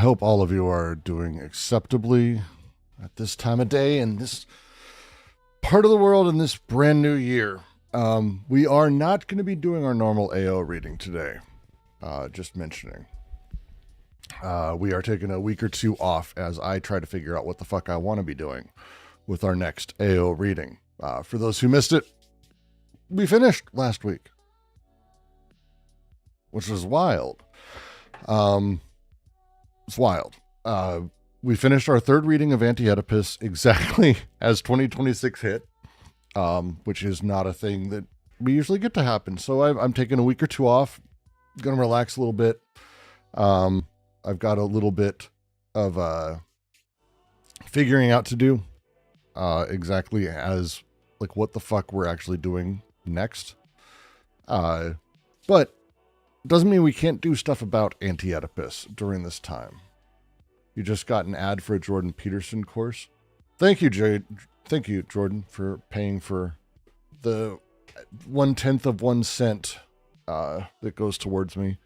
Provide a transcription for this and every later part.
hope all of you are doing acceptably at this time of day in this part of the world in this brand new year. We are not going to be doing our normal AO reading today. Just mentioning. We are taking a week or two off as I try to figure out what the fuck I want to be doing with our next AO reading. For those who missed it, we finished last week, which was wild. It's wild. We finished our third reading of Anti-Oedipus exactly as 2026 hit, which is not a thing that we usually get to happen. So I'm taking a week or two off, going to relax a little bit. I've got a little bit of figuring out to do, exactly as like what the fuck we're actually doing next. But doesn't mean we can't do stuff about Anti-Oedipus during this time. You just got an ad for a Jordan Peterson course. Thank you, Jade. Thank you, Jordan, for paying for the 1/10 of 1 cent that goes towards me.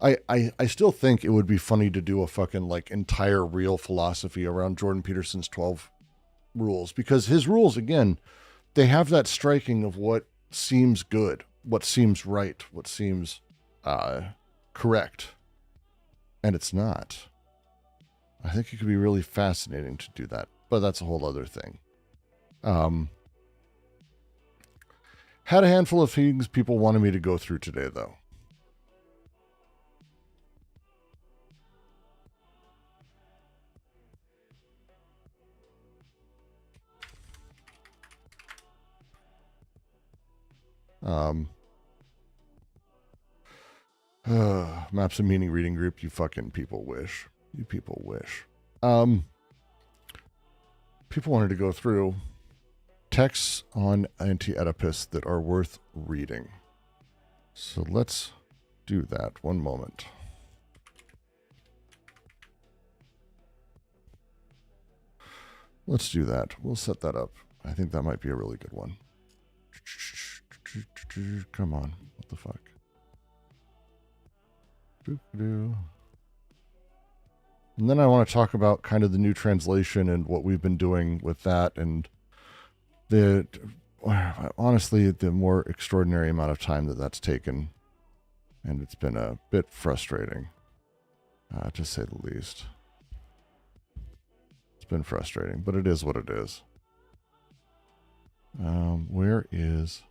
I still think it would be funny to do a fucking like entire real philosophy around Jordan Peterson's 12 rules, because his rules, again, they have that striking of what seems good, what seems right, what seems correct. And it's not. I think it could be really fascinating to do that, but that's a whole other thing. Had a handful of things people wanted me to go through today, though. Maps of Meaning reading group, you fucking people wish. You people wish. People wanted to go through texts on Anti-Oedipus that are worth reading. So let's do that. One moment. Let's do that. We'll set that up. I think that might be a really good one. Come on. What the fuck? And then I want to talk about kind of the new translation and what we've been doing with that, and honestly, the more extraordinary amount of time that's taken. And it's been a bit frustrating, to say the least. It's been frustrating, but it is what it is. Where is...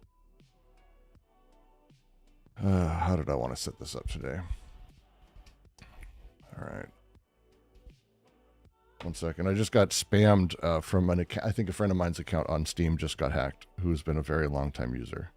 how did I want to set this up today? All right. One second. I just got spammed from an account. I think a friend of mine's account on Steam just got hacked, who's been a very long time user.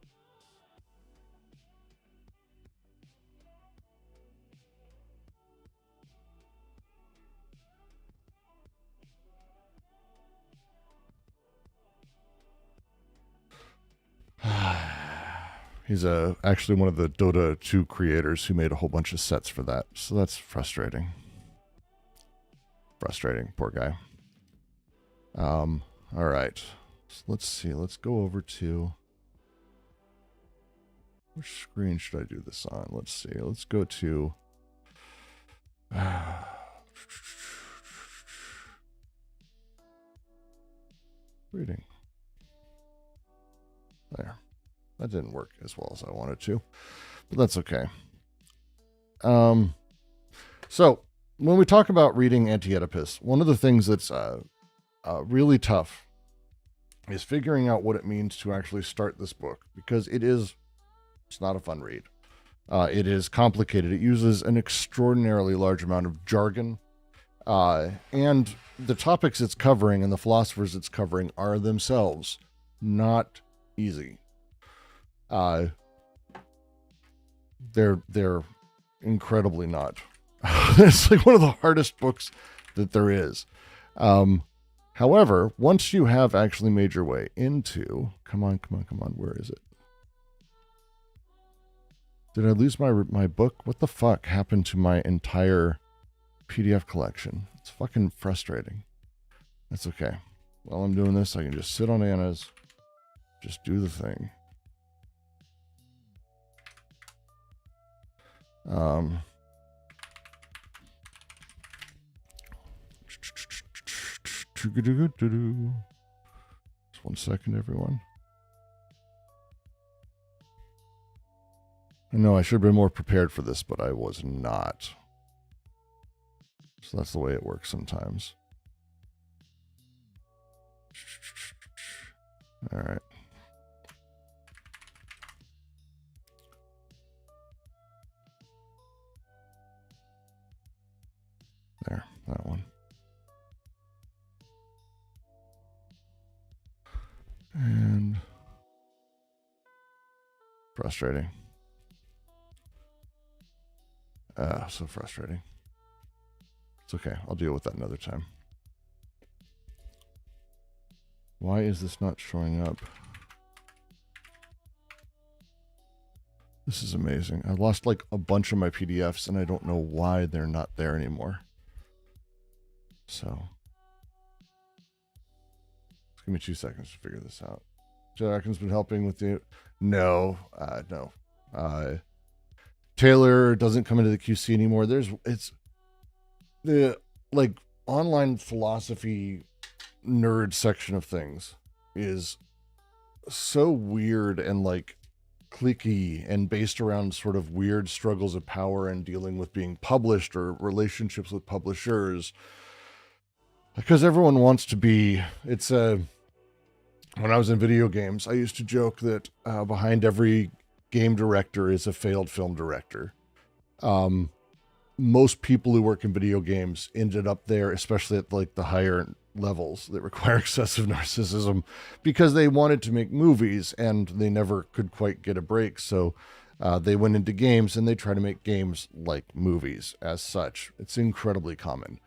He's actually one of the Dota 2 creators who made a whole bunch of sets for that. So that's frustrating. Frustrating. Poor guy. All right. So let's see. Let's go over to... which screen should I do this on? Let's see. Let's go to... reading. There. That didn't work as well as I wanted to, but that's okay. So when we talk about reading Anti-Oedipus, one of the things that's really tough is figuring out what it means to actually start this book, because it's not a fun read. It is complicated. It uses an extraordinarily large amount of jargon, and the topics it's covering and the philosophers it's covering are themselves not easy. They're incredibly not. It's like one of the hardest books that there is. However, once you have actually made your way into, come on, where is it? Did I lose my book? What the fuck happened to my entire PDF collection? It's fucking frustrating. That's okay. While I'm doing this, I can just sit on Anna's, just do the thing. Just 1 second, everyone. I know I should have been more prepared for this, but I was not. So that's the way it works sometimes. All right. There, that one. And frustrating. So frustrating. It's okay. I'll deal with that another time. Why is this not showing up? This is amazing. I lost like a bunch of my PDFs and I don't know why they're not there anymore. So just give me 2 seconds to figure this out. Jackson's been helping with you. No. Taylor doesn't come into the QC anymore. It's the like online philosophy nerd section of things is so weird and like cliquey and based around sort of weird struggles of power and dealing with being published or relationships with publishers, because everyone wants to be. It's when I was in video games, I used to joke that behind every game director is a failed film director. Most people who work in video games ended up there, especially at like the higher levels that require excessive narcissism, because they wanted to make movies and they never could quite get a break. So they went into games and they try to make games like movies as such. It's incredibly common.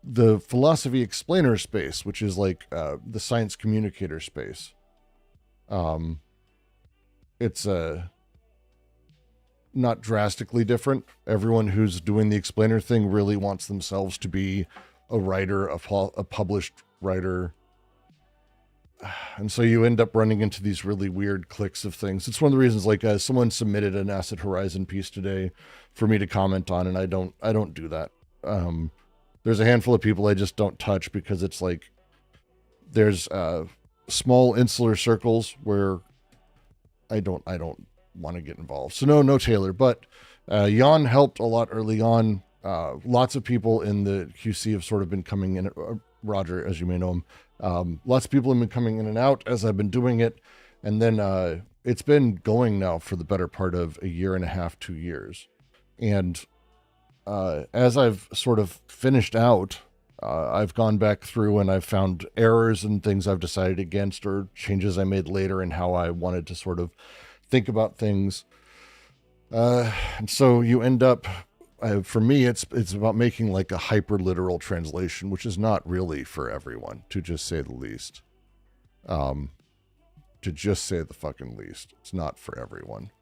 The philosophy explainer space, which is like the science communicator space. It's not drastically different. Everyone who's doing the explainer thing really wants themselves to be a writer, a published writer. And so you end up running into these really weird cliques of things. It's one of the reasons, like someone submitted an Acid Horizon piece today for me to comment on, and I don't do that. There's a handful of people I just don't touch because it's like there's small insular circles where I don't want to get involved. So no Taylor, but Jan helped a lot early on. Lots of people in the QC have sort of been coming in. Roger, as you may know him, lots of people have been coming in and out as I've been doing it. And then it's been going now for the better part of a year and a half, 2 years. And as I've sort of finished out, I've gone back through and I've found errors and things I've decided against or changes I made later in how I wanted to sort of think about things. And so you end up, for me, it's about making like a hyper literal translation, which is not really for everyone, to just say the least. To just say the fucking least. It's not for everyone.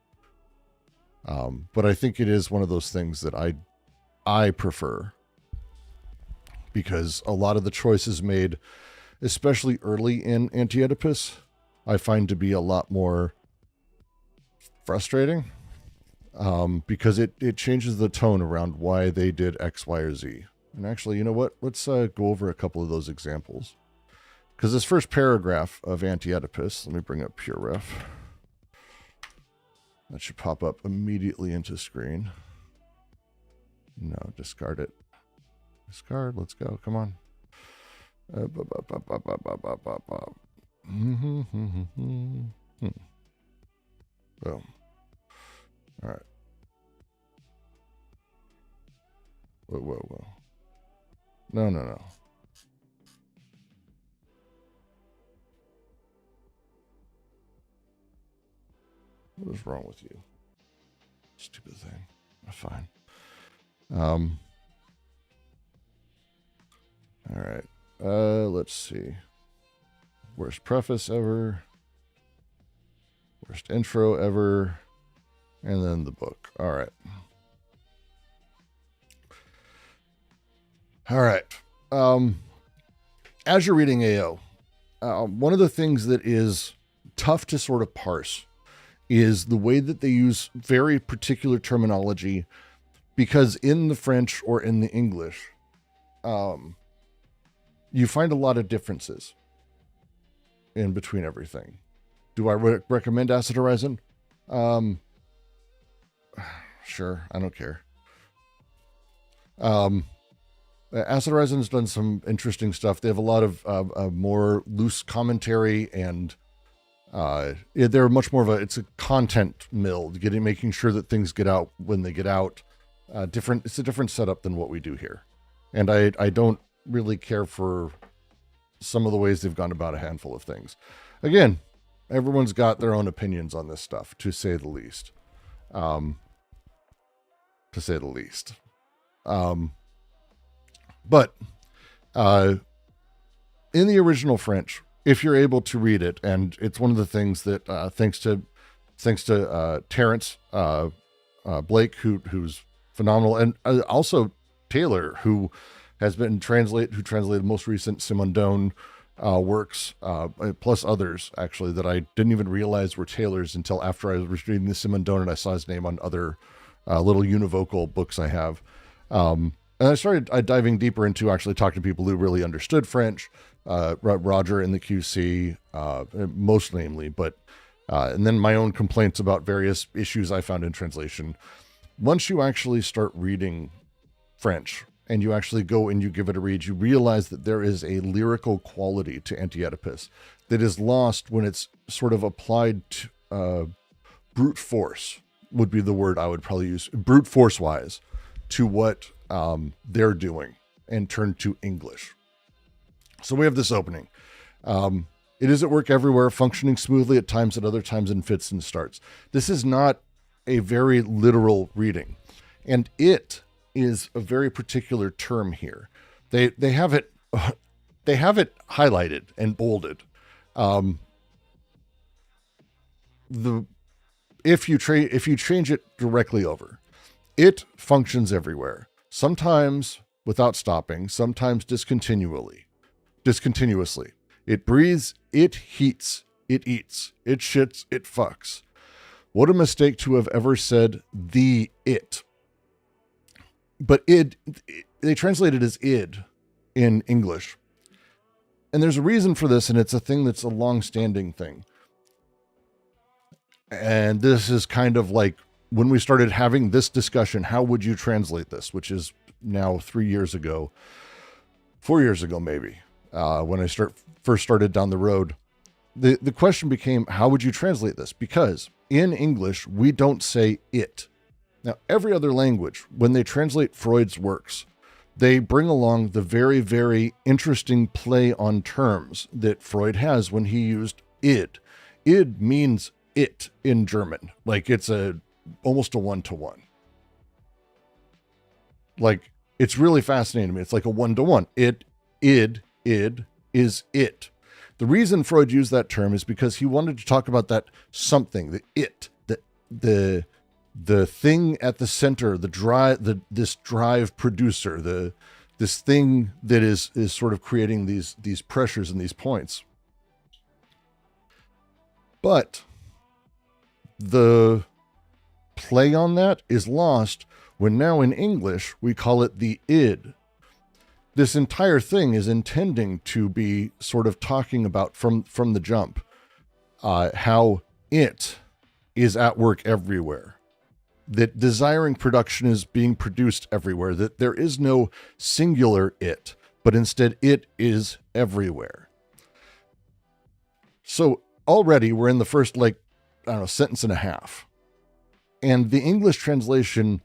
But I think it is one of those things that I prefer, because a lot of the choices made, especially early in Anti-Oedipus, I find to be a lot more frustrating, because it changes the tone around why they did X, Y, or Z. And actually, you know what? Let's go over a couple of those examples. Because this first paragraph of Anti-Oedipus, let me bring up Pure Ref. That should pop up immediately into screen. No, discard it. Discard, let's go, come on. Boom. All right. Whoa. No. What is wrong with you? Stupid thing. Fine. All right. Let's see. Worst preface ever. Worst intro ever. And then the book. All right. All right. As you're reading AO, one of the things that is tough to sort of parse is the way that they use very particular terminology, because in the French or in the English, you find a lot of differences in between everything. Do I recommend Acid Horizon? Sure, I don't care. Acid Horizon's done some interesting stuff. They have a lot of more loose commentary, and they're much more of it's a content mill, making sure that things get out when they get out. It's a different setup than what we do here. And I don't really care for some of the ways they've gone about a handful of things. Again, everyone's got their own opinions on this stuff, to say the least. But in the original French, if you're able to read it, and it's one of the things that thanks to Terrence Blake, who's phenomenal, and also Taylor, who translated the most recent Simondon works, plus others actually that I didn't even realize were Taylor's until after I was reading the Simondon and I saw his name on other little univocal books I have. And I started diving deeper into actually talking to people who really understood French, Roger in the QC, most namely, but and then my own complaints about various issues I found in translation. Once you actually start reading French and you actually go and you give it a read, you realize that there is a lyrical quality to Anti-Oedipus that is lost when it's sort of applied to brute force would be the word I would probably use, brute force wise, to what they're doing and turn to English. So we have this opening. It is at work everywhere, functioning smoothly at times, at other times in fits and starts. This is not a very literal reading, and it is a very particular term here. They have it highlighted and bolded. If you change it directly over, it functions everywhere. Sometimes without stopping, sometimes discontinuously. It breathes, it heats, it eats, it shits, it fucks. What a mistake to have ever said the it. But they translate it as id in English. And there's a reason for this, and it's a thing that's a long-standing thing. And this is kind of like when we started having this discussion, how would you translate this? Which is now 4 years ago maybe, when I first started down the road. The question became, how would you translate this? Because in English, we don't say it. Now, every other language, when they translate Freud's works, they bring along the very, very interesting play on terms that Freud has when he used id. Id means it in German. Like it's almost a one-to-one. Like it's really fascinating to me. It's like a one-to-one. Id is it. The reason Freud used that term is because he wanted to talk about that something, the it, the thing at the center, this drive producer, this thing that is sort of creating these pressures and these points. But the play on that is lost when now in English we call it the id. This entire thing is intending to be sort of talking about from the jump, how it is at work everywhere, that desiring production is being produced everywhere, that there is no singular it, but instead it is everywhere. So already we're in the first, sentence and a half. And the English translation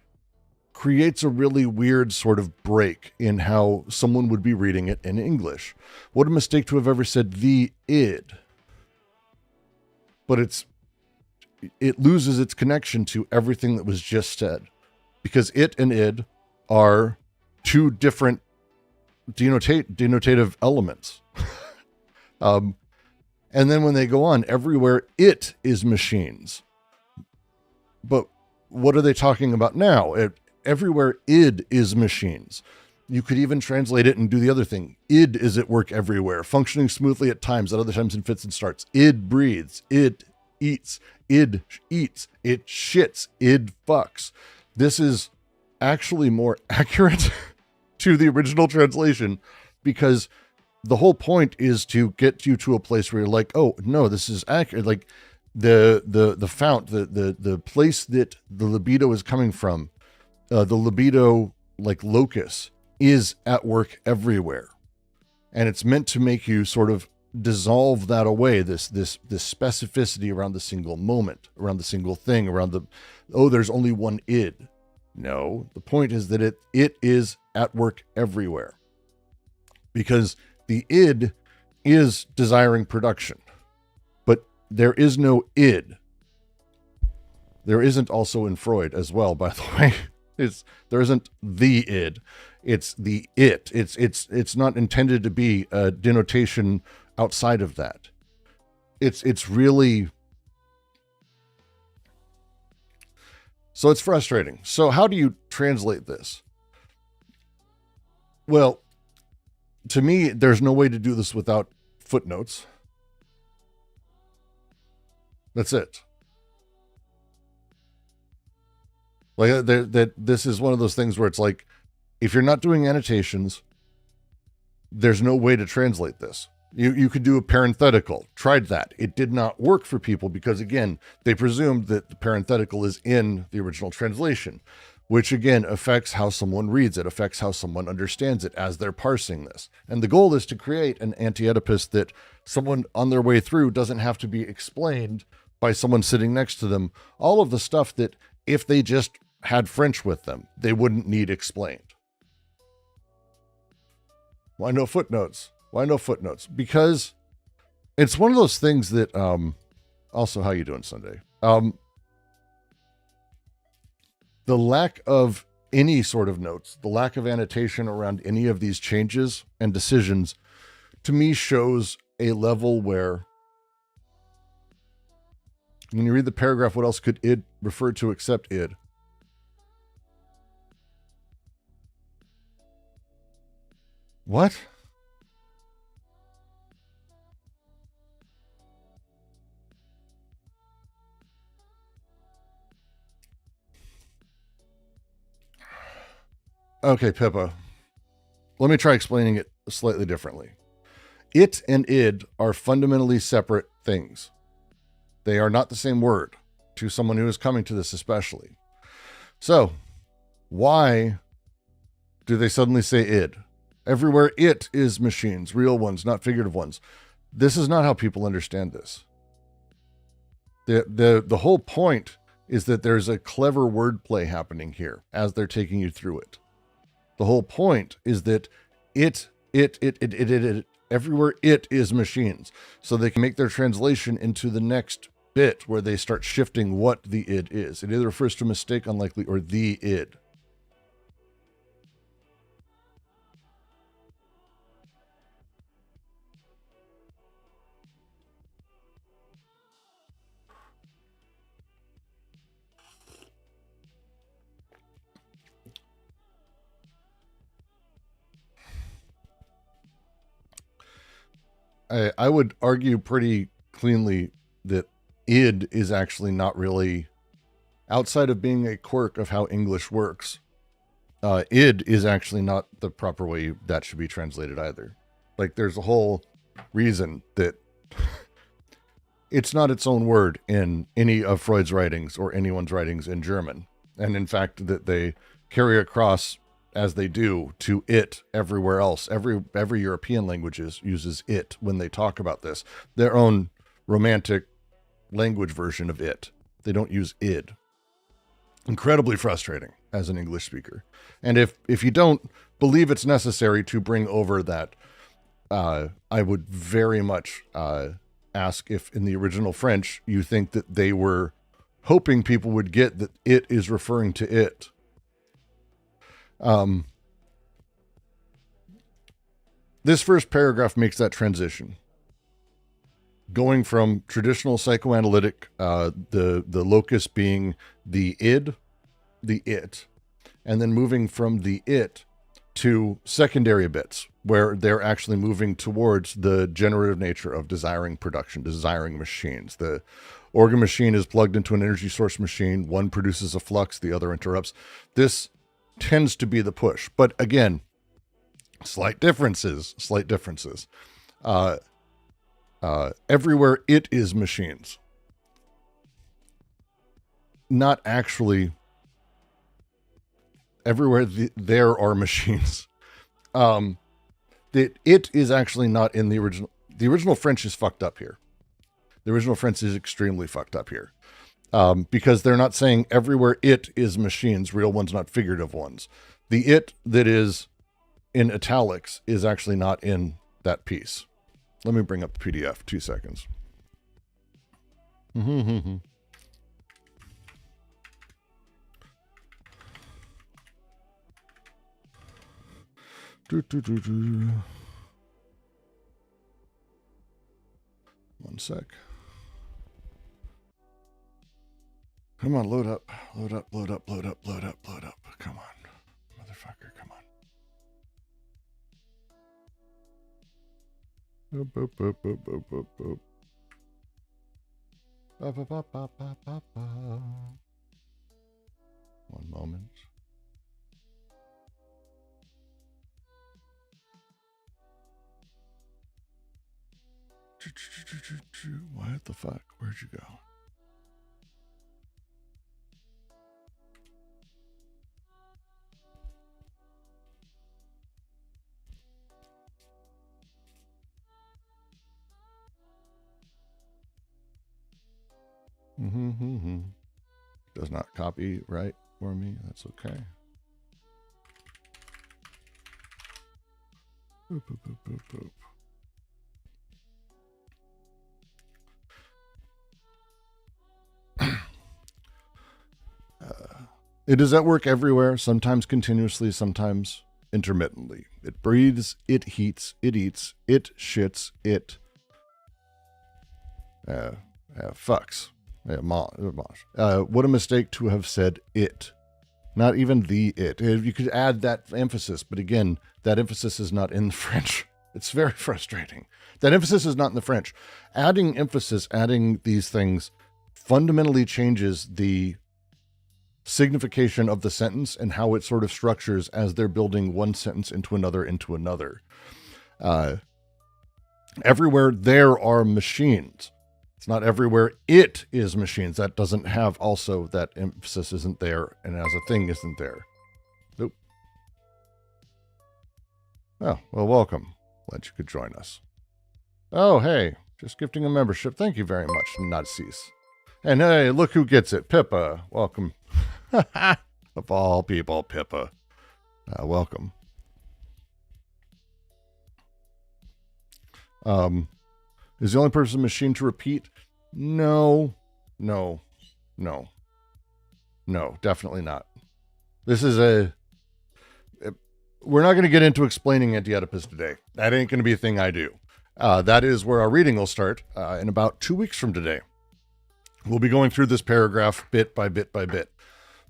creates a really weird sort of break in how someone would be reading it in English. What a mistake to have ever said the id. But it loses its connection to everything that was just said, because it and id are two different denotative elements. And then when they go on, everywhere it is machines. But what are they talking about now? Everywhere id is machines. You could even translate it and do the other thing. Id is at work everywhere, functioning smoothly at times, at other times in fits and starts. Id breathes, id eats, it shits, id fucks. This is actually more accurate to the original translation, because the whole point is to get you to a place where you're like, oh no, this is accurate. Like the fount, the place that the libido is coming from, the libido like locus is at work everywhere. And it's meant to make you sort of dissolve that away, this specificity around the single moment, around the single thing, around there's only one id. No, the point is that it is at work everywhere. Because the id is desiring production, but there is no id. There isn't also in Freud as well, by the way. There isn't the id. It's the it. It's not intended to be a denotation outside of that. It's really, so it's frustrating. So how do you translate this? Well, to me, there's no way to do this without footnotes. That's it. Like this is one of those things where it's like, if you're not doing annotations, there's no way to translate this. You could do a parenthetical. Tried that. It did not work for people because, again, they presumed that the parenthetical is in the original translation, which, again, affects how someone reads it, affects how someone understands it as they're parsing this. And the goal is to create an Anti-Oedipus that someone on their way through doesn't have to be explained by someone sitting next to them. All of the stuff that if they just had French with them, they wouldn't need explained. Why no footnotes? Why no footnotes? Because it's one of those things that, also, how you doing Sunday? The lack of any sort of notes, the lack of annotation around any of these changes and decisions, to me shows a level where, when you read the paragraph, what else could id refer to except id? What? Okay, Pippa. Let me try explaining it slightly differently. It and id are fundamentally separate things. They are not the same word, to someone who is coming to this especially. So, why do they suddenly say id? Everywhere it is machines, real ones, not figurative ones. This is not how people understand this. The whole point is that there's a clever wordplay happening here as they're taking you through it. The whole point is that it everywhere it is machines. So they can make their translation into the next bit where they start shifting what the id is. It either refers to mistake, unlikely, or the id. I would argue pretty cleanly that id is actually not really, outside of being a quirk of how English works, id is actually not the proper way that should be translated either. Like, there's a whole reason that it's not its own word in any of Freud's writings or anyone's writings in German. And in fact, that they carry across as they do to it everywhere else. Every European languages uses it when they talk about this. Their own romantic language version of it. They don't use id. Incredibly frustrating as an English speaker. And if you don't believe it's necessary to bring over that, I would very much ask if in the original French you think that they were hoping people would get that it is referring to it. This first paragraph makes that transition. Going from traditional psychoanalytic, the locus being the id, the it, and then moving from the it to secondary bits, where they're actually moving towards the generative nature of desiring production, desiring machines. The organ machine is plugged into an energy source machine. One produces a flux, the other interrupts. This tends to be the push. But again, Slight differences. Everywhere it is machines. Not actually everywhere there are machines. It is actually not in the original. The original French is fucked up here. The original French is extremely fucked up here. Because they're not saying everywhere it is machines, real ones, not figurative ones. The it that is in italics is actually not in that piece. Let me bring up the PDF. 2 seconds. One sec. Come on, load up. Come on. Motherfucker, come on. Boop, boop, boop, boop, boop, boop, boop. Ba, ba, ba, ba, ba, ba, ba. One moment. What the fuck? Where'd you go? Does not copyright for me. That's okay. Boop, boop, boop, boop, boop. It is at work everywhere, sometimes continuously, sometimes intermittently. It breathes, it heats, it eats, it shits, it fucks. What a mistake to have said it. Not even the it. You could add that emphasis, but again, that emphasis is not in the French. It's very frustrating. That emphasis is not in the French. Adding emphasis, adding these things fundamentally changes the signification of the sentence and how it sort of structures as they're building one sentence into another. Everywhere there are machines. It's not everywhere it is machines. That doesn't have also, that emphasis isn't there, and as a thing isn't there. Nope. Oh, well, welcome. Glad you could join us. Oh, hey, just gifting a membership. Thank you very much, Nazis. And hey, look who gets it. Pippa, welcome. Of all people, Pippa. Welcome. Is the only person machine to repeat? No, definitely not. This is we're not going to get into explaining Anti-Oedipus today. That ain't going to be a thing I do. That is where our reading will start in about 2 weeks from today. We'll be going through this paragraph bit by bit by bit.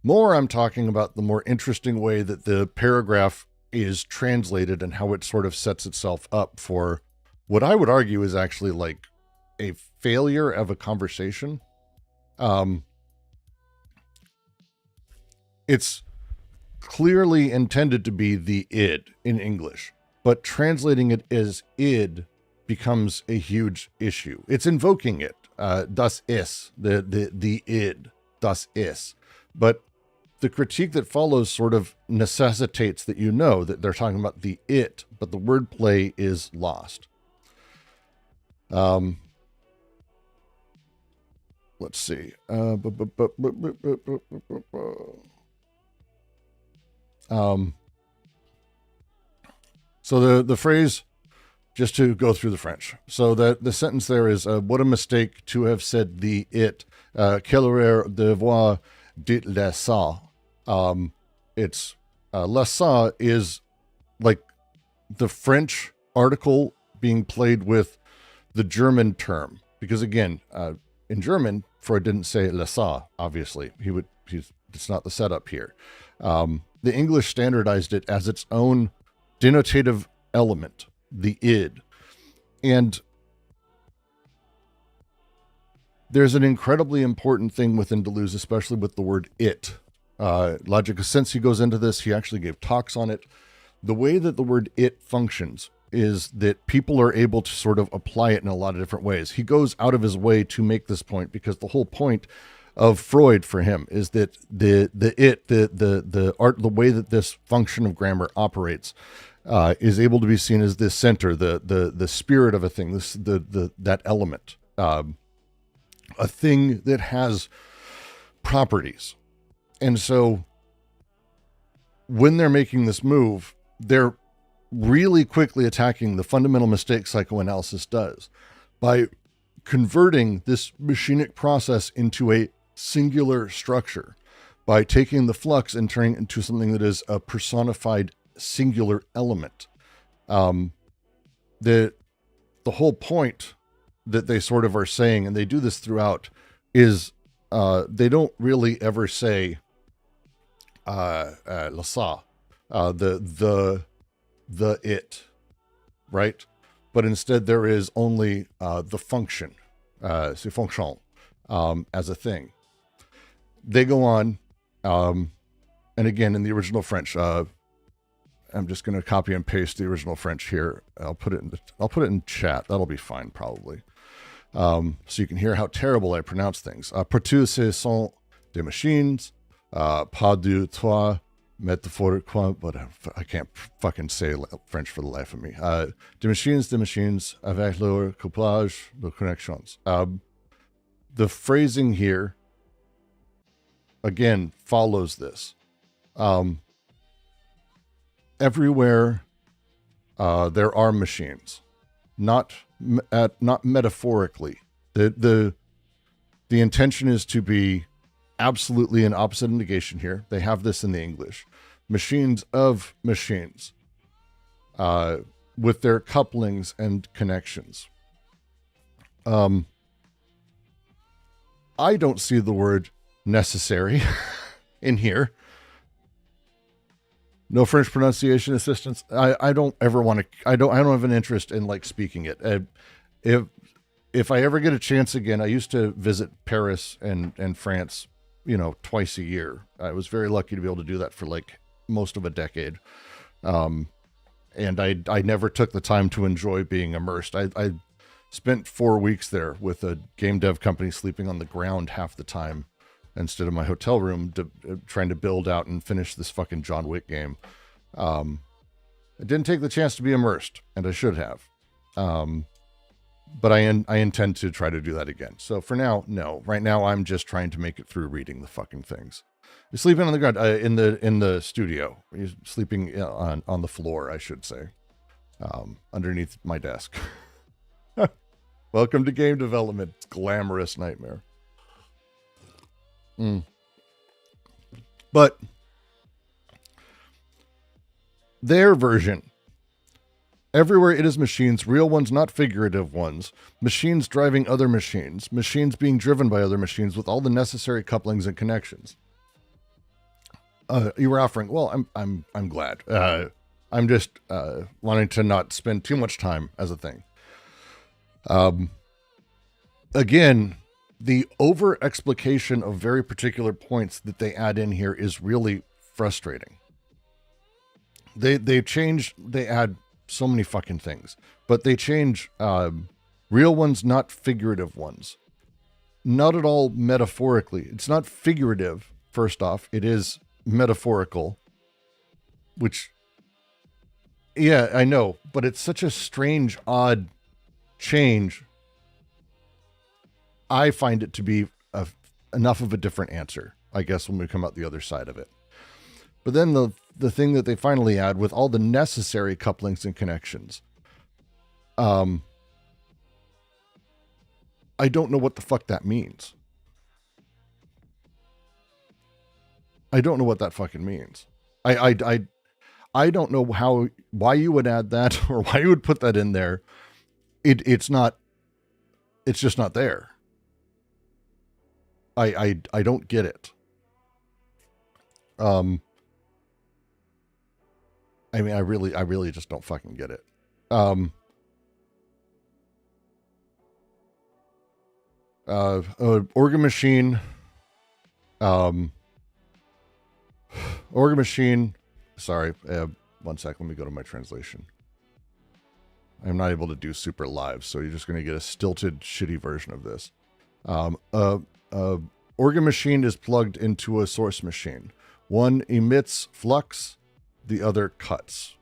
More, I'm talking about the more interesting way that the paragraph is translated and how it sort of sets itself up for what I would argue is actually like a failure of a conversation. It's clearly intended to be the id in English, but translating it as id becomes a huge issue. It's invoking it, das ist, the id, das ist. But the critique that follows sort of necessitates that you know that they're talking about the it, but the wordplay is lost. Let's see. So the phrase, just to go through the French. So the sentence there is, what a mistake to have said the it, quelle erreur d'avoir dit le ça. It's le ça is like the French article being played with the German term, because again, in German, Freud didn't say le ça, obviously. It's not the setup here. The English standardized it as its own denotative element, the id. And there's an incredibly important thing within Deleuze, especially with the word it. Logic of Sense, he goes into this. He actually gave talks on it. the way that the word it functions is that people are able to sort of apply it in a lot of different ways. He goes out of his way to make this point because the whole point of Freud for him is that the art, the way that this function of grammar operates, is able to be seen as this center, the spirit of a thing, that element, a thing that has properties. And so when they're making this move, they're really quickly attacking the fundamental mistake psychoanalysis does by converting this machinic process into a singular structure, by taking the flux and turning it into something that is a personified singular element. The whole point that they sort of are saying, and they do this throughout, is they don't really ever say le ça, the it, right? But instead there is only the function, c'est fonction, as a thing. They go on, and again in the original French, I'm just going to copy and paste the original French here. I'll put it in chat. That'll be fine probably, so you can hear how terrible I pronounce things. Pour tous ce sont des machines, pas du toi. Métaphoriquement, but I can't fucking say French for the life of me. Des machines, avec leur couplage, leurs connexions. The phrasing here, again, follows this. Everywhere there are machines, not metaphorically. The intention is to be absolutely an opposite of negation here. They have this in the English. Machines of machines, with their couplings and connections. I don't see the word necessary in here. No French pronunciation assistance. I don't ever want to, I don't have an interest in like speaking it. If I ever get a chance again, I used to visit Paris and France, twice a year. I was very lucky to be able to do that for like most of a decade. And I never took the time to enjoy being immersed. I spent 4 weeks there with a game dev company, sleeping on the ground half the time instead of my hotel room, trying to build out and finish this fucking John Wick game. I didn't take the chance to be immersed, and I should have. But I intend to try to do that again. So for now, no. Right now, I'm just trying to make it through reading the fucking things. You're sleeping on the ground, in the studio. You're sleeping on the floor, I should say, underneath my desk. Welcome to game development. It's glamorous nightmare. But their version. Everywhere it is machines, real ones, not figurative ones. Machines driving other machines. Machines being driven by other machines with all the necessary couplings and connections. You were offering, well, I'm glad. I'm just wanting to not spend too much time as a thing. Again, the over-explication of very particular points that they add in here is really frustrating. They add so many fucking things, but they change real ones, not figurative ones. Not at all metaphorically. It's not figurative, first off. It is metaphorical, which, yeah, I know, but it's such a strange, odd change. I find it to be enough of a different answer, I guess, when we come out the other side of it. But then the thing that they finally add with all the necessary couplings and connections. I don't know what the fuck that means. I don't know what that fucking means. I don't know why you would add that or why you would put that in there. It's just not there. I don't get it. I mean, I really just don't fucking get it. Organ machine. Organ machine. Sorry. 1 sec. Let me go to my translation. I'm not able to do super live, so you're just going to get a stilted, shitty version of this. Organ machine is plugged into a source machine. One emits flux, the other cuts.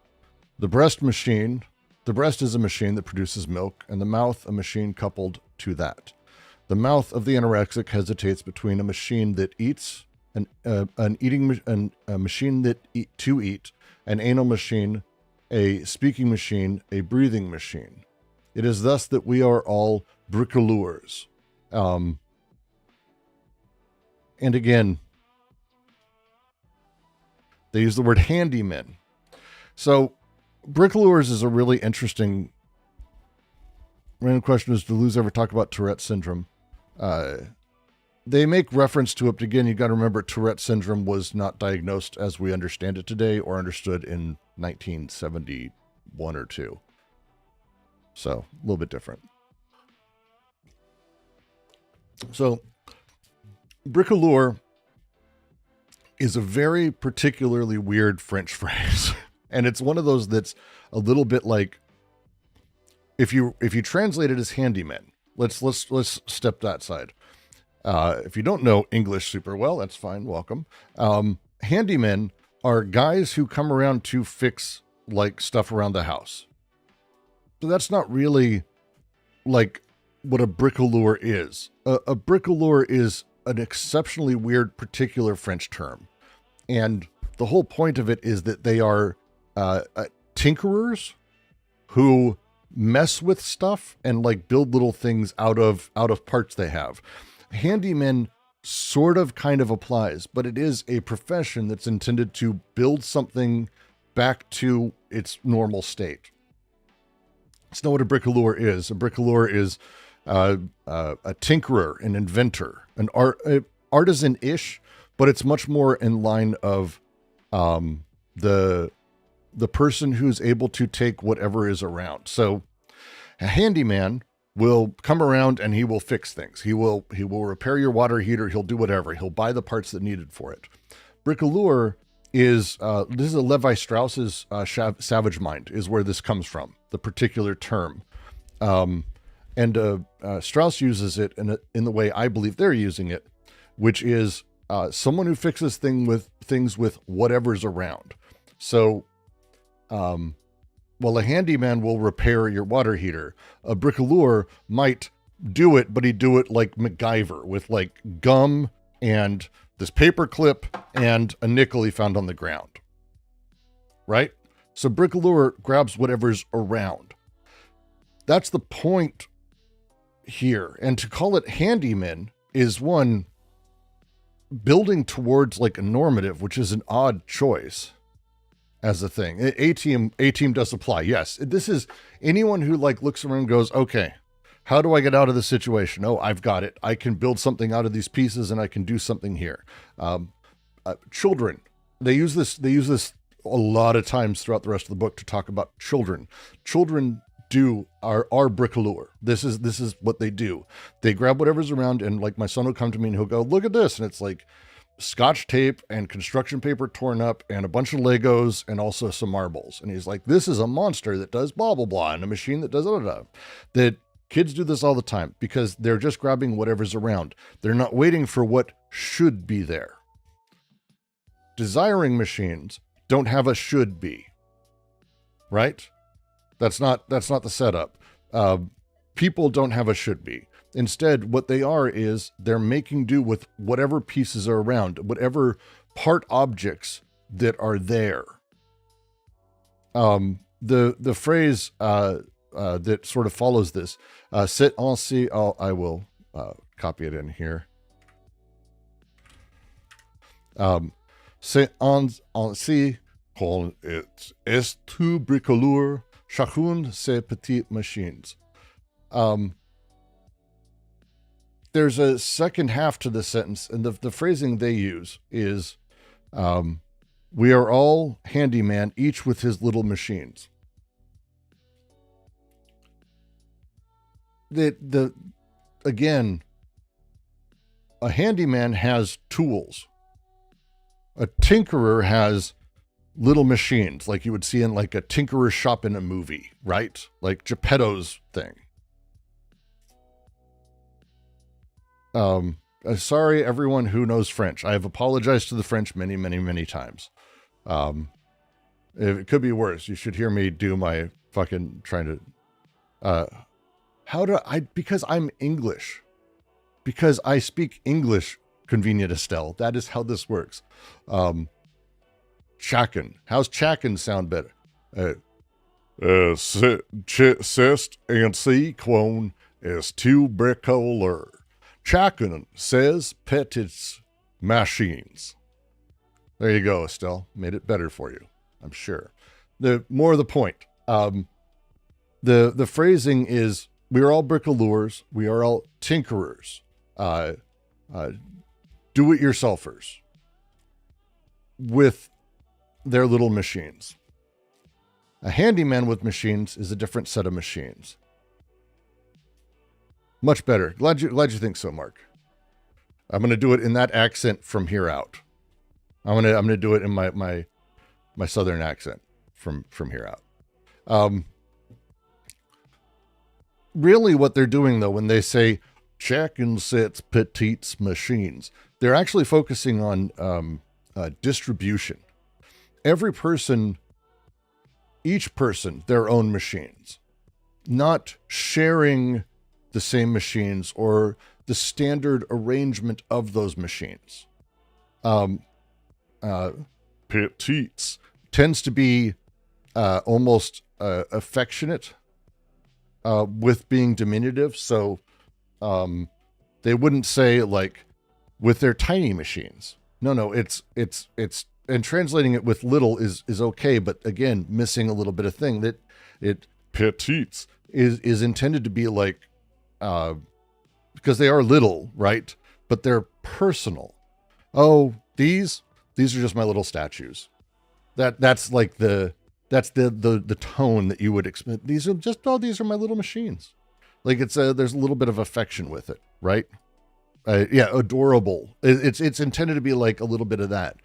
The breast is a machine that produces milk, and the mouth a machine coupled to that. The mouth of the anorexic hesitates between a machine that eats, a machine to eat, an anal machine, a speaking machine, a breathing machine. It is thus that we are all brickalures. And again, they use the word handyman. So Brickalures is a really interesting random question. Is Deleuze ever talk about Tourette syndrome? They make reference to it, but again, you got to remember Tourette syndrome was not diagnosed as we understand it today or understood in 1971 or 2. So a little bit different. So Brickalure is a very particularly weird French phrase. And it's one of those that's a little bit like, if you translate it as handyman, let's step that side. If you don't know English super well, that's fine. Welcome. Handymen are guys who come around to fix like stuff around the house. So that's not really like what a brickalure is. A brickalure is an exceptionally weird particular French term. And the whole point of it is that they are tinkerers who mess with stuff and like build little things out of parts they have. Handyman sort of kind of applies, but it is a profession that's intended to build something back to its normal state. It's not what a brickalure is. A brickalure is a tinkerer, an inventor, an artisan-ish, but it's much more in line of the person who's able to take whatever is around. So a handyman will come around and he will fix things. He will repair your water heater. He'll do whatever. He'll buy the parts that needed for it. Brickalure is, this is a Levi Strauss's Savage Mind is where this comes from, the particular term. And Strauss uses it in the way I believe they're using it, which is someone who fixes things with whatever's around. So, well, a handyman will repair your water heater. A brickalure might do it, but he'd do it like MacGyver with like gum and this paper clip and a nickel he found on the ground. Right? So brickalure grabs whatever's around. That's the point here. And to call it handyman is one building towards like a normative, which is an odd choice. As a thing. A-team does apply. Yes. This is anyone who like looks around and goes, okay, how do I get out of this situation? Oh, I've got it. I can build something out of these pieces and I can do something here. Children, they use this a lot of times throughout the rest of the book to talk about children. Children are brickalure. This is what they do. They grab whatever's around and like my son will come to me and he'll go, look at this. And it's like, Scotch tape and construction paper torn up and a bunch of Legos and also some marbles. And he's like, this is a monster that does blah, blah, blah, and a machine that does blah, blah, blah. That kids do this all the time because they're just grabbing whatever's around. They're not waiting for what should be there. Desiring machines don't have a should be, right? That's not the setup. People don't have a should be. Instead, what they are is they're making do with whatever pieces are around, whatever part objects that are there. The phrase that sort of follows this, c'est ainsi, I will copy it in here. C'est ainsi qu'on est tout bricoleur, chacun ses petites machines. There's a second half to the sentence, and the phrasing they use is, we are all handyman, each with his little machines. Again, a handyman has tools. A tinkerer has little machines like you would see in like a tinkerer's shop in a movie, right? Like Geppetto's thing. Sorry, everyone who knows French. I have apologized to the French many, many, many times. It could be worse. You should hear me do my fucking trying to, because I'm English. Because I speak English, convenient Estelle. That is how this works. Chacken. How's chacken sound better? Cest and C quone is too brickalure. Chacken says petits machines. There you go, Estelle. Made it better for you, I'm sure. The more the point. The phrasing is, we are all brickalures. We are all tinkerers. Do-it-yourselfers with their little machines. A handyman with machines is a different set of machines. Much better. Glad you think so, Mark. I'm gonna do it in that accent from here out. I'm gonna do it in my southern accent from here out. Really, what they're doing though, when they say Chacken sets petites machines, they're actually focusing on distribution. Each person, their own machines, not sharing the same machines or the standard arrangement of those machines. Petites tends to be almost affectionate with being diminutive. So they wouldn't say like with their tiny machines. No, it's and translating it with little is okay, but again, missing a little bit of thing that it petites is intended to be like, because they are little, right? But they're personal. Oh, these are just my little statues. That's like the tone that you would expect. These are my little machines. Like there's a little bit of affection with it, right? Yeah, adorable. It's intended to be like a little bit of that.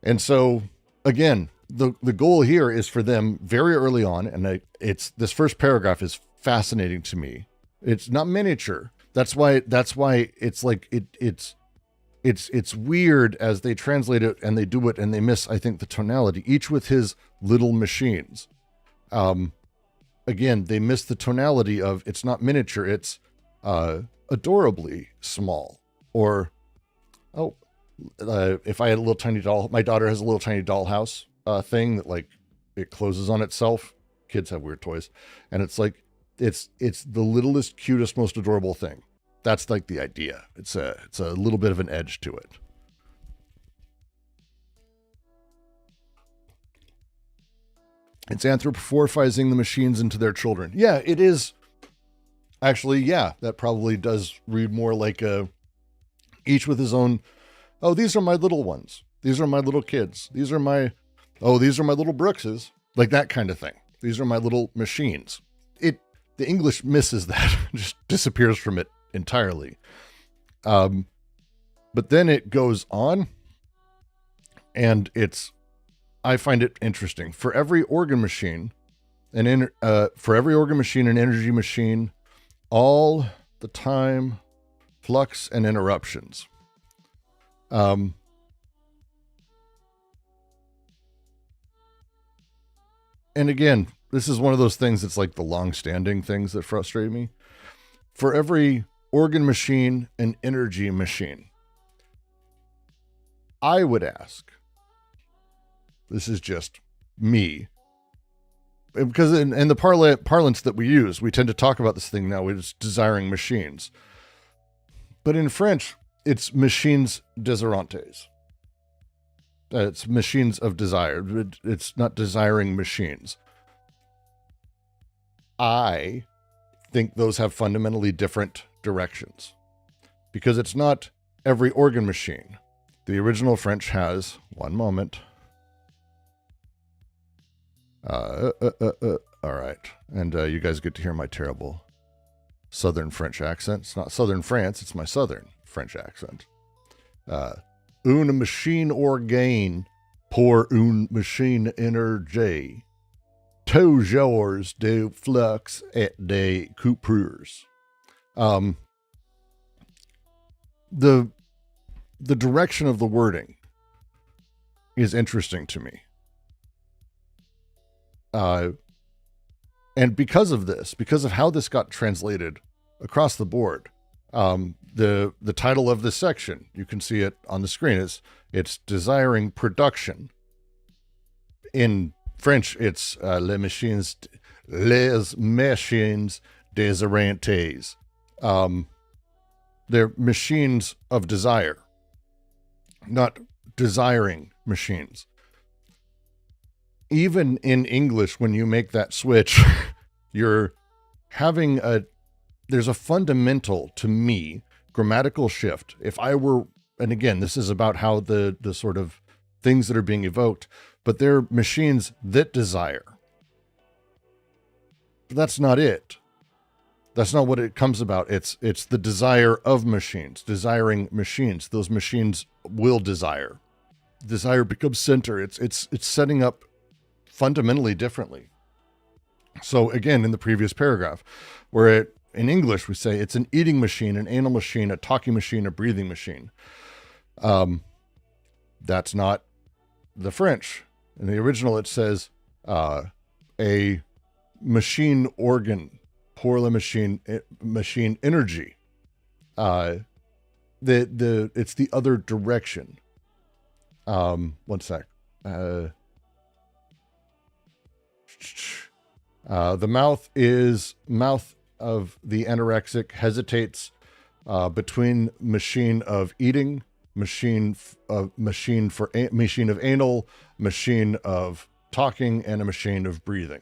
And so, again, the goal here is for them very early on, and this first paragraph is fascinating to me. It's not miniature. That's why it's like it's weird as they translate it and they do it and they miss, I think, the tonality. Each with his little machines. Again, they miss the tonality of it's not miniature. It's adorably small. Or if I had a little tiny doll, my daughter has a little tiny dollhouse thing that like it closes on itself. Kids have weird toys, and it's like it's the littlest, cutest, most adorable thing. That's like the idea. It's a little bit of an edge to it. It's anthropomorphizing the machines into their children. Yeah, it is. Actually, yeah, that probably does read more like each with his own. Oh, these are my little ones. These are my little kids. These are my little Brookses. Like that kind of thing. These are my little machines. The English misses that, just disappears from it entirely. But then it goes on, and I find it interesting. For every organ machine, an energy machine, all the time, flux and interruptions. And again, this is one of those things that's like the long-standing things that frustrate me. For every organ machine and energy machine, I would ask, this is just me, because in the parlance that we use, we tend to talk about this thing now as desiring machines. But in French, it's machines désirantes. It's machines of desire. It's not desiring machines. I think those have fundamentally different directions, because it's not every organ machine. The original French has, one moment. All right. And you guys get to hear my terrible Southern French accent. It's not Southern France, it's my Southern French accent. Une machine organe pour une machine énergie, tous jours de flux et de coupures. The direction of the wording is interesting to me. And because of this, because of how this got translated across the board, the title of this section, you can see it on the screen, it's Desiring Production. In French, it's les machines désirantes. They're machines of desire, not desiring machines. Even in English, when you make that switch, you're having there's a fundamental, to me, grammatical shift. If I were, and again, this is about how the sort of things that are being evoked, but they're machines that desire. But that's not it. That's not what it comes about. It's the desire of machines, desiring machines. Those machines will desire. Desire becomes center. It's setting up fundamentally differently. So again, in the previous paragraph, where in English we say it's an eating machine, an anal machine, a talking machine, a breathing machine. That's not the French. In the original, it says a machine organ pour la machine energy. It's the other direction. One sec. The mouth of the anorexic hesitates between machine of eating, machine of anal, machine of talking, and a machine of breathing.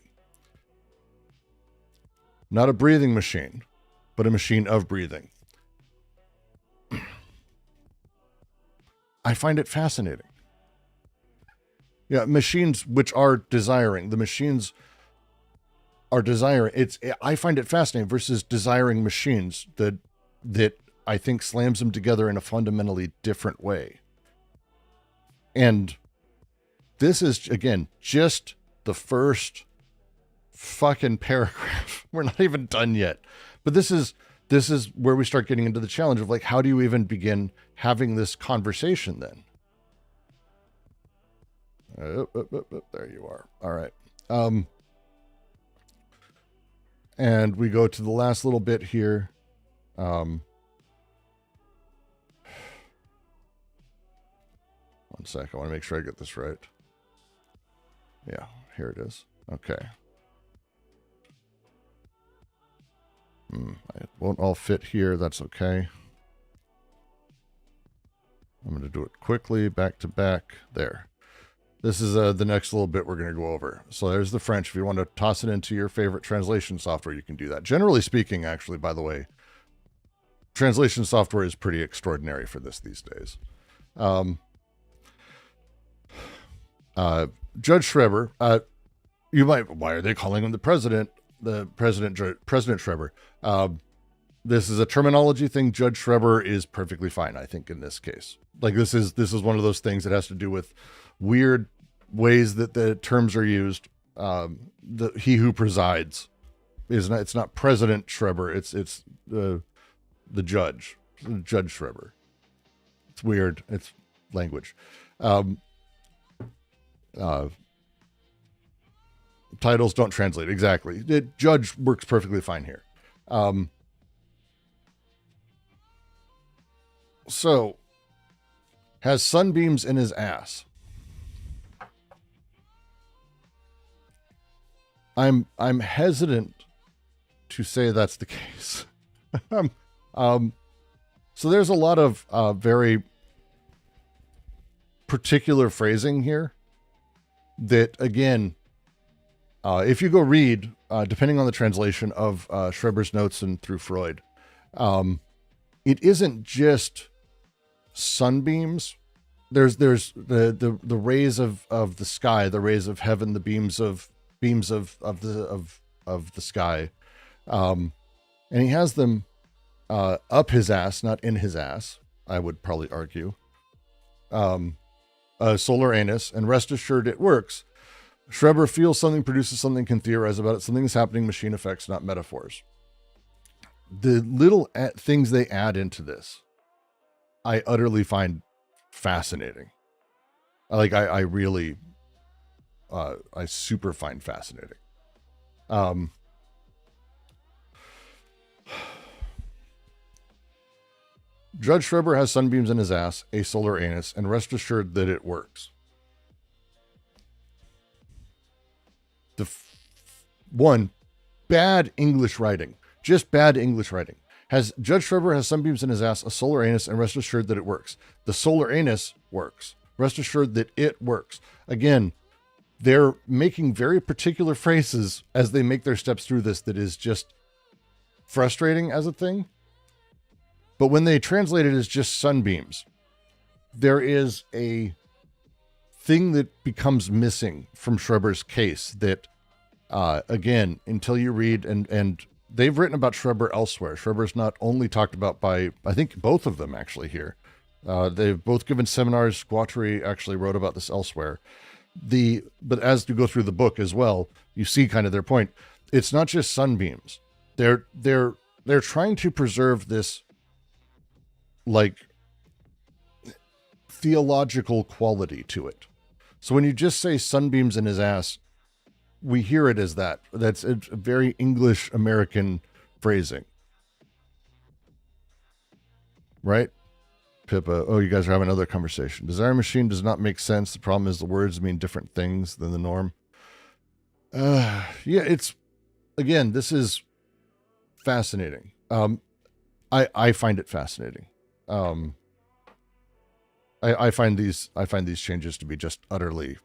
Not a breathing machine, but a machine of breathing. I find it fascinating. Yeah, machines which are desiring. The machines are desiring. I find it fascinating versus desiring machines that I think slams them together in a fundamentally different way. And this is, again, just the first fucking paragraph. We're not even done yet. But this is where we start getting into the challenge of, like, how do you even begin having this conversation then? There you are. All right. And we go to the last little bit here. One sec. I want to make sure I get this right. Yeah, here it is. Okay. It won't all fit here. That's okay. I'm going to do it quickly, back to back. There. This is the next little bit we're going to go over. So there's the French. If you want to toss it into your favorite translation software, you can do that. Generally speaking, actually, by the way, translation software is pretty extraordinary for this these days. Judge Schreber, you might, why are they calling him the president? President Schreber. This is a terminology thing. Judge Schreber is perfectly fine, I think, in this case. Like, this is one of those things that has to do with weird ways that the terms are used. He who presides it's not President Schreber. It's the judge, Judge Schreber. It's weird. It's language. Titles don't translate exactly. The judge works perfectly fine here. So, has sunbeams in his ass. I'm hesitant to say that's the case. So there's a lot of very particular phrasing here that, again, if you go read, depending on the translation of Schreber's notes and through Freud, it isn't just sunbeams. There's the rays of the sky, the rays of heaven, the beams of the sky, and he has them up his ass, not in his ass, I would probably argue. solar anus, and rest assured it works. Schreber feels something, produces something, can theorize about it. Something is happening, machine effects, not metaphors. The little things they add into this, I utterly find fascinating. I really, I super find fascinating. Judge Schreber has sunbeams in his ass, a solar anus, and rest assured that it works. One, bad English writing. Just bad English writing. Judge Schreber has sunbeams in his ass, a solar anus, and rest assured that it works. The solar anus works. Rest assured that it works. Again, they're making very particular phrases as they make their steps through this that is just frustrating as a thing. But when they translate it as just sunbeams, there is a thing that becomes missing from Schreber's case that, again, until you read, and they've written about Schreber elsewhere. Schreber's not only talked about by, I think, both of them actually here. They've both given seminars. Guattari actually wrote about this elsewhere. But as you go through the book as well, you see kind of their point. It's not just sunbeams. They're trying to preserve this, like, theological quality to it. So when you just say sunbeams in his ass, we hear it as that. That's a very English American phrasing. Right? Pippa, oh, you guys are having another conversation. Desire machine does not make sense. The problem is the words mean different things than the norm. Yeah, it's, again, this is fascinating. I find it fascinating. I find these changes to be just utterly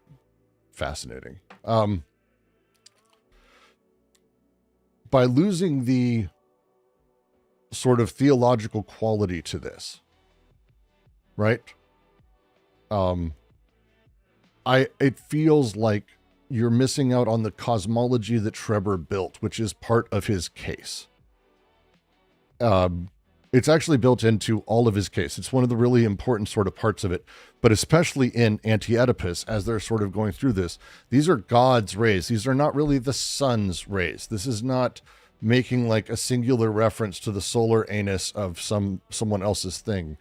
fascinating. By losing the sort of theological quality to this, right? It feels like you're missing out on the cosmology that Schreber built, which is part of his case. It's actually built into all of his case. It's one of the really important sort of parts of it, but especially in Anti-Oedipus, as they're sort of going through this, these are God's rays. These are not really the sun's rays. This is not making like a singular reference to the solar anus of someone else's thing,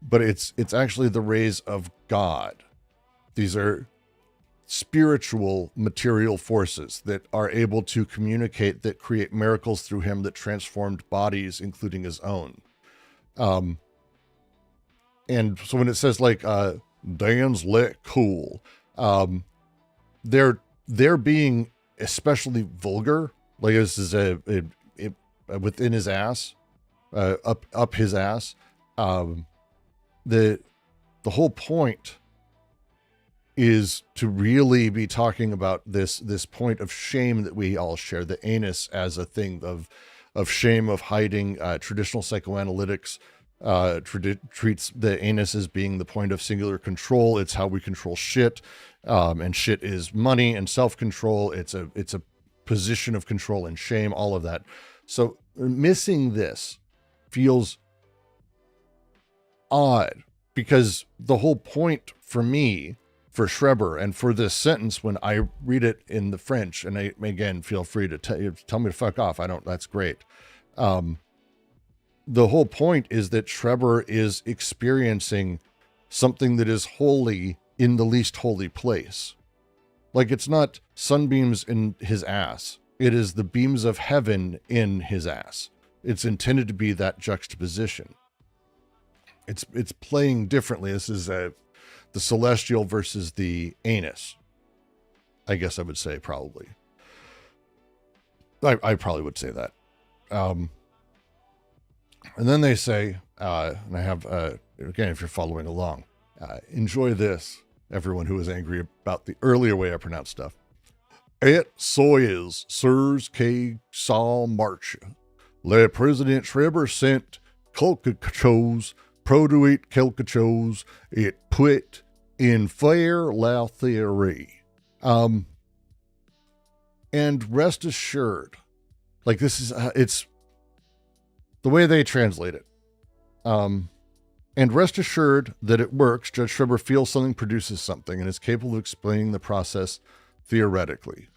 but it's actually the rays of God. These are spiritual material forces that are able to communicate, that create miracles through him, that transformed bodies, including his own. And so when it says like, Dan's let cool, they're being especially vulgar. Like this is within his ass, up his ass. The whole point is to really be talking about this point of shame that we all share, the anus as a thing of shame, of hiding. Traditional psychoanalytics treats the anus as being the point of singular control. It's how we control shit, and shit is money and self-control. It's a position of control and shame, all of that. So missing this feels odd, because the whole point for me, for Schreber, and for this sentence, when I read it in the French, and I, again, feel free to tell me to fuck off. That's great. The whole point is that Schreber is experiencing something that is holy in the least holy place. Like, it's not sunbeams in his ass. It is the beams of heaven in his ass. It's intended to be that juxtaposition. It's playing differently. This is the celestial versus the anus, I guess I would say, probably. I probably would say that. And then they say, and I have, again, if you're following along, enjoy this, everyone who is angry about the earlier way I pronounce stuff. Et soyez, sirs, que ça marche. Le President Schreber sent quelque chose, produit quelque chose, it put in faire la theorie. And rest assured, like this is, it's the way they translate it. And rest assured that it works. Judge Schreber feels something produces something and is capable of explaining the process theoretically.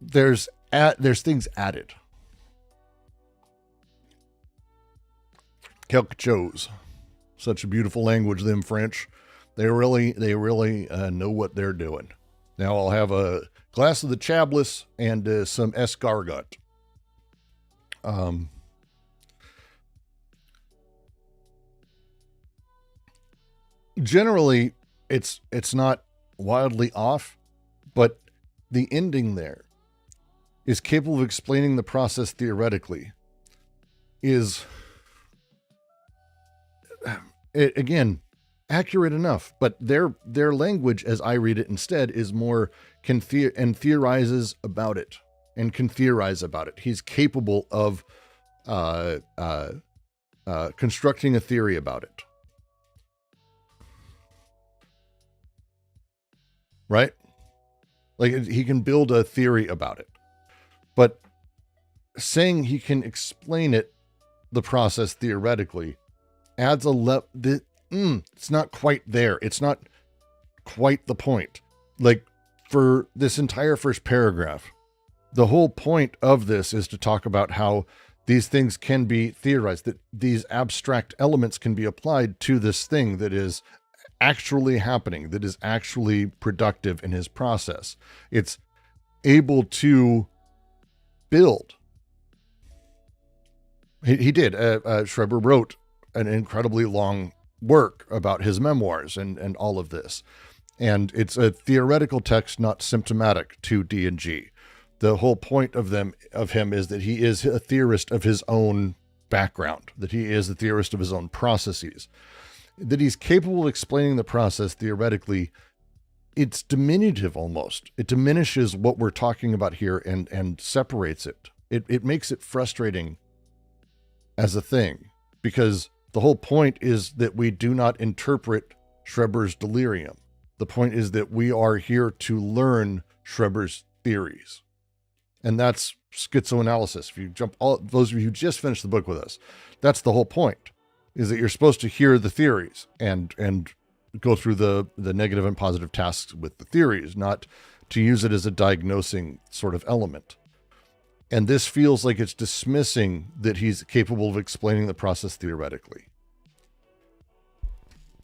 There's things added. Quelque chose. Such a beautiful language, them French. They really know what they're doing. Now I'll have a glass of the Chablis and some escargot. Generally, it's not wildly off, but the ending there is capable of explaining the process theoretically. Again, accurate enough, but their language, as I read it instead, is more theorizes about it and can theorize about it. He's capable of constructing a theory about it. Right? Like, he can build a theory about it. But saying he can explain the process theoretically, adds it's not quite there. It's not quite the point. Like, for this entire first paragraph, the whole point of this is to talk about how these things can be theorized, that these abstract elements can be applied to this thing that is actually happening, that is actually productive in his process. It's able to build. He did. Schreber wrote an incredibly long work about his memoirs and all of this. And it's a theoretical text, not symptomatic to D&G. The whole point of him is that he is a theorist of his own background, that he is a theorist of his own processes, that he's capable of explaining the process theoretically. It's diminutive almost. It diminishes what we're talking about here and separates it. It makes it frustrating as a thing, because the whole point is that we do not interpret Schreber's delirium. The point is that we are here to learn Schreber's theories. And that's schizoanalysis. If you those of you who just finished the book with us, that's the whole point, is that you're supposed to hear the theories and go through the negative and positive tasks with the theories, not to use it as a diagnosing sort of element. And this feels like it's dismissing that he's capable of explaining the process theoretically.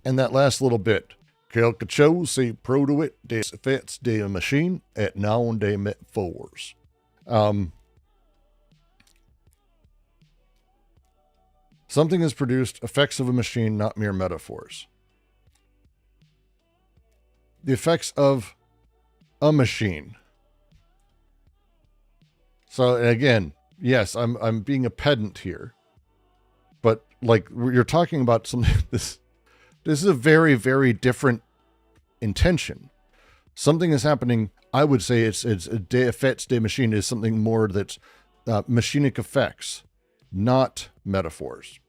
And that last little bit, quelque chose se produit des effets de machine et non des métaphores. Something is produced, effects of a machine, not mere metaphors. The effects of a machine. So again, yes, I'm being a pedant here, but like, you're talking about something. This is a very, very different intention. Something is happening. I would say it's des effets de machine is something more that's machinic effects, not metaphors.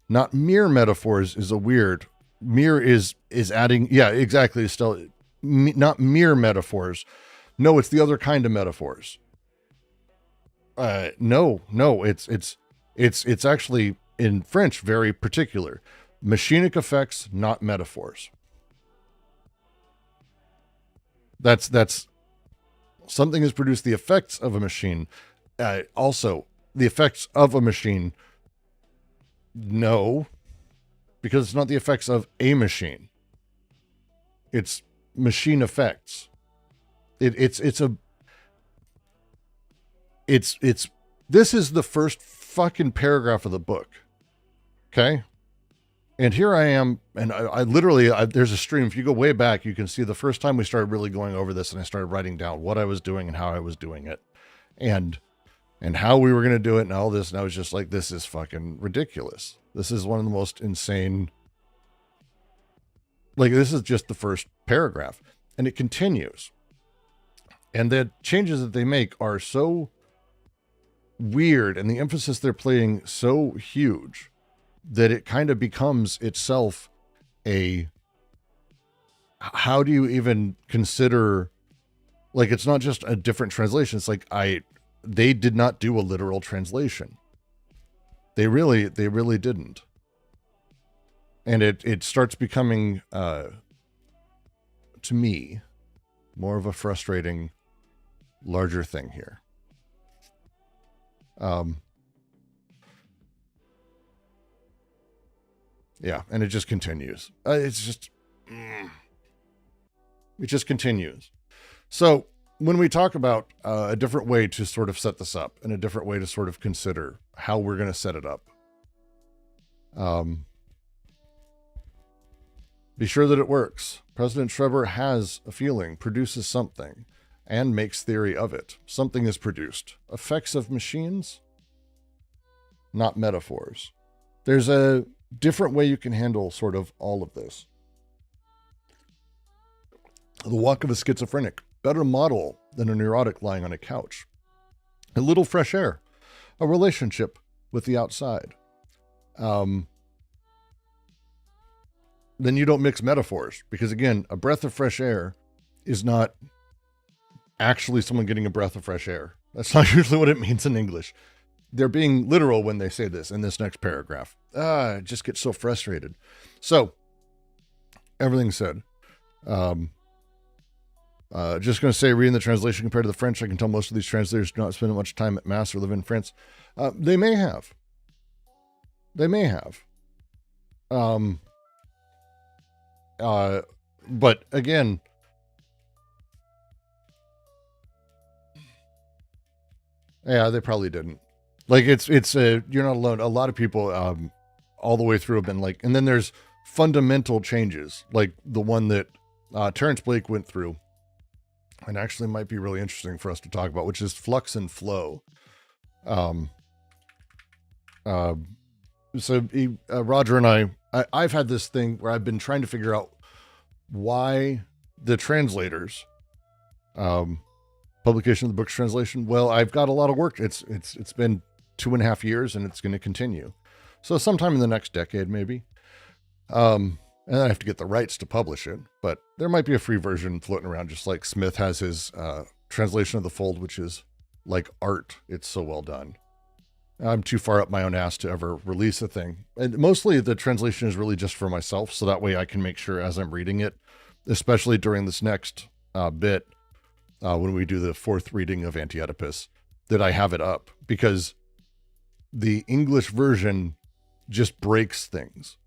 Not mere metaphors is a weird. Mere is adding. Yeah, exactly. It's still not mere metaphors. No, it's the other kind of metaphors. No, it's actually in French very particular. Machinic effects, not metaphors. That's something has produced the effects of a machine. Also, the effects of a machine. No, because it's not the effects of a machine. It's machine effects. This is the first fucking paragraph of the book. Okay. And here I am, and I literally, there's a stream. If you go way back, you can see the first time we started really going over this, and I started writing down what I was doing and how I was doing it, and how we were going to do it and all this. And I was just like, this is fucking ridiculous. This is one of the most insane. Like, this is just the first paragraph, and it continues. And the changes that they make are so weird, and the emphasis they're playing so huge, that it kind of becomes itself how do you even consider Like, it's not just a different translation. It's like they did not do a literal translation. They really didn't. And it starts becoming, to me, more of a frustrating, larger thing here. Yeah, and it just continues. It just continues. So when we talk about a different way to sort of set this up and a different way to sort of consider how we're going to set it up, be sure that it works. President Schreber has a feeling, produces something, and makes theory of it. Something is produced. Effects of machines, not metaphors. There's a different way you can handle sort of all of this. The walk of a schizophrenic, better model than a neurotic lying on a couch. A little fresh air, a relationship with the outside. Then you don't mix metaphors, because again, a breath of fresh air is not actually someone getting a breath of fresh air. That's not usually what it means in English. They're being literal when they say this in this next paragraph. I just get so frustrated. So, everything said. Just going to say, reading the translation compared to the French, I can tell most of these translators do not spend much time at Mass or live in France. They may have. They may have. But again, yeah, they probably didn't. Like, it's you're not alone. A lot of people, all the way through have been like, and then there's fundamental changes, like the one that Terrence Blake went through, and actually might be really interesting for us to talk about, which is flux and flow. Roger and I've had this thing where I've been trying to figure out why the translators, publication of the book's translation. Well, I've got a lot of work. It's been 2.5 years, and it's going to continue. So sometime in the next decade, maybe. And then I have to get the rights to publish it, but there might be a free version floating around, just like Smith has his translation of the Fold, which is like art. It's so well done. I'm too far up my own ass to ever release a thing. And mostly the translation is really just for myself, so that way I can make sure as I'm reading it, especially during this next bit, when we do the 4th reading of Anti-Oedipus, that I have it up, because the English version just breaks things.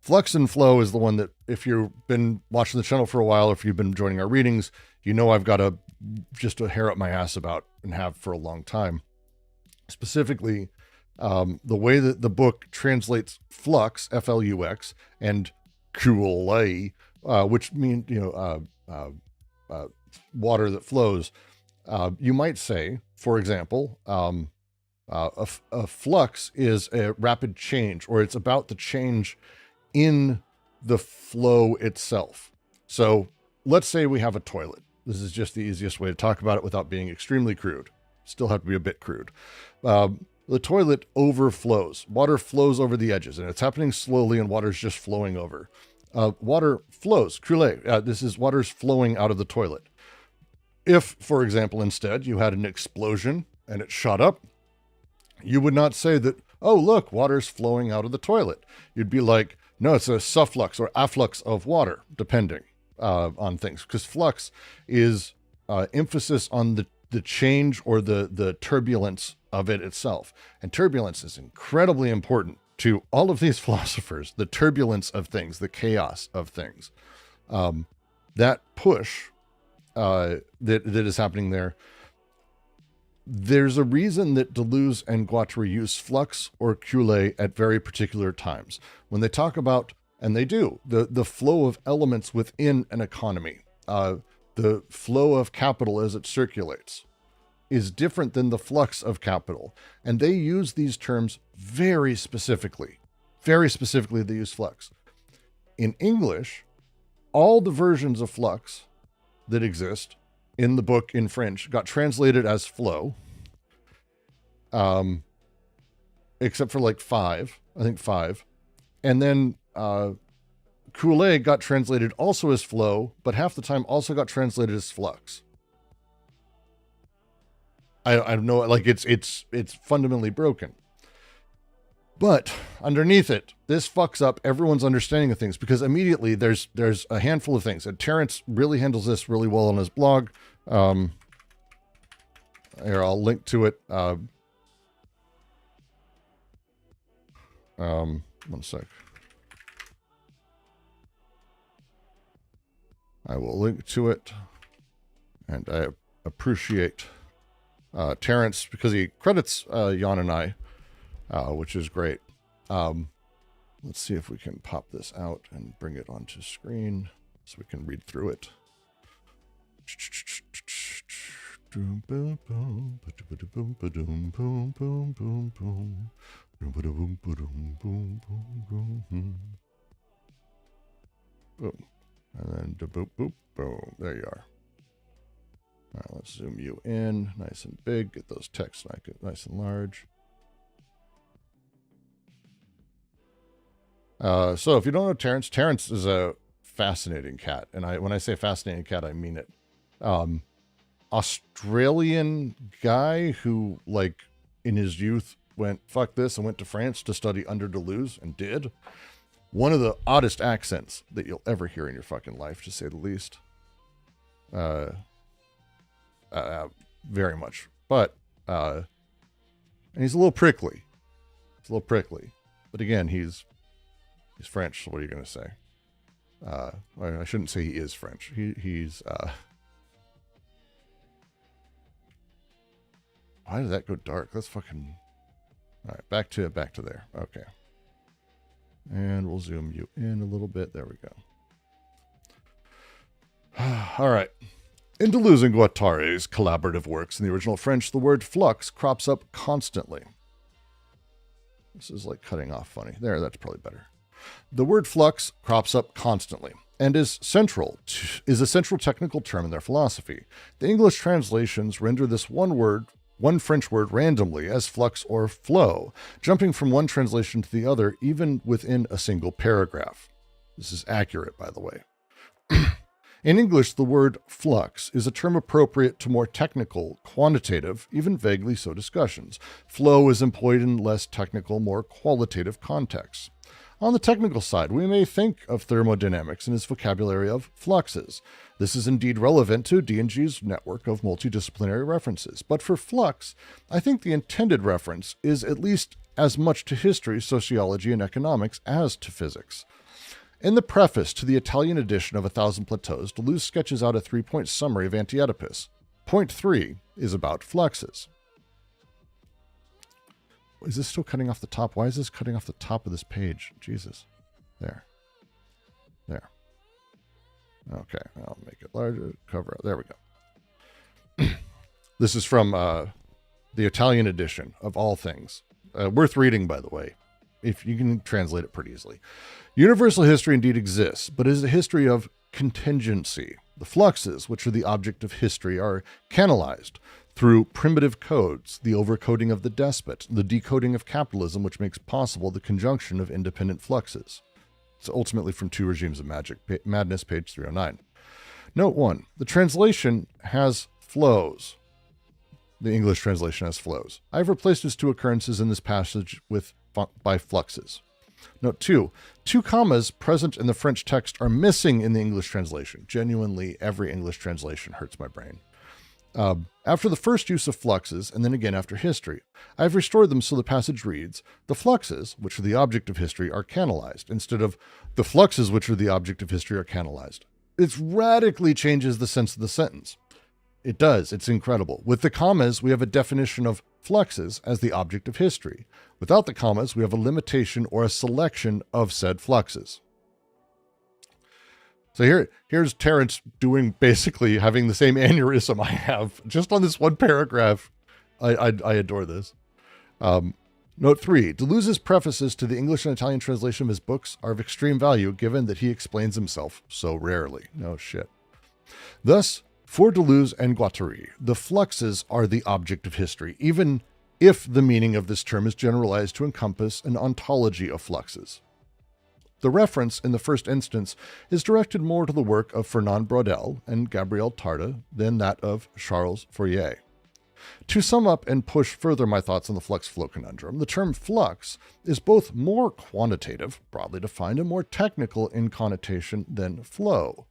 Flux and Flow is the one that, if you've been watching the channel for a while, or if you've been joining our readings, you know I've got just a hair up my ass about, and have for a long time. Specifically, the way that the book translates flux, F-L-U-X, and couler, which means, water that flows. You might say, for example, a flux is a rapid change, or it's about the change in the flow itself. So let's say we have a toilet. This is just the easiest way to talk about it without being extremely crude. Still have to be a bit crude. The toilet overflows. Water flows over the edges, and it's happening slowly, and water's just flowing over. Water flows, couler. This is water's flowing out of the toilet. If, for example, instead you had an explosion and it shot up, you would not say that, oh, look, water's flowing out of the toilet. You'd be like, no, it's a sufflux or afflux of water, depending on things. Because flux is emphasis on the change or the turbulence of it itself. And turbulence is incredibly important to all of these philosophers. The turbulence of things, the chaos of things. That push that is happening there. There's a reason that Deleuze and Guattari use flux or couler at very particular times. When they talk about, and they do, the flow of elements within an economy, the flow of capital as it circulates, is different than the flux of capital. And they use these terms very specifically. Very specifically, they use flux. In English, all the versions of flux that exist in the book in French got translated as flow, except for like 5, I think 5. And then Kool-Aid got translated also as flow, but half the time also got translated as flux. I don't know, like it's fundamentally broken. But underneath it, this fucks up everyone's understanding of things, because immediately there's a handful of things. And Terrence really handles this really well on his blog. Here, I'll link to it. One sec. I will link to it. And I appreciate Terrence because he credits Jan and I, which is great. Let's see if we can pop this out and bring it onto screen so we can read through it. Boom. And then boop, boop, boom. There you are. All right, let's zoom you in nice and big. Get those texts nice and large. So if you don't know Terrence, Terrence is a fascinating cat. And when I say fascinating cat, I mean it. Australian guy who, like, in his youth went, fuck this, and went to France to study under Deleuze, and did. One of the oddest accents that you'll ever hear in your fucking life, to say the least. Very much. But, and he's a little prickly. He's a little prickly. But again, he's French, so what are you going to say? I shouldn't say he is French. He's, why did that go dark? That's fucking, all right, back to there. Okay. And we'll zoom you in a little bit. There we go. All right. In Deleuze and Guattari's collaborative works in the original French, the word flux crops up constantly. This is like cutting off funny. There, that's probably better. The word flux crops up constantly and is a central technical term in their philosophy. The English translations render this one French word randomly as flux or flow, jumping from one translation to the other even within a single paragraph. This is accurate, by the way. In English, the word flux is a term appropriate to more technical, quantitative, even vaguely so discussions. Flow is employed in less technical, more qualitative contexts. On the technical side, we may think of thermodynamics in its vocabulary of fluxes. This is indeed relevant to D&G's network of multidisciplinary references. But for flux, I think the intended reference is at least as much to history, sociology, and economics as to physics. In the preface to the Italian edition of 1,000 Plateaus, Deleuze sketches out a 3-point summary of Anti-Oedipus. Point 3 is about fluxes. Is this still cutting off the top? Why is this cutting off the top of this page? Jesus. There. There. Okay, I'll make it larger. Cover it. There we go. This is from the Italian edition of all things. Worth reading, by the way, if you can translate it pretty easily. Universal history indeed exists, but it is a history of contingency. The fluxes, which are the object of history, are canalized through primitive codes, the overcoding of the despot, the decoding of capitalism, which makes possible the conjunction of independent fluxes. It's ultimately from Two Regimes of Madness, page 309. Note 1. The translation has flows. The English translation has flows. I've replaced his two occurrences in this passage by fluxes. Note 2. Two commas present in the French text are missing in the English translation. Genuinely, every English translation hurts my brain. After the first use of fluxes, and then again after history, I've restored them so the passage reads, the fluxes, which are the object of history, are canalized, instead of the fluxes, which are the object of history, are canalized. It radically changes the sense of the sentence. It does. It's incredible. With the commas, we have a definition of fluxes as the object of history. Without the commas, we have a limitation or a selection of said fluxes. So here's Terrence doing basically having the same aneurysm I have just on this one paragraph. I adore this. Note 3. Deleuze's prefaces to the English and Italian translation of his books are of extreme value given that he explains himself so rarely. No shit. Thus, for Deleuze and Guattari, the fluxes are the object of history, even if the meaning of this term is generalized to encompass an ontology of fluxes. The reference, in the first instance, is directed more to the work of Fernand Braudel and Gabriel Tarde than that of Charles Fourier. To sum up and push further my thoughts on the flux-flow conundrum, the term flux is both more quantitative, broadly defined, and more technical in connotation than flow.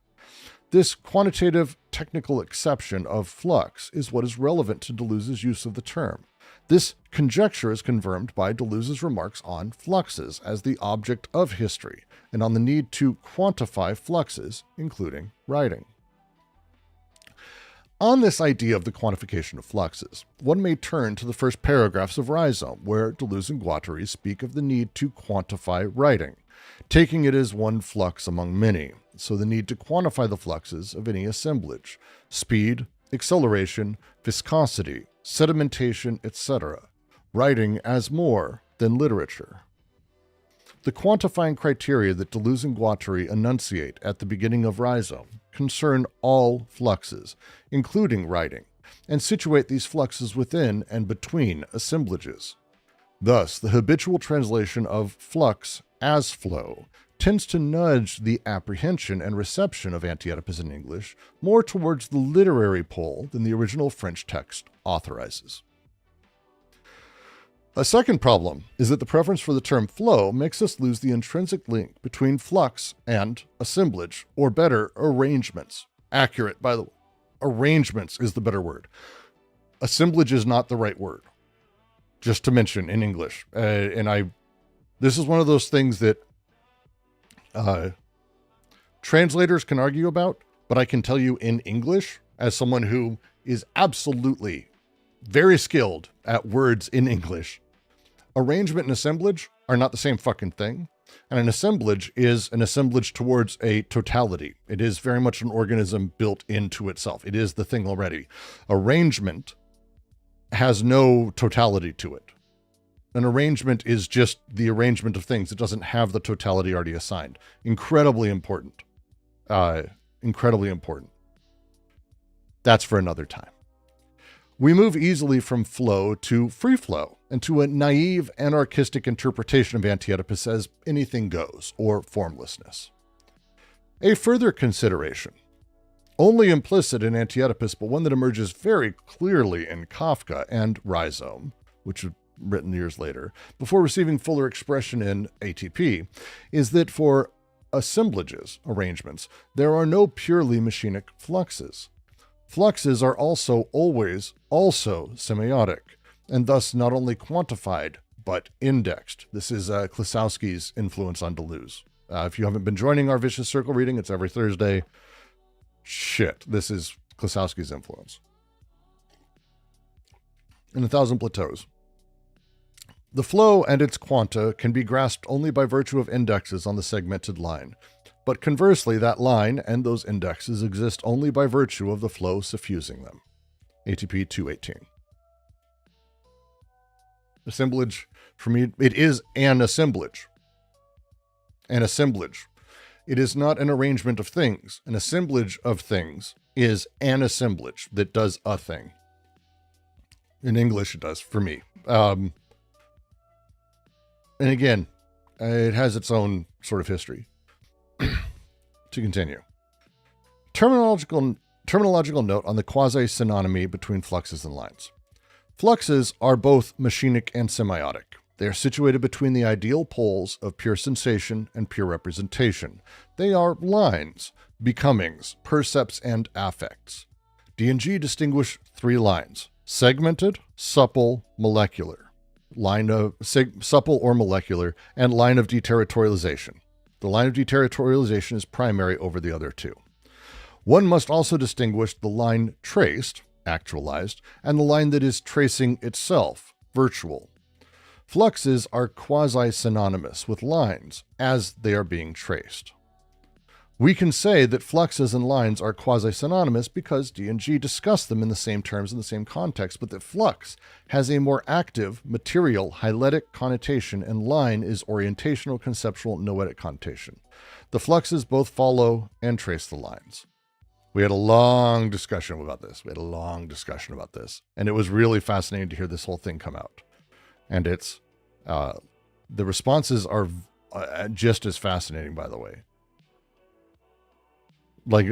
This quantitative technical exception of flux is what is relevant to Deleuze's use of the term. This conjecture is confirmed by Deleuze's remarks on fluxes as the object of history, and on the need to quantify fluxes, including writing. On this idea of the quantification of fluxes, one may turn to the first paragraphs of Rhizome, where Deleuze and Guattari speak of the need to quantify writing, taking it as one flux among many, so the need to quantify the fluxes of any assemblage, speed, acceleration, viscosity, sedimentation, etc., writing as more than literature. The quantifying criteria that Deleuze and Guattari enunciate at the beginning of Rhizome concern all fluxes, including writing, and situate these fluxes within and between assemblages. Thus, the habitual translation of flux as flow tends to nudge the apprehension and reception of Anti-Oedipus in English more towards the literary pole than the original French text authorizes. A second problem is that the preference for the term flow makes us lose the intrinsic link between flux and assemblage, or better, arrangements. Accurate, by the way. Arrangements is the better word. Assemblage is not the right word, just to mention in English. This is one of those things that translators can argue about, but I can tell you in English, as someone who is absolutely very skilled at words in English, arrangement and assemblage are not the same fucking thing. And an assemblage is an assemblage towards a totality. It is very much an organism built into itself. It is the thing already. Arrangement has no totality to it. An arrangement is just the arrangement of things. It doesn't have the totality already assigned. Incredibly important. Incredibly important. That's for another time. We move easily from flow to free flow, and to a naive, anarchistic interpretation of Anti-Oedipus as anything goes, or formlessness. A further consideration, only implicit in Anti-Oedipus, but one that emerges very clearly in Kafka and Rhizome, which was written years later, before receiving fuller expression in ATP, is that for assemblages, arrangements, there are no purely machinic fluxes. Fluxes are always semiotic, and thus not only quantified, but indexed. This is Klosowski's influence on Deleuze. If you haven't been joining our Vicious Circle reading, it's every Thursday. Shit, this is Klosowski's influence. In 1,000 Plateaus. The flow and its quanta can be grasped only by virtue of indexes on the segmented line. But conversely, that line and those indexes exist only by virtue of the flow suffusing them. ATP 218. Assemblage, for me, it is an assemblage. An assemblage. It is not an arrangement of things. An assemblage of things is an assemblage that does a thing. In English, it does, for me. And again, it has its own sort of history. To continue. Terminological note on the quasi-synonymy between fluxes and lines. Fluxes are both machinic and semiotic. They are situated between the ideal poles of pure sensation and pure representation. They are lines, becomings, percepts, and affects. D&G distinguish three lines: segmented, supple, molecular. Line of supple or molecular, and line of deterritorialization. The line of deterritorialization is primary over the other two. One must also distinguish the line traced, actualized, and the line that is tracing itself, virtual. Fluxes are quasi-synonymous with lines as they are being traced. We can say that fluxes and lines are quasi-synonymous because D&G discuss them in the same terms in the same context, but that flux has a more active, material, hyletic connotation, and line is orientational, conceptual, noetic connotation. The fluxes both follow and trace the lines. We had a long discussion about this. And it was really fascinating to hear this whole thing come out. And it's, the responses are just as fascinating, by the way. Like,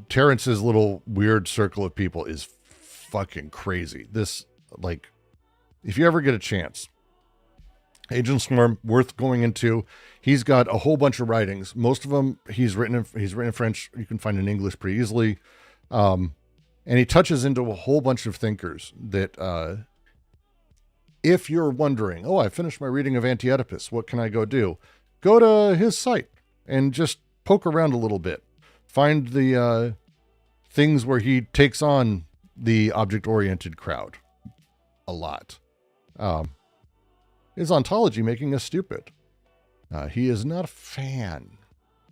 Terrence's little weird circle of people is fucking crazy. This, like, if you ever get a chance, Agent Swarm, worth going into. He's got a whole bunch of writings. Most of them he's written in French. You can find in English pretty easily. And he touches into a whole bunch of thinkers that, if you're wondering, oh, I finished my reading of Anti-Oedipus, what can I go do? Go to his site and just poke around a little bit. Find the things where he takes on the object-oriented crowd a lot. His ontology making us stupid. He is not a fan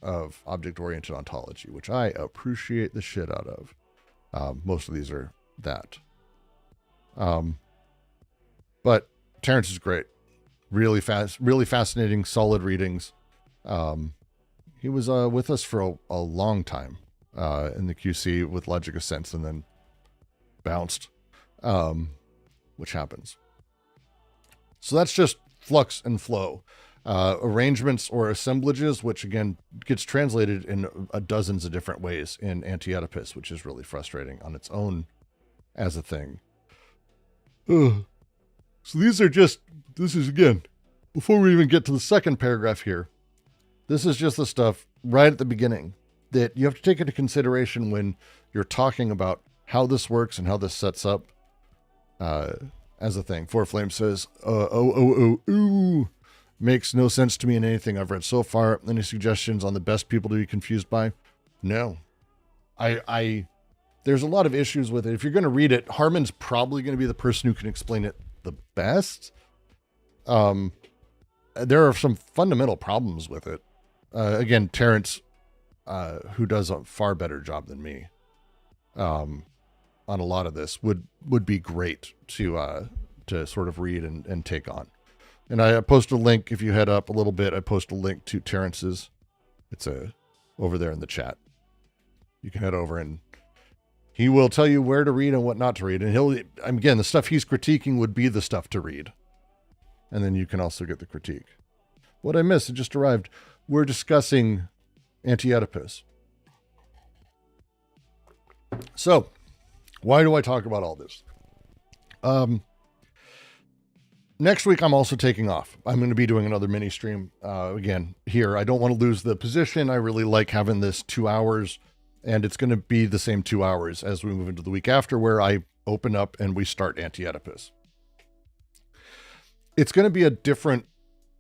of object-oriented ontology, which I appreciate the shit out of. Most of these are that. But Terrence is great. Really fascinating, solid readings. He was with us for a long time in the QC with Logic of Sense, and then bounced, which happens. So that's just flux and flow. Arrangements or assemblages, which again gets translated in dozens of different ways in Anti-Oedipus, which is really frustrating on its own as a thing. Ugh. So this is again, before we even get to the second paragraph here, this is just the stuff right at the beginning that you have to take into consideration when you're talking about how this works and how this sets up as a thing. Four Flame says, makes no sense to me in anything I've read so far. Any suggestions on the best people to be confused by? No. There's a lot of issues with it. If you're going to read it, Harmon's probably going to be the person who can explain it the best. There are some fundamental problems with it. Again, Terrence, who does a far better job than me on a lot of this, would be great to sort of read and take on. And I post a link, if you head up a little bit, I post a link to Terrence's. It's over there in the chat. You can head over and he will tell you where to read and what not to read. And again, the stuff he's critiquing would be the stuff to read. And then you can also get the critique. What I missed, it just arrived. We're discussing Anti-Oedipus. So, why do I talk about all this? Next week, I'm also taking off. I'm going to be doing another mini stream again here. I don't want to lose the position. I really like having this 2 hours, and it's going to be the same 2 hours as we move into the week after, where I open up and we start Anti-Oedipus. It's going to be a different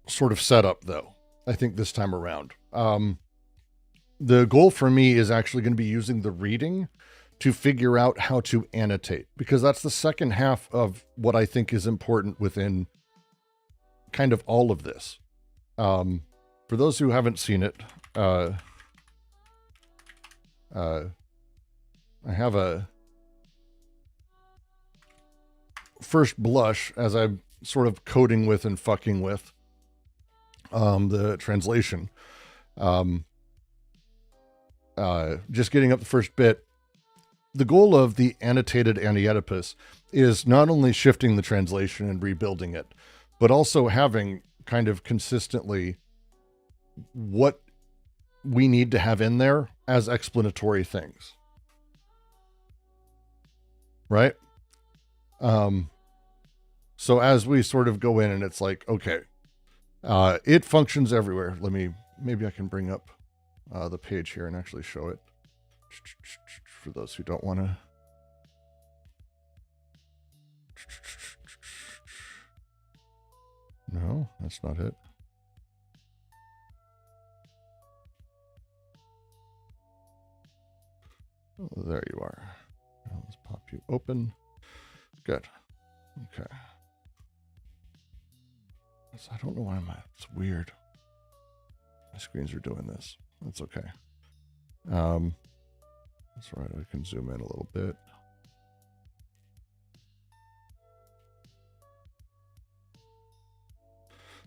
sort of setup, though, I think this time around. The goal for me is actually going to be using the reading to figure out how to annotate, because that's the second half of what I think is important within kind of all of this. For those who haven't seen it, I have a first blush as I'm sort of coding with and fucking with the translation. Just getting up the first bit. The goal of the annotated Anti-Oedipus is not only shifting the translation and rebuilding it, but also having kind of consistently what we need to have in there as explanatory things. Right? So as we sort of go in and it's like, okay, it functions everywhere. Maybe I can bring up the page here and actually show it. For those who don't want to. No, that's not it. Oh, there you are. Now let's pop you open. Good. Okay. So I don't know why it's weird. My screens are doing this. That's okay. That's right. I can zoom in a little bit.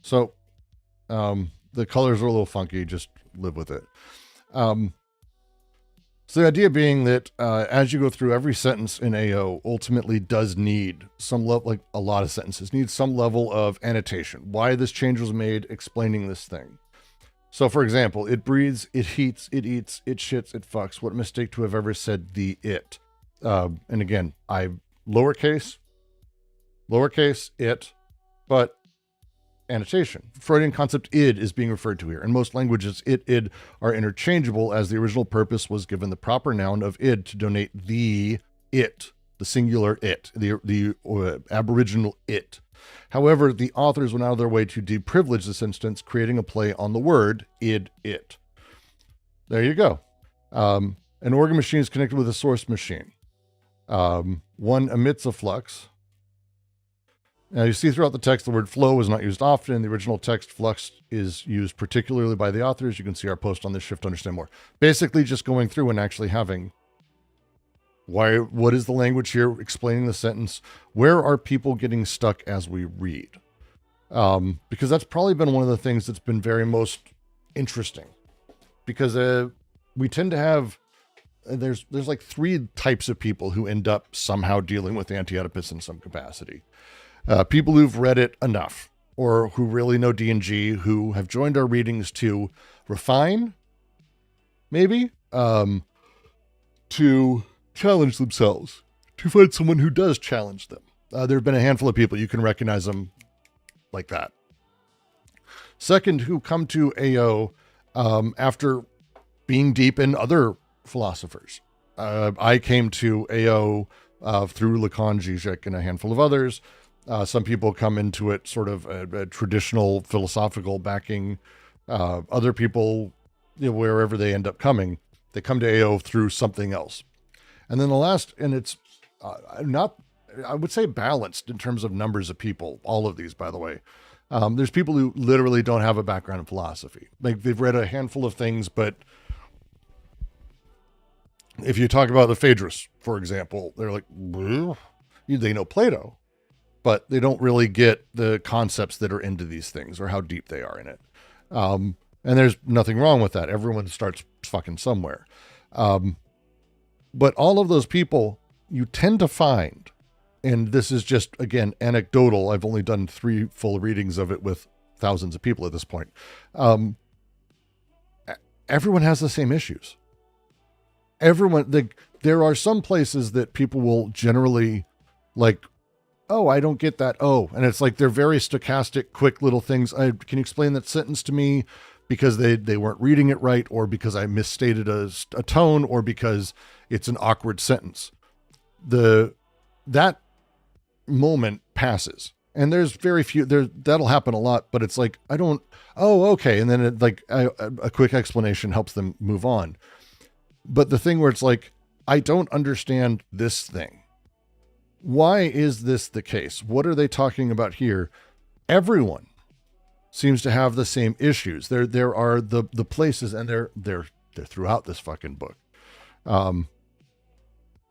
So, the colors are a little funky. Just live with it. So the idea being that as you go through, every sentence in AO ultimately does need some level, like a lot of sentences, need some level of annotation. Why this change was made, explaining this thing. So for example, it breathes, it heats, it eats, it shits, it fucks. What mistake to have ever said the it. And again, lowercase, it, but annotation. Freudian concept id is being referred to here. In most languages, id are interchangeable, as the original purpose was given the proper noun of id to denote the it, the singular it, the aboriginal it. However, the authors went out of their way to deprivilege this instance, creating a play on the word id, it. There you go. An organ machine is connected with a source machine. One emits a flux. Now you see throughout the text, the word flow is not used often. In the original text, flux is used particularly by the authors. You can see our post on this shift to understand more. Basically just going through and actually having, what is the language here, explaining the sentence, where are people getting stuck as we read? Because that's probably been one of the things that's been very most interesting. Because we tend to have, there's like 3 types of people who end up somehow dealing with Anti-Oedipus in some capacity. People who've read it enough, or who really know D&G, who have joined our readings to refine, maybe, to challenge themselves, to find someone who does challenge them. There have been a handful of people, you can recognize them like that. Second, who come to AO after being deep in other philosophers. I came to AO through Lacan, Zizek, and a handful of others. Some people come into it sort of a traditional philosophical backing. Other people, wherever they end up coming, they come to AO through something else. And then the last, and it's not, I would say balanced in terms of numbers of people, all of these, by the way. There's people who literally don't have a background in philosophy. Like they've read a handful of things, but if you talk about the Phaedrus, for example, they're like, they know Plato, but they don't really get the concepts that are into these things or how deep they are in it. And there's nothing wrong with that. Everyone starts fucking somewhere. But all of those people you tend to find, and this is just, again, anecdotal. I've only done 3 full readings of it with thousands of people at this point. Everyone has the same issues. There are some places that people will generally like, oh, I don't get that. Oh, and it's like, they're very stochastic, quick little things. Can you explain that sentence to me? Because they weren't reading it right, or because I misstated a tone, or because it's an awkward sentence. That moment passes, and there's very few that'll happen a lot, but it's like, okay. And then a quick explanation helps them move on. But the thing where it's like, I don't understand this thing. Why is this the case? What are they talking about here? Everyone seems to have the same issues. There are the places, and they're throughout this fucking book.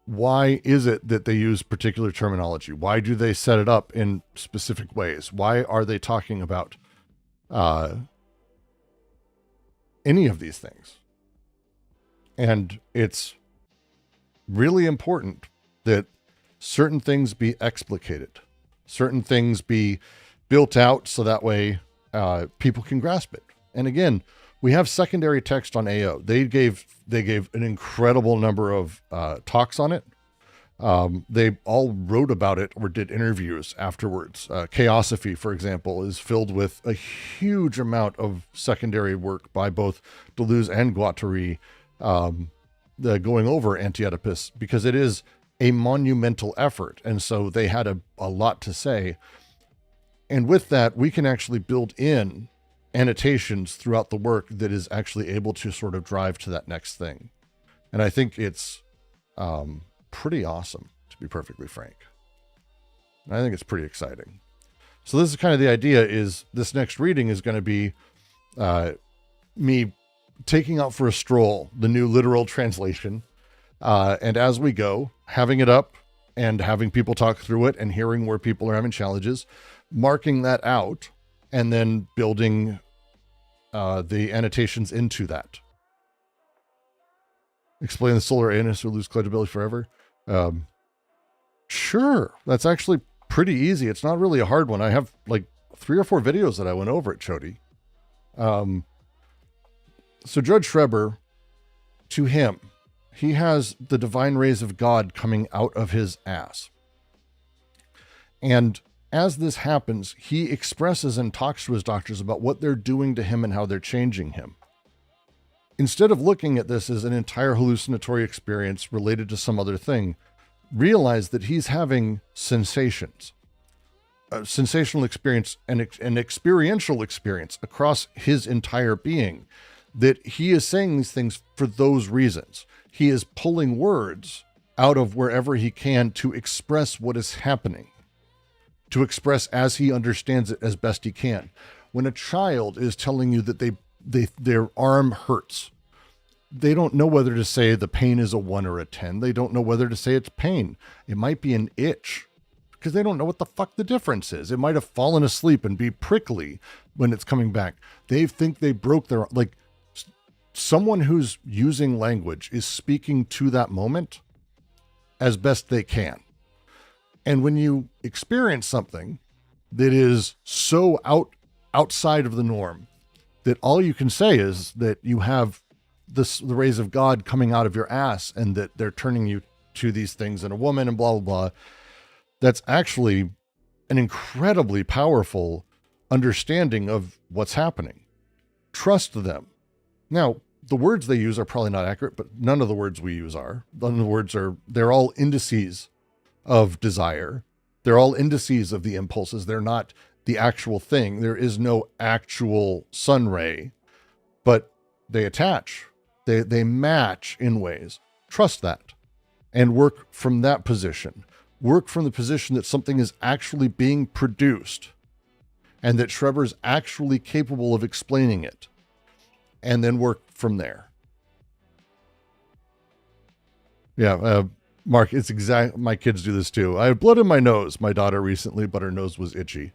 Why is it that they use particular terminology? Why do they set it up in specific ways? Why are they talking about any of these things? And it's really important that certain things be explicated, certain things be built out so that way people can grasp it. And again, we have secondary text on AO. They gave an incredible number of talks on it. They all wrote about it or did interviews afterwards. Chaosophy, for example, is filled with a huge amount of secondary work by both Deleuze and Guattari, going over Anti-Oedipus, because it is a monumental effort. And so they had a lot to say. And with that, we can actually build in annotations throughout the work that is actually able to sort of drive to that next thing. And I think it's pretty awesome, to be perfectly frank. And I think it's pretty exciting. So this is kind of the idea, is this next reading is going to be me taking out for a stroll the new literal translation. And as we go, having it up and having people talk through it and hearing where people are having challenges, marking that out, and then building the annotations into that. explain the solar anus or lose credibility forever. Sure. That's actually pretty easy. It's not really a hard one. I have like 3 or 4 videos that I went over at Chody. So Judge Schreber, to him, he has the divine rays of God coming out of his ass. And as this happens, he expresses and talks to his doctors about what they're doing to him and how they're changing him. Instead of looking at this as an entire hallucinatory experience related to some other thing, realize that he's having sensations, a sensational experience, and an experiential experience across his entire being, that he is saying these things for those reasons. He is pulling words out of wherever he can to express what is happening, to express as he understands it as best he can. When a child is telling you that their arm hurts, they don't know whether to say the pain is a 1 or a 10. They don't know whether to say it's pain. It might be an itch because they don't know what the fuck the difference is. It might have fallen asleep and be prickly when it's coming back. They think they broke their, like, someone who's using language is speaking to that moment as best they can. And when you experience something that is so outside of the norm that all you can say is that you have the rays of God coming out of your ass and that they're turning you to these things in a woman and blah, blah, blah. That's actually an incredibly powerful understanding of what's happening. Trust them. Now, the words they use are probably not accurate, but none of the words we use are. None of the words they're all indices of desire. They're all indices of the impulses. They're not the actual thing. There is no actual sun ray, but they attach. They match in ways. Trust that and work from that position. Work from the position that something is actually being produced and that Schreber's actually capable of explaining it, and then work from there. Yeah, Mark, it's my kids do this too. I had blood in my nose, my daughter recently, but her nose was itchy.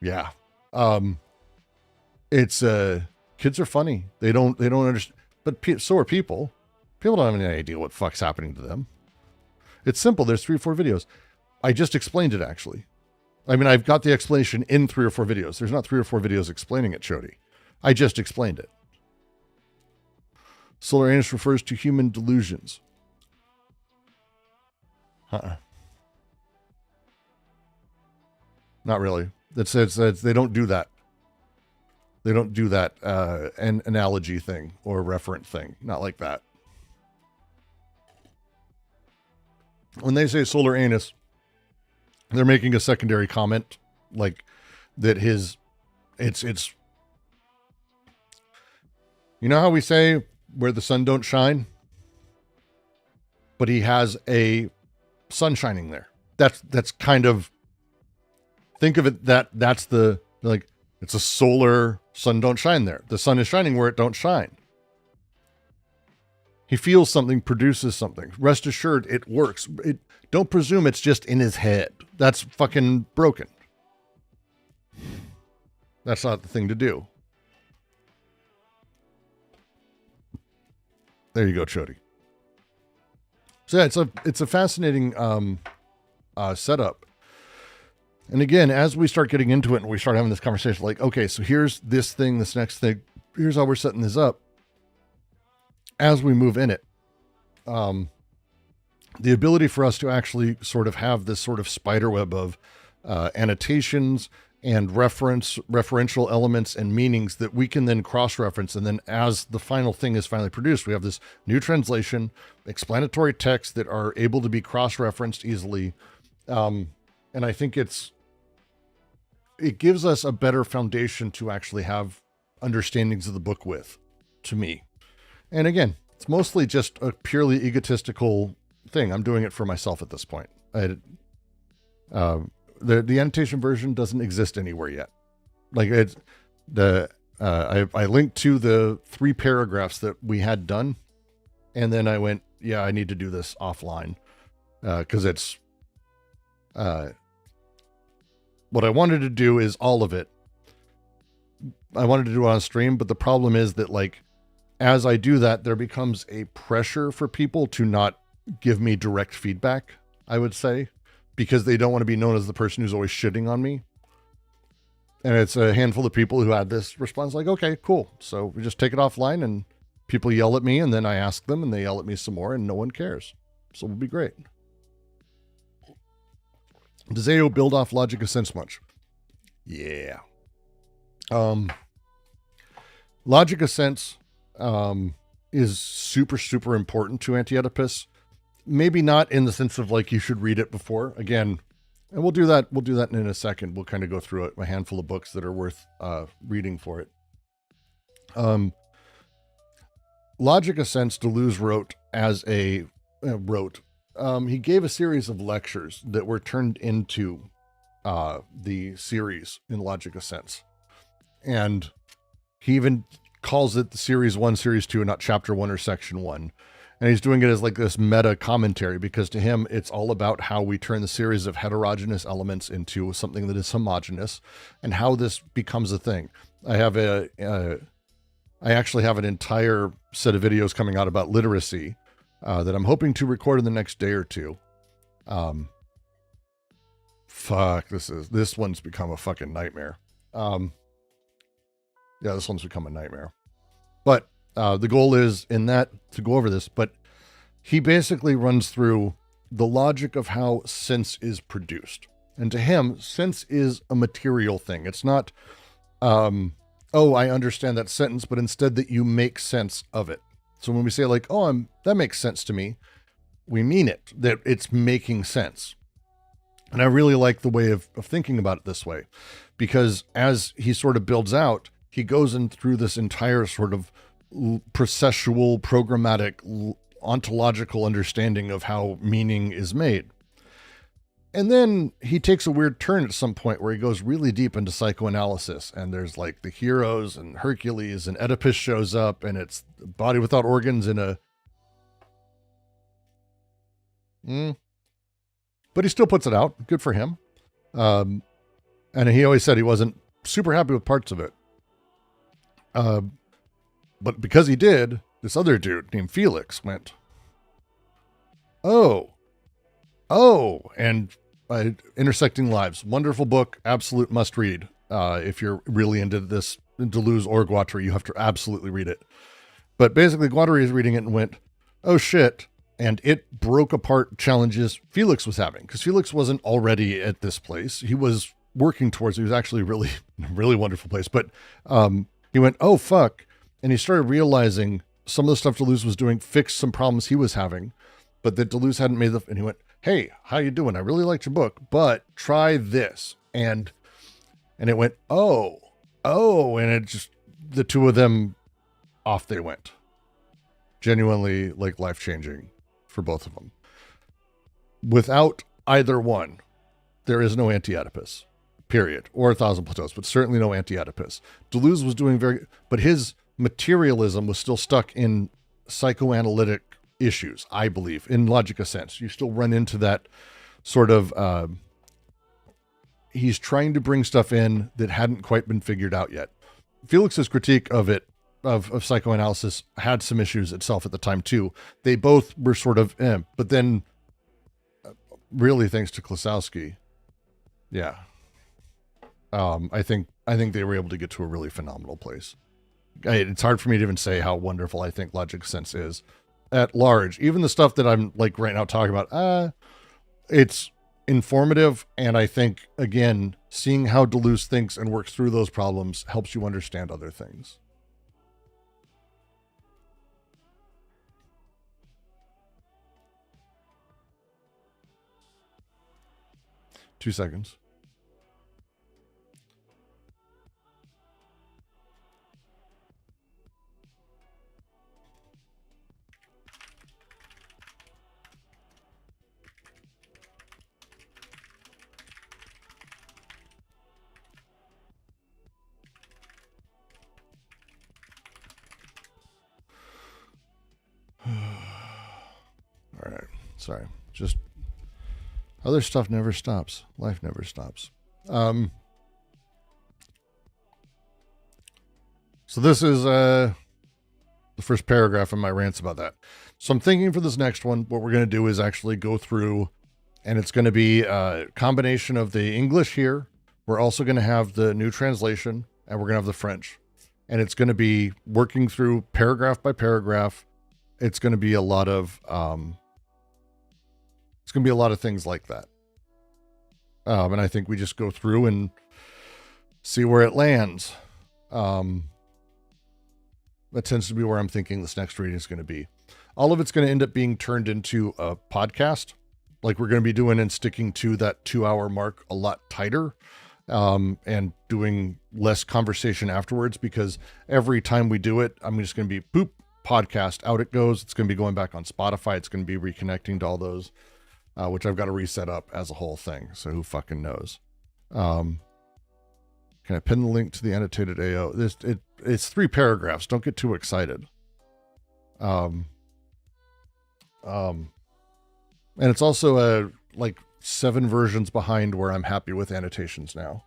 Yeah. Kids are funny. They don't understand. But so are people. People don't have any idea what fuck's happening to them. It's simple. There's 3 or 4 videos. I just explained it, actually. I mean, I've got the explanation in 3 or 4 videos. There's not 3 or 4 videos explaining it, Chody. I just explained it. Solar anus refers to human delusions. Not really. That's they don't do that. They don't do that an analogy thing or referent thing. Not like that. When they say solar anus, they're making a secondary comment, like that it's you know how we say where the sun don't shine, but he has a sun shining there. That's kind of, think of it that's the, like, it's a solar sun don't shine there. The sun is shining where it don't shine. He feels something, produces something. Rest assured, it works. Don't presume it's just in his head. That's fucking broken. That's not the thing to do. There you go, Chody. So yeah, it's a fascinating setup. And again, as we start getting into it and we start having this conversation, like, okay, so here's this thing, this next thing, here's how we're setting this up. As we move in it, the ability for us to actually sort of have this sort of spider web of annotations and referential elements and meanings that we can then cross-reference. And then as the final thing is finally produced, we have this new translation, explanatory texts that are able to be cross-referenced easily. And I think it gives us a better foundation to actually have understandings of the book with, to me. And again, it's mostly just a purely egotistical thing. I'm doing it for myself at this point. The annotation version doesn't exist anywhere yet. Like I linked to the 3 paragraphs that we had done, and then I went, yeah, I need to do this offline because it's what I wanted to do is all of it. I wanted to do it on stream, but the problem is that, like, as I do that, there becomes a pressure for people to not give me direct feedback, I would say, because they don't want to be known as the person who's always shitting on me. And it's a handful of people who had this response like, okay, cool. So we just take it offline and people yell at me and then I ask them and they yell at me some more and no one cares. So it'll be great. Does AO build off logic of sense much? Yeah. Logic of sense is super, super important to Anti-Oedipus. Maybe not in the sense of like you should read it before. Again, and we'll do that in a second. We'll kind of go through it, a handful of books that are worth reading for it. Logic of Sense, Deleuze wrote as a he gave a series of lectures that were turned into the series in Logic of Sense. And he even calls it the series 1, series 2, and not chapter 1 or section 1. And he's doing it as like this meta commentary because to him, it's all about how we turn the series of heterogeneous elements into something that is homogeneous and how this becomes a thing. I actually have an entire set of videos coming out about literacy that I'm hoping to record in the next day or two. This one's become a fucking nightmare. Yeah, this one's become a nightmare. But the goal is in that to go over this, but he basically runs through the logic of how sense is produced. And to him, sense is a material thing. It's not, oh, I understand that sentence, but instead that you make sense of it. So when we say like, oh, that makes sense to me, we mean it, that it's making sense. And I really like the way of thinking about it this way, because as he sort of builds out, he goes in through this entire sort of processual, programmatic, ontological understanding of how meaning is made. And then he takes a weird turn at some point where he goes really deep into psychoanalysis. And there's like the heroes and Hercules and Oedipus shows up and it's body without organs in a... But he still puts it out. Good for him. And he always said he wasn't super happy with parts of it. But because he did, this other dude named Felix went, oh, and Intersecting Lives, wonderful book, absolute must read. If you're really into this, Deleuze or Guattari, you have to absolutely read it. But basically Guattari is reading it and went, oh shit. And it broke apart challenges Felix was having, because Felix wasn't already at this place. He was working towards, he was actually really, really wonderful place. But he went, oh, fuck. And he started realizing some of the stuff Deleuze was doing fixed some problems he was having, but that Deleuze hadn't made and he went, hey, how you doing? I really liked your book, but try this. And it went, oh, and it just, the two of them, off they went. Genuinely like life-changing for both of them. Without either one, there is no Anti-Oedipus, period, or 1,000 Plateaus, but certainly no Anti-Oedipus. Deleuze was doing but his materialism was still stuck in psychoanalytic issues, I believe, in Logic of Sense. You still run into that sort of, he's trying to bring stuff in that hadn't quite been figured out yet. Felix's critique of it, of psychoanalysis, had some issues itself at the time too. They both were sort of, but then really thanks to Klosowski, yeah. I think they were able to get to a really phenomenal place. It's hard for me to even say how wonderful I think Logic of Sense is at large. Even the stuff that I'm like right now talking about, it's informative. And I think, again, seeing how Deleuze thinks and works through those problems helps you understand other things. Two seconds. All right. Sorry. Just other stuff never stops. Life never stops. So this is the first paragraph in my rants about that. So I'm thinking for this next one, what we're going to do is actually go through, and it's going to be a combination of the English here. We're also going to have the new translation, and we're going to have the French. And it's going to be working through paragraph by paragraph. It's going to be a lot of things like that. And I think we just go through and see where it lands. That tends to be where I'm thinking this next reading is going to be. All of it's going to end up being turned into a podcast, like we're going to be doing, and sticking to that 2-hour mark a lot tighter, and doing less conversation afterwards, because every time we do it, I'm just going to be boop, podcast, out it goes. It's going to be going back on Spotify. It's going to be reconnecting to all those, which I've got to reset up as a whole thing. So who fucking knows? Can I pin the link to the annotated AO? It's 3 paragraphs. Don't get too excited. And it's also like 7 versions behind where I'm happy with annotations now.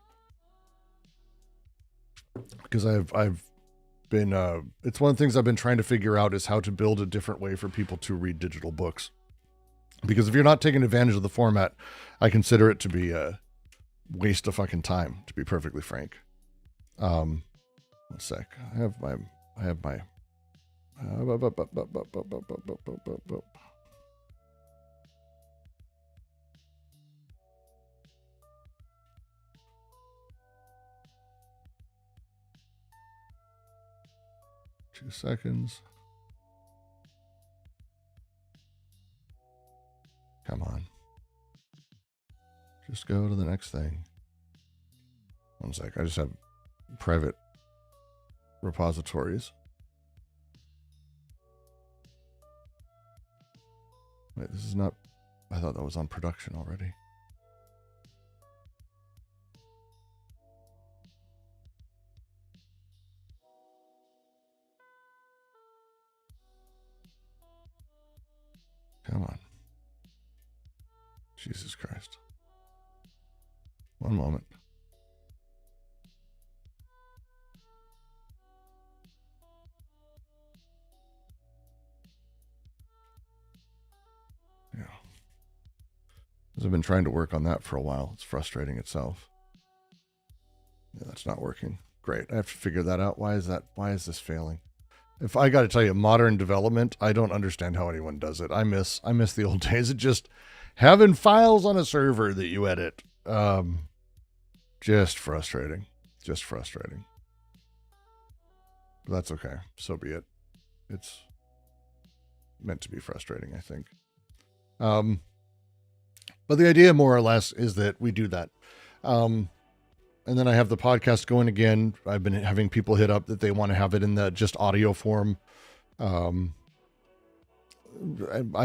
Because I've been, it's one of the things I've been trying to figure out is how to build a different way for people to read digital books. Because if you're not taking advantage of the format, I consider it to be a waste of fucking time, to be perfectly frank. 1 sec. I have my 2 seconds. Come on. Just go to the next thing. 1 sec. I just have private repositories. Wait, this is not... I thought that was on production already. Come on. Jesus Christ. 1 moment. Yeah. I've been trying to work on that for a while. It's frustrating itself. Yeah, that's not working. Great. I have to figure that out. Why is this failing? If I got to tell you, modern development, I don't understand how anyone does it. I miss the old days of just having files on a server that you edit. Just frustrating. Just frustrating. But that's okay. So be it. It's meant to be frustrating, I think. But the idea more or less is that we do that. And then I have the podcast going again. I've been having people hit up that they want to have it in the just audio form. I've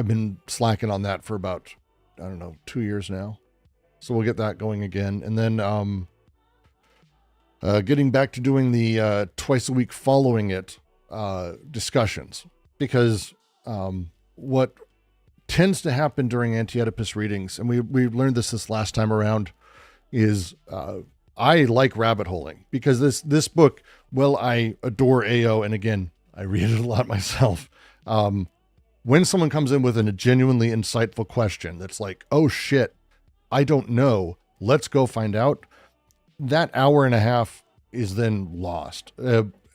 been slacking on that for about, 2 years now. So we'll get that going again. And then getting back to doing the twice a week following it discussions. Because what tends to happen during Anti-Oedipus readings, and we learned this last time around, is... I like rabbit holing, because this book, well, I adore AO, and again, I read it a lot myself. When someone comes in with a genuinely insightful question that's like, oh shit, I don't know, let's go find out, that hour and a half is then lost,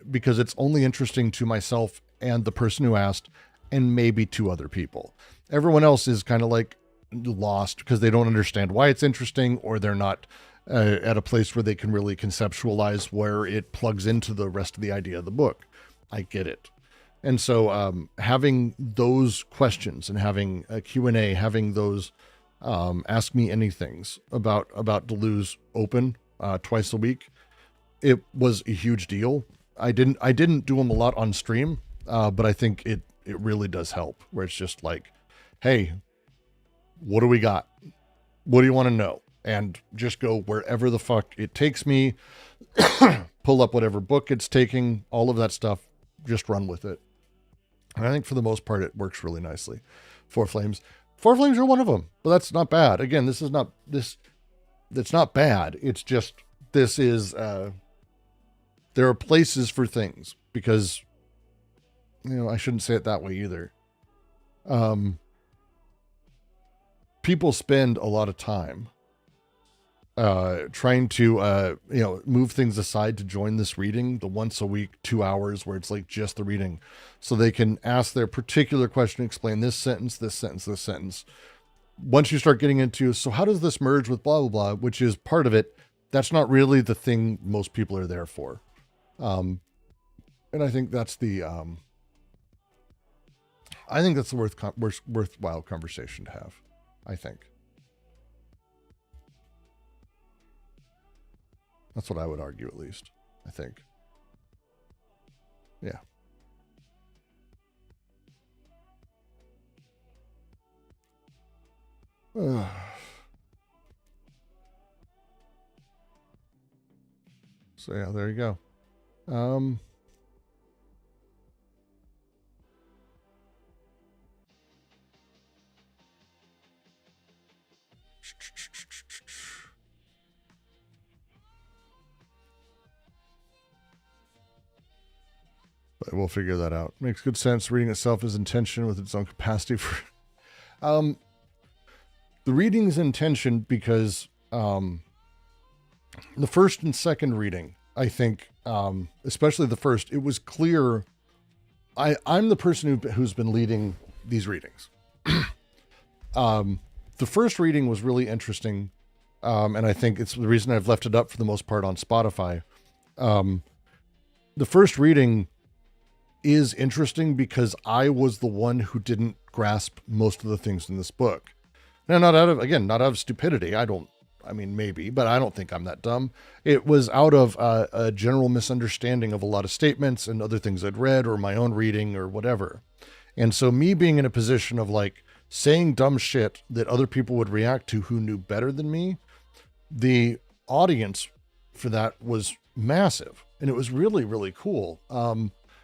because it's only interesting to myself and the person who asked, and maybe 2 other people. Everyone else is kind of like lost because they don't understand why it's interesting, or they're not at a place where they can really conceptualize where it plugs into the rest of the idea of the book. I get it. And so having those questions and having a Q&A, having those ask me anythings about Deleuze open twice a week, it was a huge deal. I didn't do them a lot on stream, but I think it really does help, where it's just like, hey, what do we got? What do you want to know? And just go wherever the fuck it takes me, pull up whatever book it's taking, all of that stuff, just run with it. And I think for the most part, it works really nicely. 4 Flames are one of them, but that's not bad. Again, it's not bad. It's just, this is, there are places for things, because I shouldn't say it that way either. People spend a lot of time trying to, move things aside to join this reading, the once a week, 2 hours where it's like just the reading, so they can ask their particular question, explain this sentence, this sentence, this sentence. Once you start getting into, so how does this merge with blah, blah, blah, which is part of it, that's not really the thing most people are there for. And I think that's the worthwhile conversation to have, I think. That's what I would argue, at least, I think. Yeah. So yeah, there you go. But we'll figure that out. Makes good sense. Reading itself is intention with its own capacity for... the reading is intention because the first and second reading, I think, especially the first, it was clear. I'm the person who's been leading these readings. The first reading was really interesting, and I think it's the reason I've left it up for the most part on Spotify. The first reading is interesting because I was the one who didn't grasp most of the things in this book. Now, not out of stupidity. Maybe, but I don't think I'm that dumb. It was out of a general misunderstanding of a lot of statements and other things I'd read or my own reading or whatever. And so me being in a position of like saying dumb shit that other people would react to who knew better than me, the audience for that was massive. And it was really, really cool.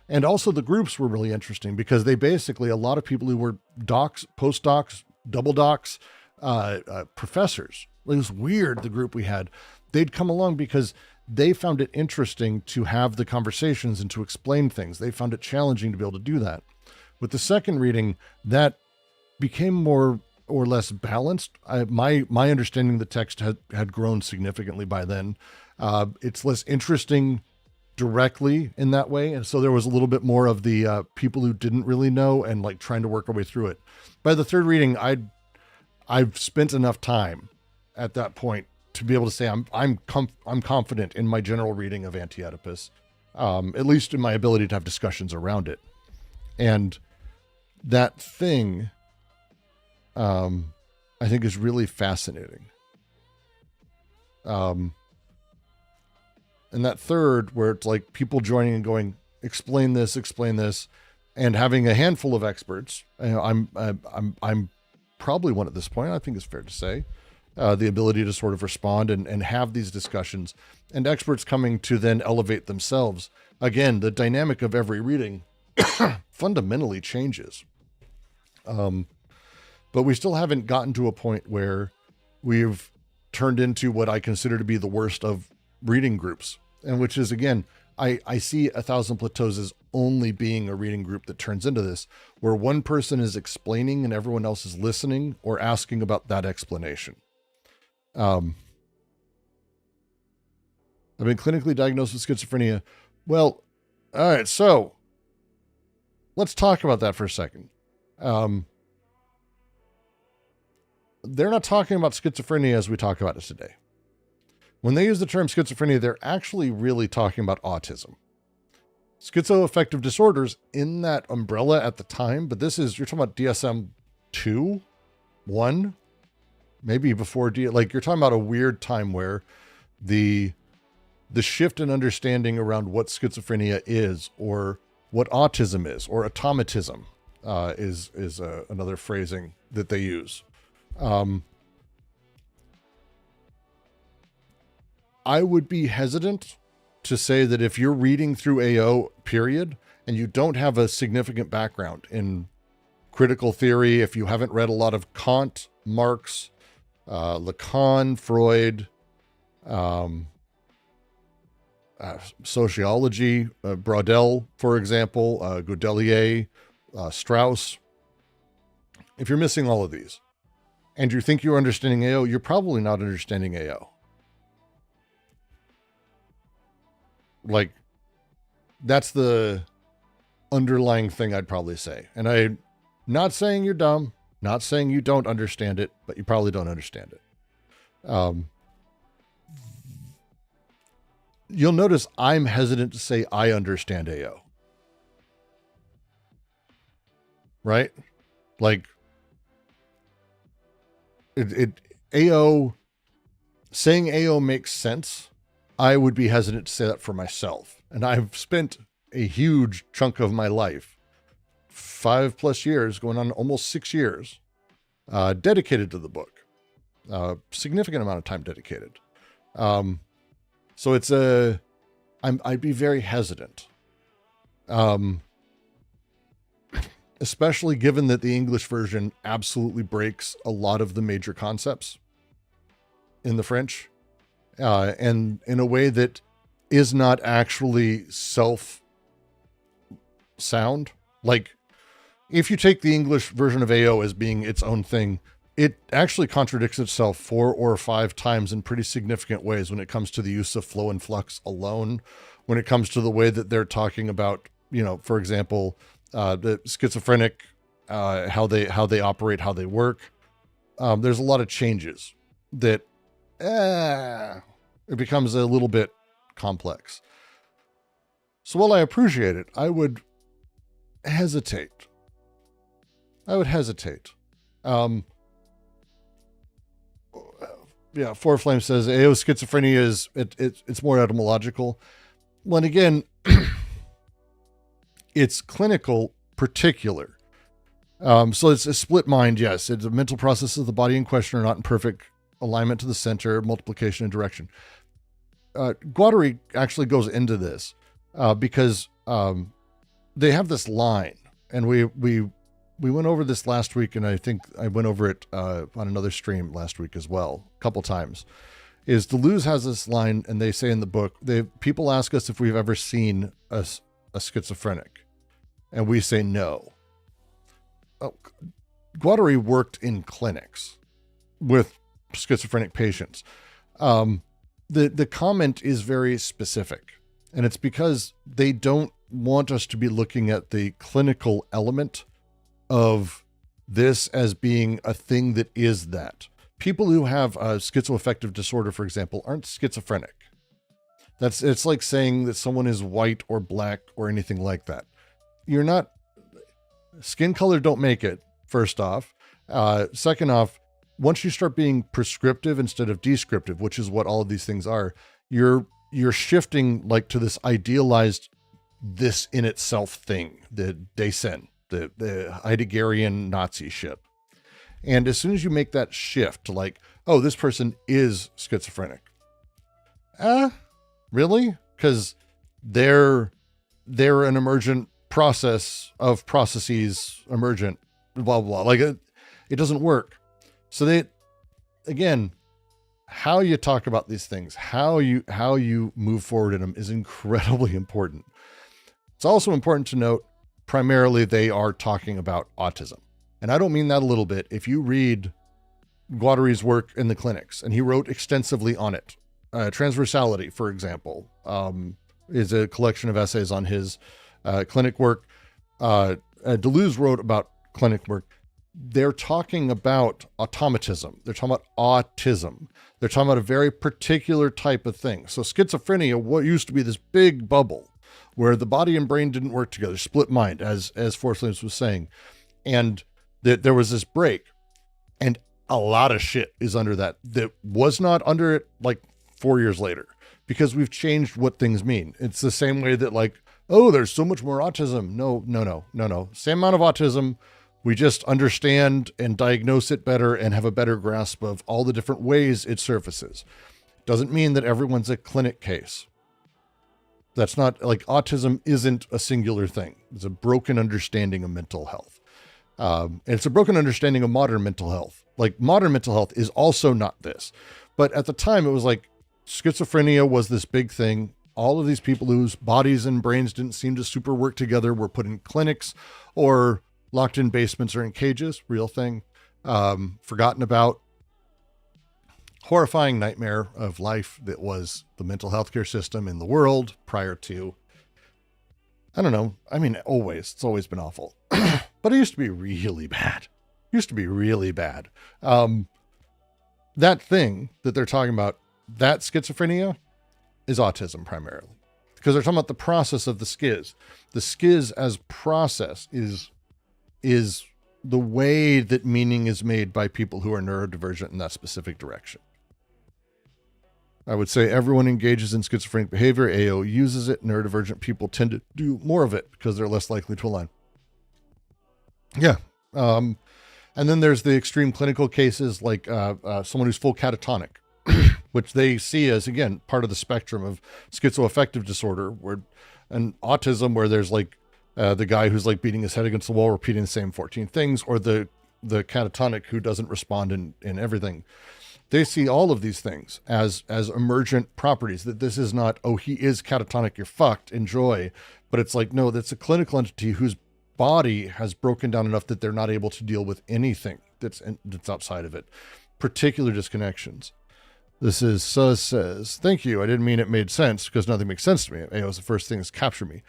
And also the groups were really interesting because they basically, a lot of people who were docs, postdocs, double docs, professors. It was weird, the group we had. They'd come along because they found it interesting to have the conversations and to explain things. They found it challenging to be able to do that. With the second reading, that became more or less balanced. My understanding of the text had grown significantly by then. It's less interesting directly in that way. And so there was a little bit more of the people who didn't really know and like trying to work our way through it. By the third reading, I've spent enough time at that point to be able to say I'm confident in my general reading of Anti-Oedipus, at least in my ability to have discussions around it. And that thing, I think is really fascinating. And that third, where it's like people joining and going, explain this, and having a handful of experts. I'm probably one at this point. I think it's fair to say, the ability to sort of respond and have these discussions, and experts coming to then elevate themselves. Again, the dynamic of every reading fundamentally changes. But we still haven't gotten to a point where we've turned into what I consider to be the worst of reading groups. And which is, again, I see 1,000 Plateaus as only being a reading group that turns into this, where one person is explaining and everyone else is listening or asking about that explanation. I've been clinically diagnosed with schizophrenia. Well, all right, so let's talk about that for a second. They're not talking about schizophrenia as we talk about it today. When they use the term schizophrenia, they're actually really talking about autism. Schizoaffective disorders in that umbrella at the time, but you're talking about DSM-2, 1, maybe before you're talking about a weird time where the shift in understanding around what schizophrenia is, or what autism is, or automatism is another phrasing that they use. I would be hesitant to say that if you're reading through AO, period, and you don't have a significant background in critical theory, if you haven't read a lot of Kant, Marx, Lacan, Freud, sociology, Braudel, for example, Godelier, Strauss. If you're missing all of these and you think you're understanding AO, you're probably not understanding AO. Like, that's the underlying thing I'd probably say. And I'm not saying you're dumb, not saying you don't understand it, but you probably don't understand it. You'll notice I'm hesitant to say I understand AO. Right? Like, AO, saying AO makes sense, I would be hesitant to say that for myself. And I've spent a huge chunk of my life, 5+ years, going on almost 6 years, dedicated to the book. Significant amount of time dedicated. So it's I'd be very hesitant. Especially given that the English version absolutely breaks a lot of the major concepts in the French, and in a way that is not actually self-sound. Like, if you take the English version of AO as being its own thing, it actually contradicts itself 4 or 5 times in pretty significant ways when it comes to the use of flow and flux alone, when it comes to the way that they're talking about, for example, the schizophrenic, how they operate, how they work. There's a lot of changes that it becomes a little bit complex. So while I appreciate it, I would hesitate. Yeah, Four Flame says AO schizophrenia is it's more etymological. Well, and again, it's clinical particular. So it's a split mind. Yes, it's a mental process of the body in question are not in perfect alignment to the center, multiplication and direction. Guattari actually goes into this because they have this line, and we went over this last week, and I think I went over it on another stream last week as well, a couple times. Is Deleuze has this line, and they say in the book, people ask us if we've ever seen a schizophrenic, and we say no. Guattari worked in clinics with schizophrenic patients. The comment is very specific, and it's because they don't want us to be looking at the clinical element of this as being a thing that is that. People who have a schizoaffective disorder, for example, aren't schizophrenic. It's like saying that someone is white or black or anything like that. You're not. Skin color don't make it, first off. Second off, once you start being prescriptive instead of descriptive, which is what all of these things are, you're shifting like to this idealized this in itself thing, the Dasein, the Heideggerian Nazi ship. And as soon as you make that shift to like, oh, this person is schizophrenic. Really? Because they're an emergent process of processes, emergent, blah, blah, blah. Like it doesn't work. So again, how you talk about these things, how you move forward in them is incredibly important. It's also important to note, primarily they are talking about autism. And I don't mean that a little bit. If you read Guattari's work in the clinics, and he wrote extensively on it, Transversality, for example, is a collection of essays on his clinic work. Deleuze wrote about clinic work. They're talking about automatism. They're talking about autism. They're talking about a very particular type of thing. So schizophrenia, what used to be this big bubble where the body and brain didn't work together, split mind, as Four Flames was saying. And there was this break, and a lot of shit is under that was not under it like 4 years later, because we've changed what things mean. It's the same way that like, oh, there's so much more autism. No. Same amount of autism. We just understand and diagnose it better and have a better grasp of all the different ways it surfaces. Doesn't mean that everyone's a clinic case. That's not like autism isn't a singular thing. It's a broken understanding of mental health. And it's a broken understanding of modern mental health. Like modern mental health is also not this. But at the time it was like schizophrenia was this big thing. all of these people whose bodies and brains didn't seem to super work together were put in clinics or locked in basements or in cages. Real thing. Forgotten about. Horrifying nightmare of life that was the mental health care system in the world prior to, I don't know. I mean, it's always been awful, but it used to be really bad. That thing that they're talking about, that schizophrenia is autism primarily, because they're talking about the process of the schiz. The schiz as process is the way that meaning is made by people who are neurodivergent in that specific direction. I would say everyone engages in schizophrenic behavior. AO uses it. Neurodivergent people tend to do more of it because they're less likely to align. Yeah. And then there's the extreme clinical cases like someone who's full catatonic, which they see as, again, part of the spectrum of schizoaffective disorder, and autism, where there's like the guy who's like beating his head against the wall, repeating the same 14 things, or the catatonic who doesn't respond in everything. They see all of these things as emergent properties, that this is not, oh, he is catatonic, you're fucked, enjoy. But it's like, no, that's a clinical entity whose body has broken down enough that they're not able to deal with anything that's outside of it. Particular disconnections. This is says, thank you. I didn't mean it made sense because nothing makes sense to me. It was the first thing that's captured me.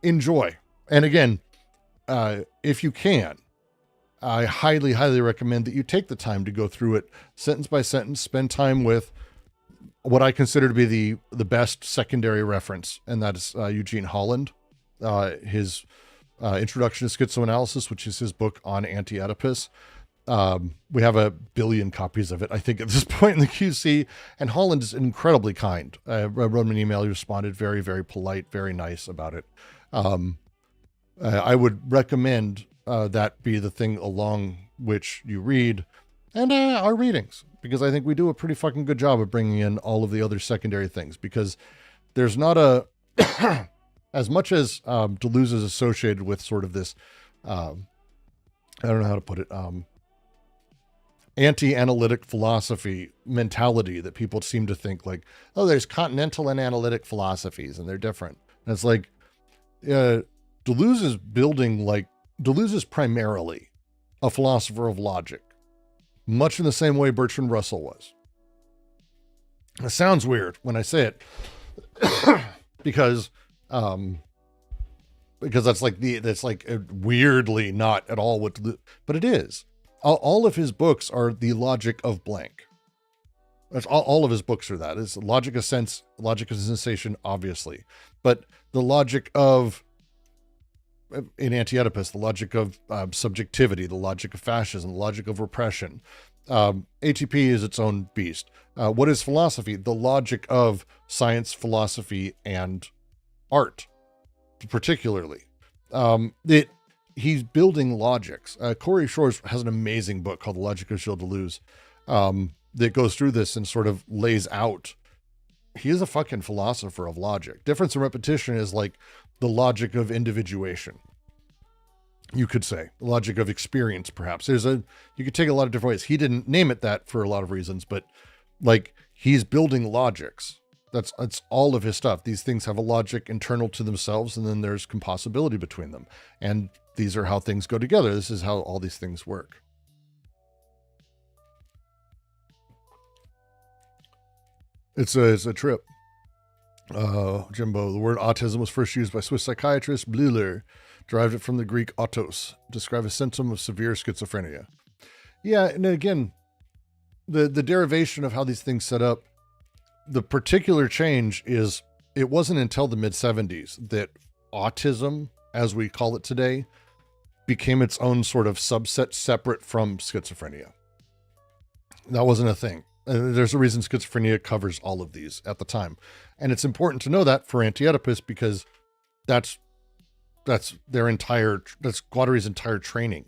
Enjoy. And again, if you can, I highly, highly recommend that you take the time to go through it sentence by sentence, spend time with what I consider to be the best secondary reference, and that is Eugene Holland, his Introduction to Schizoanalysis, which is his book on Anti-Oedipus. We have 1 billion copies of it, I think, at this point in the QC, and Holland is incredibly kind. I wrote him an email, he responded very, very polite, very nice about it. I would recommend that be the thing along which you read, and our readings, because I think we do a pretty fucking good job of bringing in all of the other secondary things, because there's not as much as Deleuze is associated with sort of this, I don't know how to put it, anti-analytic philosophy mentality that people seem to think like, oh, there's continental and analytic philosophies and they're different. And it's like, Deleuze is primarily a philosopher of logic, much in the same way Bertrand Russell was. It sounds weird when I say it, because that's like weirdly not at all what Deleuze, but it is. All of his books are the logic of blank. That's all of his books are that. It's logic of sense, logic of sensation, obviously, but the logic of, in Anti-Oedipus, the logic of subjectivity, the logic of fascism, the logic of repression. ATP is its own beast. What is philosophy? The logic of science, philosophy, and art, particularly. He's building logics. Corey Shores has an amazing book called The Logic of Gilles Deleuze that goes through this and sort of lays out. He is a fucking philosopher of logic. Difference and repetition is like the logic of individuation. You could say the logic of experience, perhaps. You could take a lot of different ways. He didn't name it that for a lot of reasons, but like he's building logics. That's all of his stuff. These things have a logic internal to themselves, and then there's compossibility between them. And these are how things go together. This is how all these things work. It's a trip. Jimbo, the word autism was first used by Swiss psychiatrist Brickalure, derived it from the Greek autos, to describe a symptom of severe schizophrenia. Yeah, and again, the derivation of how these things set up, the particular change is it wasn't until the mid-70s that autism, as we call it today, became its own sort of subset separate from schizophrenia. That wasn't a thing. There's a reason schizophrenia covers all of these at the time. And it's important to know that for Anti-Oedipus, because that's guattari's entire training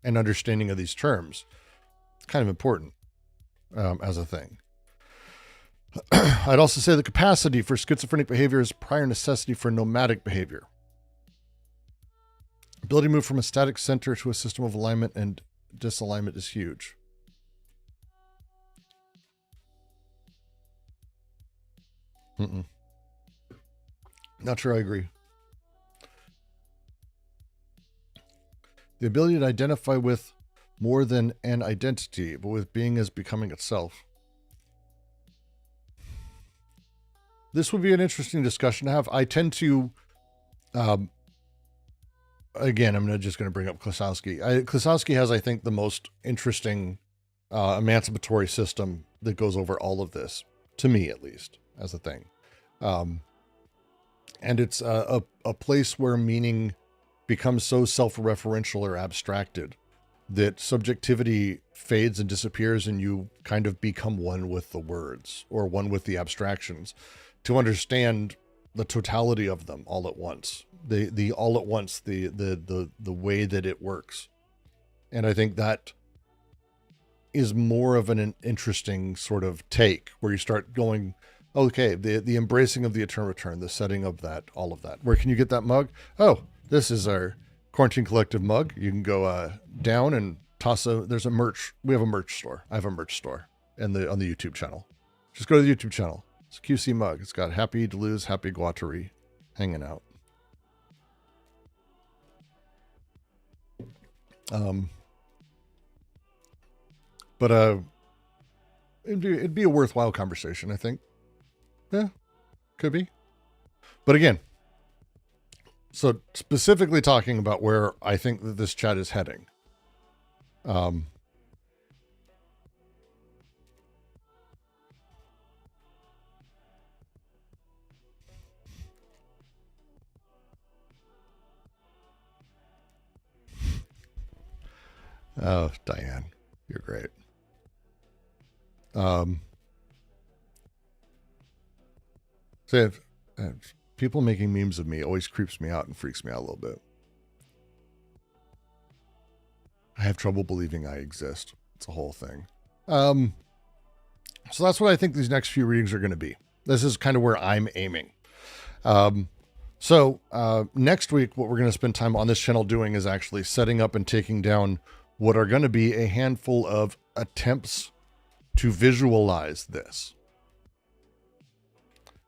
and understanding of these terms. It's kind of important as a thing. I'd also say the capacity for schizophrenic behavior is prior necessity for nomadic behavior. Ability to move from a static center to a system of alignment and disalignment is huge. Mm-mm. Not sure I agree. The ability to identify with more than an identity, but with being as becoming itself. This would be an interesting discussion to have. I tend to, again, I'm just going to bring up Klosowski. Klosowski has, I think, the most interesting emancipatory system that goes over all of this, to me at least, as a thing. And it's a place where meaning becomes so self-referential or abstracted that subjectivity fades and disappears, and you kind of become one with the words or one with the abstractions to understand the totality of them all at once. The all at once, the way that it works. And I think that is more of an interesting sort of take where you start going, okay, the embracing of the eternal return, the setting of that, all of that. Where can you get that mug? Oh, this is our Quarantine Collective mug. You can go down and toss there's a merch. We have a merch store. I have a merch store on the YouTube channel. Just go to the YouTube channel. It's a QC mug. It's got Happy Deleuze, Happy Guattari hanging out. But it'd be a worthwhile conversation, I think. Yeah, could be. But again, so specifically talking about where I think that this chat is heading. Oh, Diane, you're great. So people making memes of me always creeps me out and freaks me out a little bit. I have trouble believing I exist. It's a whole thing. So that's what I think these next few readings are going to be. This is kind of where I'm aiming. So next week, what we're going to spend time on this channel doing is actually setting up and taking down what are going to be a handful of attempts to visualize this.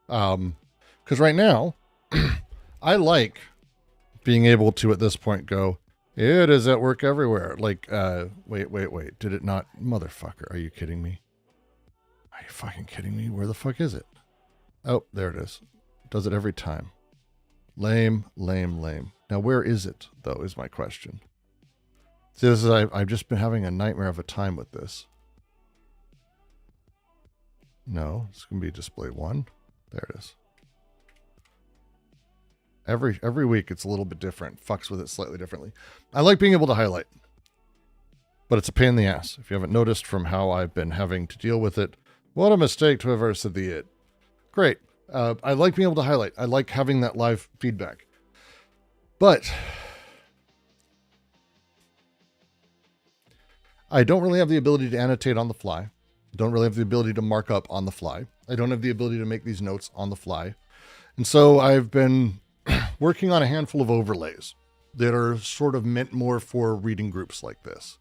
Because right now, I like being able to, at this point, go, it is at work everywhere. Like, wait. Did it not? Motherfucker, are you kidding me? Are you fucking kidding me? Where the fuck is it? Oh, there it is. Does it every time. Lame. Now, where is it, though, is my question. See, this is, I've just been having a nightmare of a time with this. No, it's going to be display 1. There it is. Every week it's a little bit different. Fucks with it slightly differently. I like being able to highlight, but it's a pain in the ass. If you haven't noticed from how I've been having to deal with it, what a mistake to have ever said the it. Great. I like being able to highlight. I like having that live feedback. But I don't really have the ability to annotate on the fly. I don't really have the ability to mark up on the fly. I don't have the ability to make these notes on the fly. And so I've been working on a handful of overlays that are sort of meant more for reading groups like this.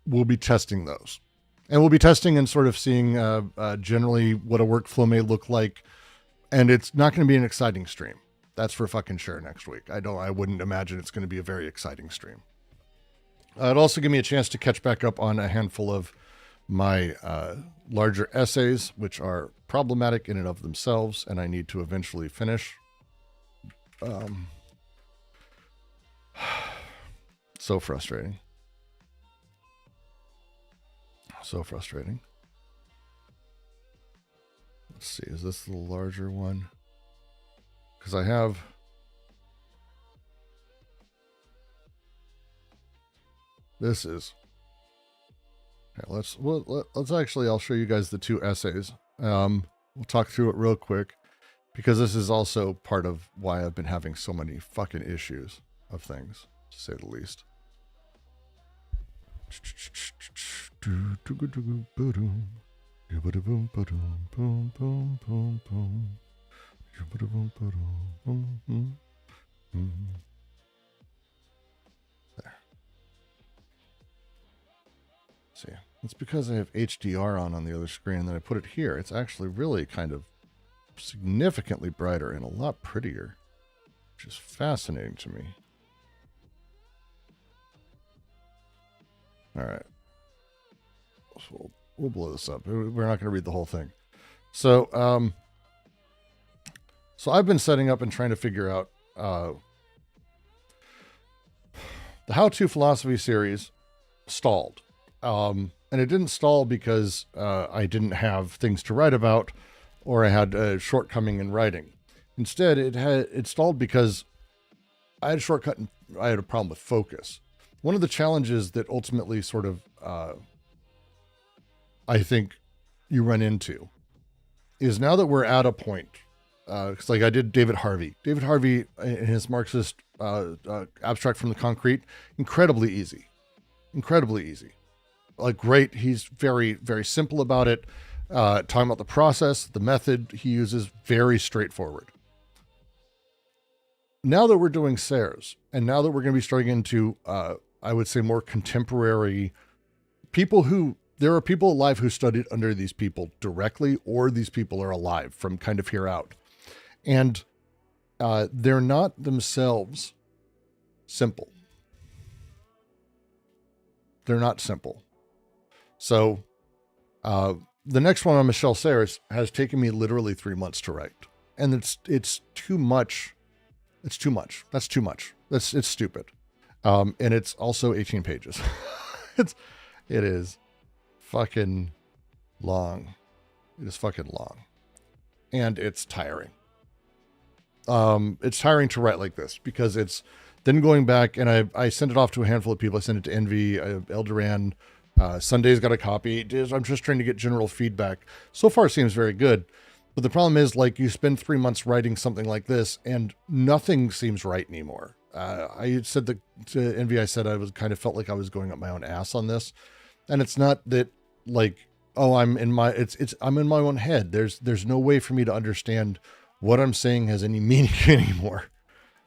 We'll be testing those. And we'll be testing and sort of seeing generally what a workflow may look like. And it's not going to be an exciting stream. That's for fucking sure next week. I wouldn't imagine it's going to be a very exciting stream. It'll also give me a chance to catch back up on a handful of my larger essays, which are problematic in and of themselves, and I need to eventually finish. So frustrating. So frustrating. Let's see, is this the larger one? Because I have... This is... Okay, let's actually, I'll show you guys the two essays. We'll talk through it real quick, because this is also part of why I've been having so many fucking issues of things, to say the least. There. See, it's because I have HDR on the other screen, and then I put it here. It's actually really kind of significantly brighter and a lot prettier, which is fascinating to me. All right. So we'll blow this up. We're not going to read the whole thing. So, so I've been setting up and trying to figure out the How-To Philosophy series stalled. And it didn't stall because I didn't have things to write about or I had a shortcoming in writing. Instead, it stalled because I had a shortcut and I had a problem with focus. One of the challenges that ultimately sort of, I think you run into is now that we're at a point, it's like I did David Harvey. David Harvey in his Marxist Abstract from the Concrete, incredibly easy. Incredibly easy. Like great, he's very, very simple about it. Talking about the process, the method he uses, very straightforward. Now that we're doing Serres, and now that we're going to be starting into, I would say, more contemporary people who, there are people alive who studied under these people directly, or these people are alive from kind of here out. And they're not themselves simple. They're not simple. So the next one on Michel Serres has taken me literally 3 months to write. And it's too much. It's too much. That's too much. It's stupid. And it's also 18 pages. It is fucking long. It is fucking long. And it's tiring. It's tiring to write like this because it's then going back and I sent it off to a handful of people. I sent it to Envy, Eldoran, Sunday's got a copy. I'm just trying to get general feedback. So far it seems very good. But the problem is, like, you spend 3 months writing something like this and nothing seems right anymore. I said to Envy, I said I was kind of felt like I was going up my own ass on this. And it's not that like, oh, I'm in my own head. There's no way for me to understand what I'm saying has any meaning anymore.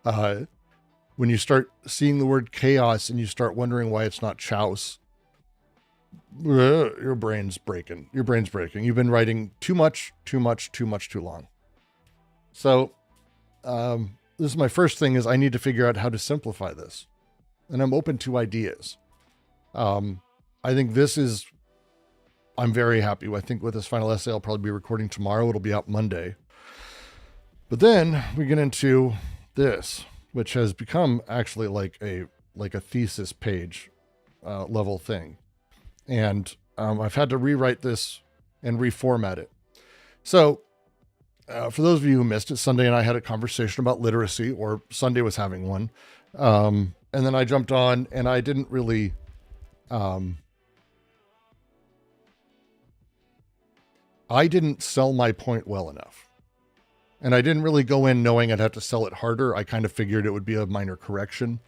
When you start seeing the word chaos and you start wondering why it's not chouse, your brain's breaking. Your brain's breaking. You've been writing too much, too long. So, this is my first thing is I need to figure out how to simplify this. And I'm open to ideas. I think I'm very happy. I think with this final essay, I'll probably be recording tomorrow. It'll be out Monday. But then we get into this, which has become actually like a thesis page level thing. And I've had to rewrite this and reformat it. So for those of you who missed it, Sunday and I had a conversation about literacy, or Sunday was having one. And then I jumped on and I didn't really, I didn't sell my point well enough. And I didn't really go in knowing I'd have to sell it harder. I kind of figured it would be a minor correction.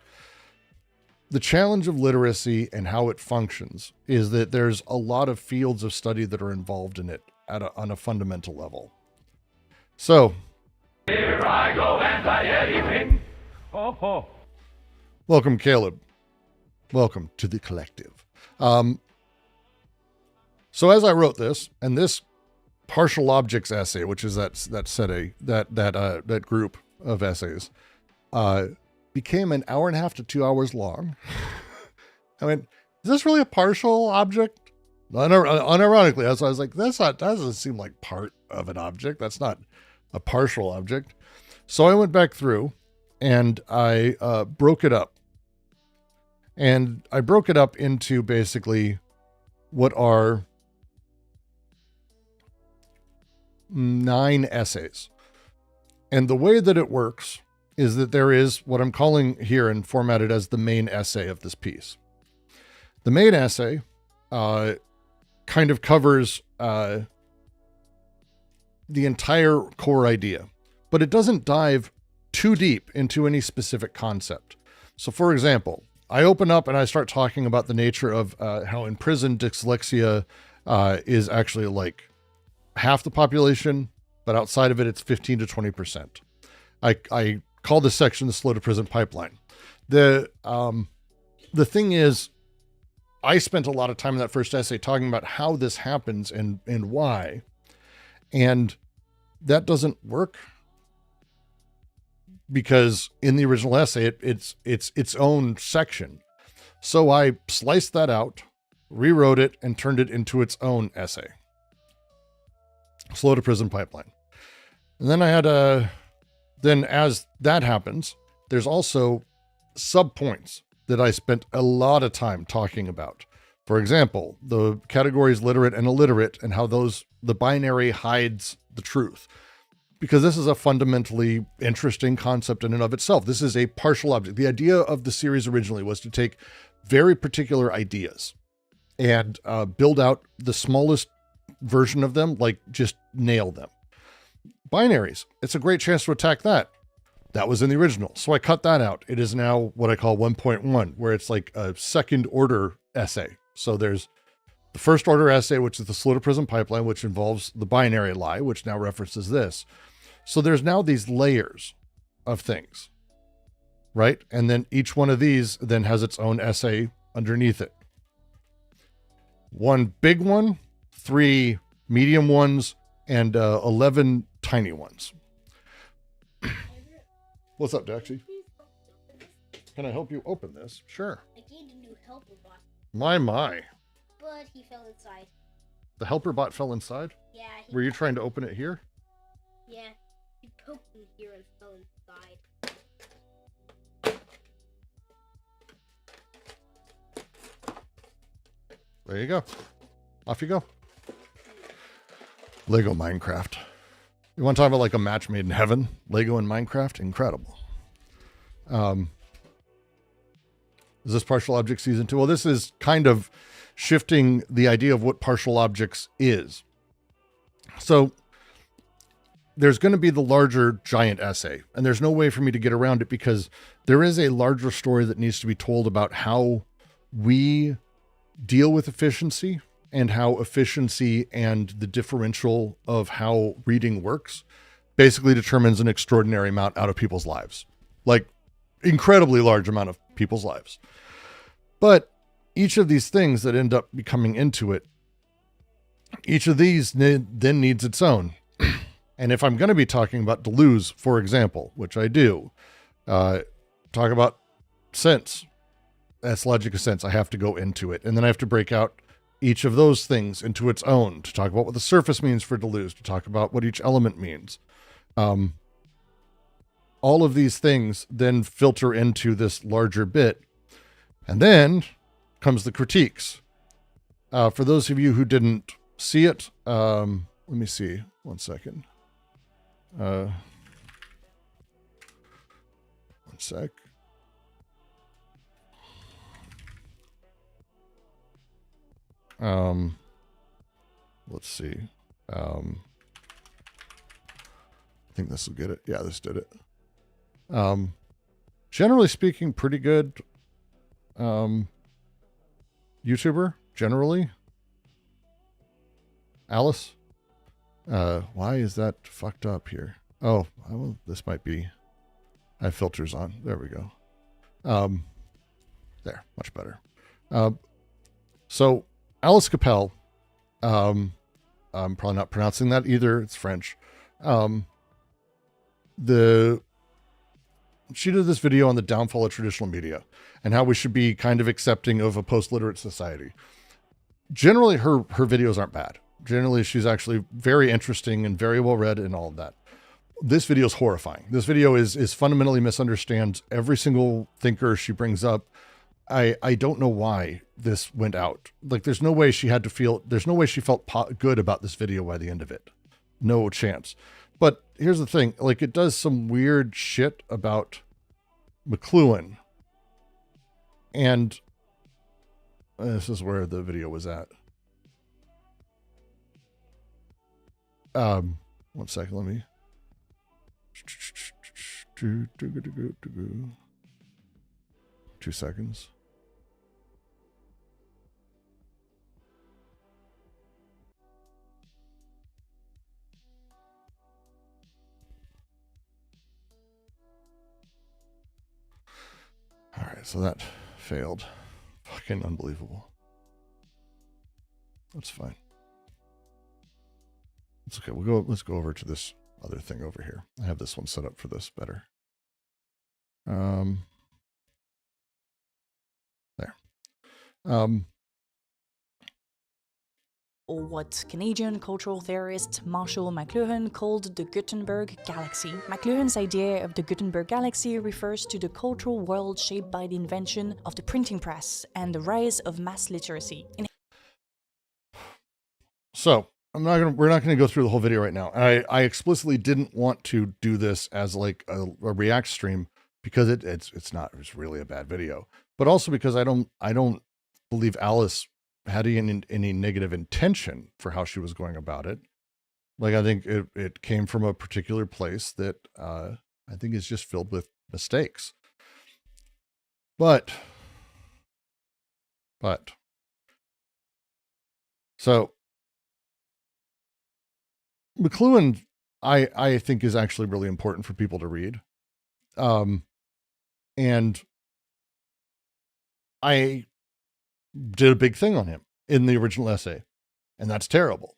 The challenge of literacy and how it functions is that there's a lot of fields of study that are involved in it on a fundamental level. So, here I go anti-anything. Oh. Welcome, Caleb. Welcome to the collective. So as I wrote this, and this partial objects essay, which is that group of essays, became an hour and a half to 2 hours long. I mean, is this really a partial object? Unironically, I was like, that doesn't seem like part of an object. That's not a partial object. So I went back through and I broke it up. And I broke it up into basically what are 9 essays. And the way that it works is that there is what I'm calling here and formatted as the main essay of this piece. The main essay kind of covers the entire core idea, but it doesn't dive too deep into any specific concept. So for example, I open up and I start talking about the nature of how in prison dyslexia is actually like half the population, but outside of it, it's 15 to 20%. I call this section the slow to prison pipeline. The thing is, I spent a lot of time in that first essay talking about how this happens and why. And that doesn't work because in the original essay, it's its own section. So I sliced that out, rewrote it, and turned it into its own essay. Slow to prison pipeline. And then I had then as that happens, there's also subpoints that I spent a lot of time talking about. For example, the categories literate and illiterate and how the binary hides the truth. Because this is a fundamentally interesting concept in and of itself. This is a partial object. The idea of the series originally was to take very particular ideas and build out the smallest version of them, like just nail them. Binaries, it's a great chance to attack that. That was in the original. So I cut that out. It is now what I call 1.1, where it's like a second order essay. So there's the first order essay, which is the slow to prison pipeline, which involves the binary lie, which now references this. So there's now these layers of things, right? And then each one of these then has its own essay underneath it. One big one, 3 medium ones, and 11 tiny ones. What's up, Daxie? Can I help you open this? Sure. I gained a new helper bot. My. But he fell inside. The helper bot fell inside? Yeah. Were you trying to open it here? Yeah. He poked me here and fell inside. There you go. Off you go. Lego Minecraft. You want to talk about like a match made in heaven? Lego and Minecraft? Incredible. Is this partial object season 2? Well, this is kind of shifting the idea of what partial objects is. So there's going to be the larger giant essay, and there's no way for me to get around it because there is a larger story that needs to be told about how we deal with efficiency and how efficiency and the differential of how reading works basically determines an extraordinary amount out of people's lives. Like, incredibly large amount of people's lives. But each of these things that end up becoming into it, each of these then needs its own. And if I'm going to be talking about deleuze, for example, which I do, talk about sense, that's logic of sense, I have to go into it. And then I have to break out each of those things into its own, to talk about what the surface means for deleuze, to talk about what each element means. All of these things then filter into this larger bit. And then comes the critiques. For those of you who didn't see it, let me see, 1 second. 1 sec. Let's see. I think this will get it. Yeah, this did it. Generally speaking, pretty good YouTuber, generally. Alice? Why is that fucked up here? Oh, well, this might be... I have filters on. There we go. There, much better. So, Alice Capel, I'm probably not pronouncing that either. It's French. She did this video on the downfall of traditional media and how we should be kind of accepting of a post-literate society. Generally, her videos aren't bad. Generally, she's actually very interesting and very well read and all of that. This video is horrifying. This video is fundamentally misunderstands every single thinker she brings up. I don't know why this went out. Like, there's no way she felt good about this video by the end of it. No chance. But here's the thing, like, it does some weird shit about McLuhan. And this is where the video was at. 1 second, let me. 2 seconds. All right, so that failed. Fucking unbelievable. That's fine. It's okay. Let's go over to this other thing over here. I have this one set up for this better. There. Or what Canadian cultural theorist Marshall McLuhan called the Gutenberg Galaxy. McLuhan's idea of the Gutenberg Galaxy refers to the cultural world shaped by the invention of the printing press and the rise of mass literacy. So we're not gonna go through the whole video right now. I explicitly didn't want to do this as like a React stream because it's really a bad video, but also because I don't believe Alice had any negative intention for how she was going about it. Like, I think it came from a particular place that I think is just filled with mistakes. But so McLuhan, I think, is actually really important for people to read. And I did a big thing on him in the original essay, and that's terrible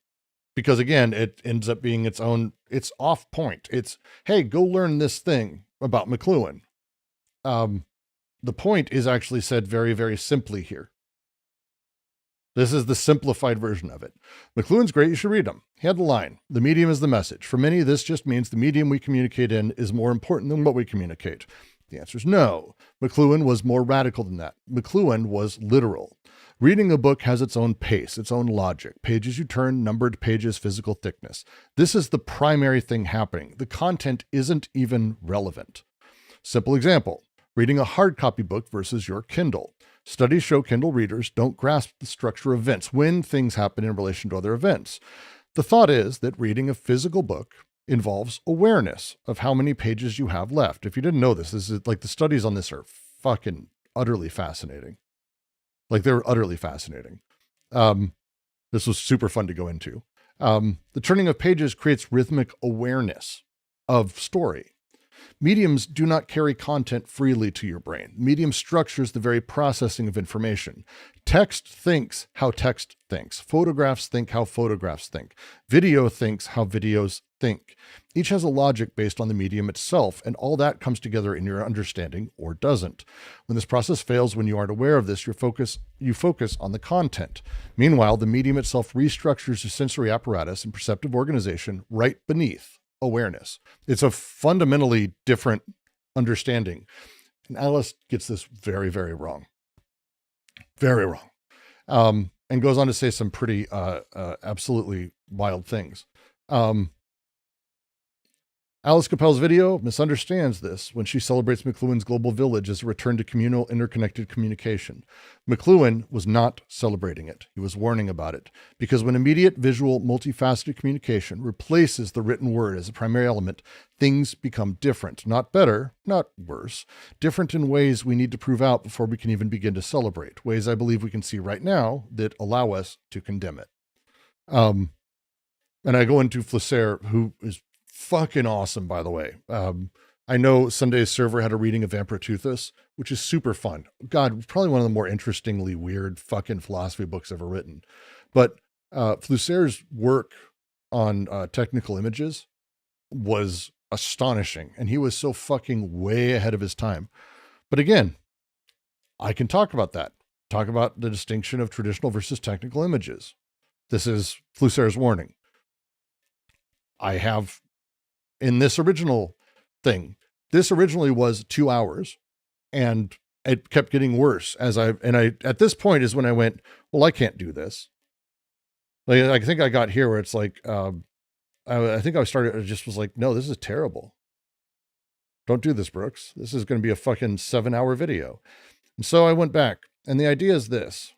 because, again, it ends up being it's off point. It's, hey, go learn this thing about McLuhan. The point is actually said very, very simply here. This is the simplified version of it. McLuhan's great. You should read him. He had the line, the medium is the message. For many, this just means the medium we communicate in is more important than what we communicate. The answer is no. McLuhan was more radical than that. McLuhan was literal. Reading a book has its own pace, its own logic. Pages you turn, numbered pages, physical thickness. This is the primary thing happening. The content isn't even relevant. Simple example, reading a hard copy book versus your Kindle. Studies show Kindle readers don't grasp the structure of events when things happen in relation to other events. The thought is that reading a physical book involves awareness of how many pages you have left. If you didn't know this is like the studies on this are fucking utterly fascinating. Like, they're utterly fascinating. This was super fun to go into. The turning of pages creates rhythmic awareness of story. Mediums do not carry content freely to your brain. Medium structures the very processing of information. Text thinks how text thinks. Photographs think how photographs think. Video thinks how videos think. Each has a logic based on the medium itself, and all that comes together in your understanding or doesn't. When this process fails, when you aren't aware of this, you focus on the content. Meanwhile, the medium itself restructures your sensory apparatus and perceptive organization right beneath awareness. It's a fundamentally different understanding. And Alice gets this very, very wrong. Very wrong. And goes on to say some pretty absolutely wild things. Alice Capel's video misunderstands this when she celebrates McLuhan's global village as a return to communal, interconnected communication. McLuhan was not celebrating it. He was warning about it. Because when immediate, visual, multifaceted communication replaces the written word as a primary element, things become different. Not better, not worse. Different in ways we need to prove out before we can even begin to celebrate. Ways I believe we can see right now that allow us to condemn it. And I go into Flux, who is fucking awesome, by the way. I know Sunday's server had a reading of Amperteuthis, which is super fun. God, probably one of the more interestingly weird fucking philosophy books ever written. But Flusser's work on technical images was astonishing, and he was so fucking way ahead of his time. But again, I can talk about that. Talk about the distinction of traditional versus technical images. This is Flusser's warning. I have in this original thing, this originally was 2 hours, and it kept getting worse as I at this point is when I went, well, I can't do this. Like, I think I got here where it's like, I think I just was like, no, this is terrible. Don't do this, Brooks. This is going to be a fucking 7-hour video. And so I went back, and the idea is this.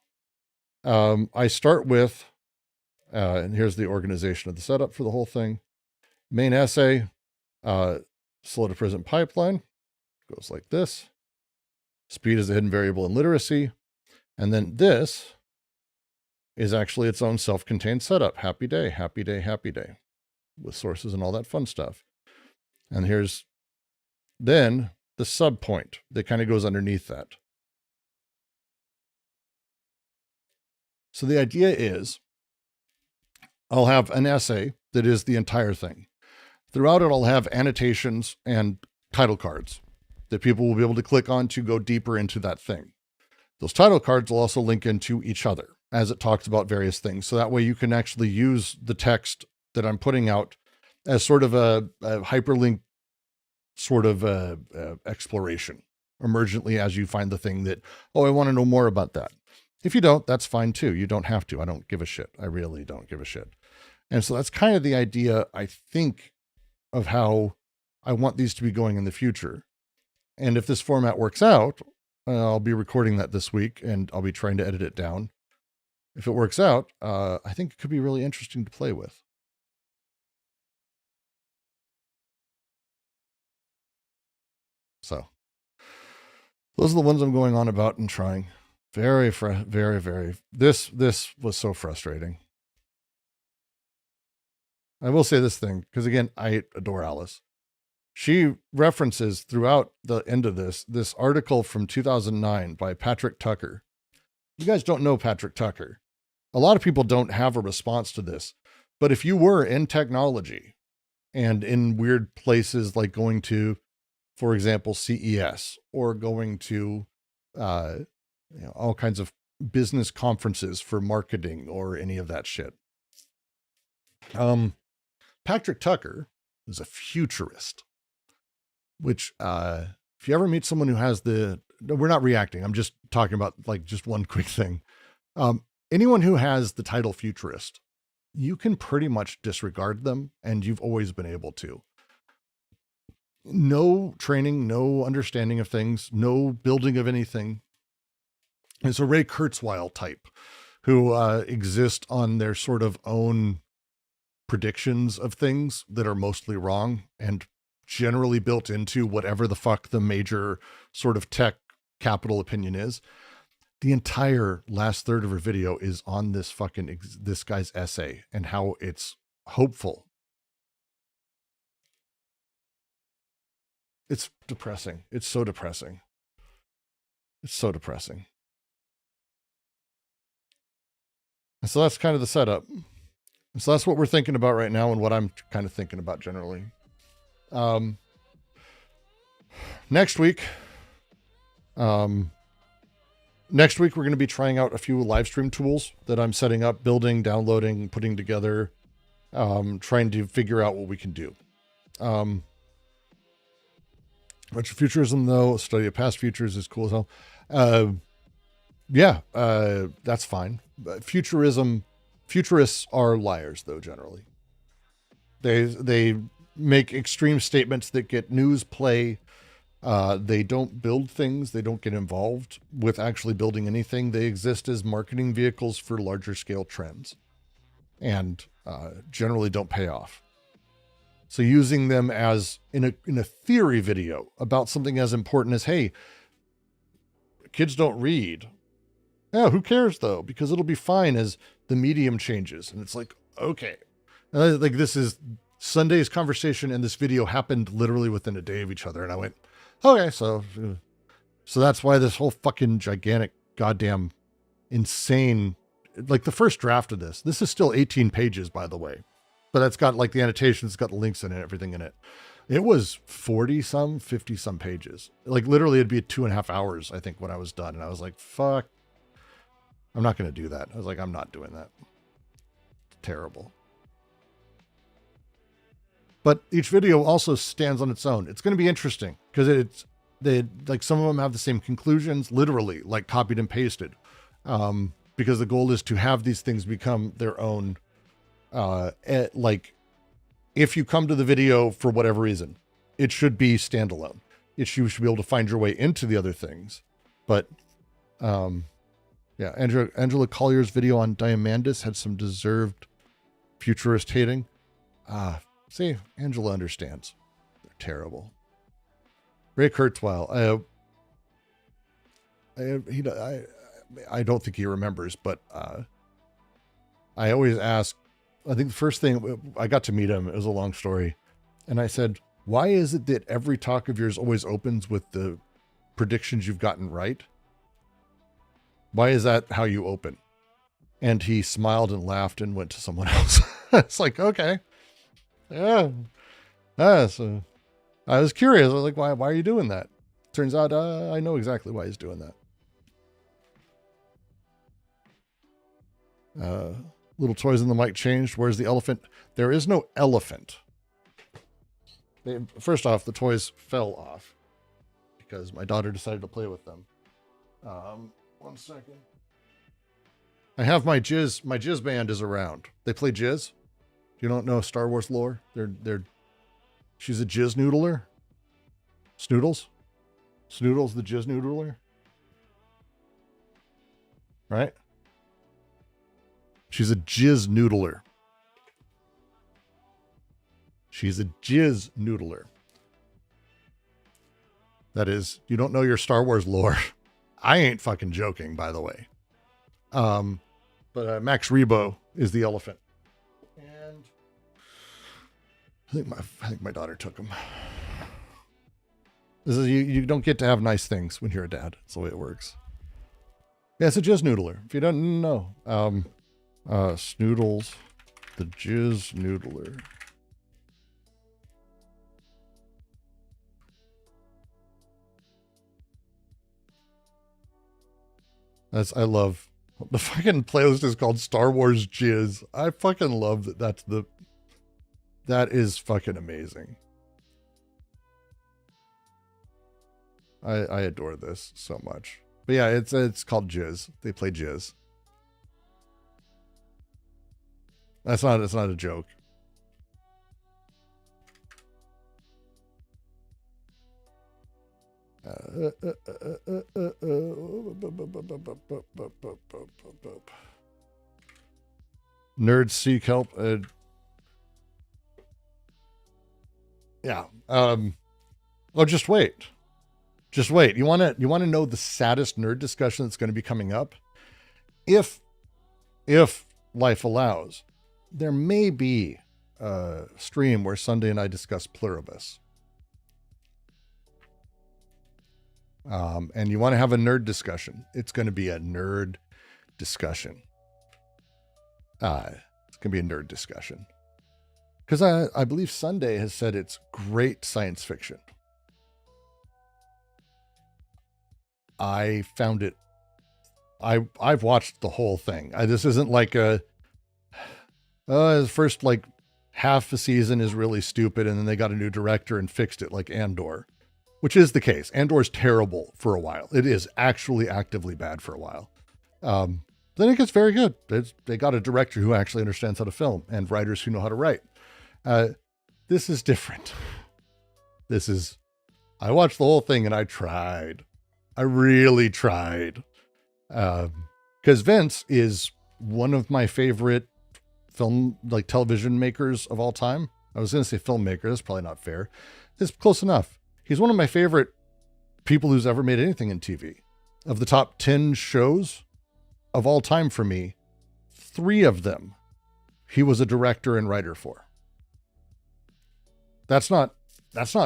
I start with, and here's the organization of the setup for the whole thing. Main essay, slow to present pipeline, goes like this. Speed is a hidden variable in literacy. And then this is actually its own self-contained setup. Happy day, happy day, happy day, with sources and all that fun stuff. And here's then the sub point that kind of goes underneath that. So the idea is I'll have an essay that is the entire thing. Throughout it, I'll have annotations and title cards that people will be able to click on to go deeper into that thing. Those title cards will also link into each other as it talks about various things. So that way you can actually use the text that I'm putting out as sort of a hyperlink sort of exploration emergently as you find the thing that, oh, I want to know more about that. If you don't, that's fine too. You don't have to. I don't give a shit. I really don't give a shit. And so that's kind of the idea, I think, of how I want these to be going in the future. And if this format works out, I'll be recording that this week and I'll be trying to edit it down. If it works out, I think it could be really interesting to play with. So those are the ones I'm going on about and trying. Very, very. This was so frustrating. I will say this thing, because again, I adore Alice. She references throughout the end of this article from 2009 by Patrick Tucker. You guys don't know Patrick Tucker. A lot of people don't have a response to this, but if you were in technology and in weird places like going to, for example, CES or going to all kinds of business conferences for marketing or any of that shit. Patrick Tucker is a futurist, which if you ever meet someone who has we're not reacting. I'm just talking about like just one quick thing. Anyone who has the title futurist, you can pretty much disregard them, and you've always been able to. No training, no understanding of things, no building of anything. It's a Ray Kurzweil type who exist on their sort of own predictions of things that are mostly wrong and generally built into whatever the fuck the major sort of tech capital opinion is. The entire last third of her video is on this this guy's essay and how it's hopeful. It's depressing. It's so depressing. It's so depressing. And so that's kind of the setup. And so that's what we're thinking about right now and what I'm kind of thinking about generally. Next week, we're going to be trying out a few live stream tools that I'm setting up, building, downloading, putting together, trying to figure out what we can do. Retrofuturism, though, study of past futures is cool as hell. That's fine. Futurists are liars, though, generally. They make extreme statements that get news play. They don't build things. They don't get involved with actually building anything. They exist as marketing vehicles for larger scale trends and generally don't pay off. So using them as in a theory video about something as important as, hey, kids don't read. Yeah, who cares though? Because it'll be fine as the medium changes. And it's like, okay. Like this is Sunday's conversation and this video happened literally within a day of each other. And I went, okay, so that's why this whole fucking gigantic, goddamn, insane, like the first draft of this is still 18 pages, by the way, but it's got like the annotations, it's got the links in it, everything in it. It was 50 some pages. Like literally it'd be 2.5 hours, I think, when I was done. And I was like, fuck, I'm not going to do that. I was like, I'm not doing that. It's terrible. But each video also stands on its own. It's going to be interesting because like some of them have the same conclusions, literally like copied and pasted. Because the goal is to have these things become their own. Like if you come to the video for whatever reason, it should be standalone. You should be able to find your way into the other things. But, yeah, Angela Collier's video on Diamandis had some deserved futurist hating. See, Angela understands. They're terrible. Ray Kurzweil. I don't think he remembers, but I always ask. I think the first thing I got to meet him, it was a long story, and I said, "Why is it that every talk of yours always opens with the predictions you've gotten right? Why is that how you open?" And he smiled and laughed and went to someone else. It's like, okay. Yeah. So I was curious. I was like, why are you doing that? Turns out I know exactly why he's doing that. Little toys in the mic changed. Where's the elephant? There is no elephant. First off, the toys fell off because my daughter decided to play with them. 1 second. I have my jizz band is around. They play jizz. You don't know Star Wars lore? She's a jizz noodler. Snoodles the jizz noodler. Right? She's a jizz noodler. She's a jizz noodler. That is, you don't know your Star Wars lore. I ain't fucking joking, by the way. But Max Rebo is the elephant. And I think my daughter took him. This is you don't get to have nice things when you're a dad. That's the way it works. Yeah, it's a jizz noodler. If you don't know. Snoodles, the jizz noodler. I love the fucking playlist is called Star Wars Jizz. I fucking love that. That is fucking amazing. I adore this so much. But yeah, it's called Jizz. They play Jizz. That's not a joke. Nerds seek help. Yeah. Oh, just wait. Just wait. You want to know the saddest nerd discussion that's going to be coming up? If life allows, there may be a stream where Sunday and I discuss Pluribus. And you want to have a nerd discussion. It's going to be a nerd discussion. It's going to be a nerd discussion. Because I believe Sunday has said it's great science fiction. I found it. I've watched the whole thing. This isn't like the first like half a season is really stupid, and then they got a new director and fixed it like Andor, which is the case. Andor's terrible for a while. It is actually actively bad for a while. Then it gets very good. They got a director who actually understands how to film and writers who know how to write. This is different. I watched the whole thing and I tried. I really tried. Because Vince is one of my favorite television makers of all time. I was going to say filmmaker. That's probably not fair. It's close enough. He's one of my favorite people who's ever made anything in TV. Of the top 10 shows of all time for me, 3 of them, he was a director and writer for. That's not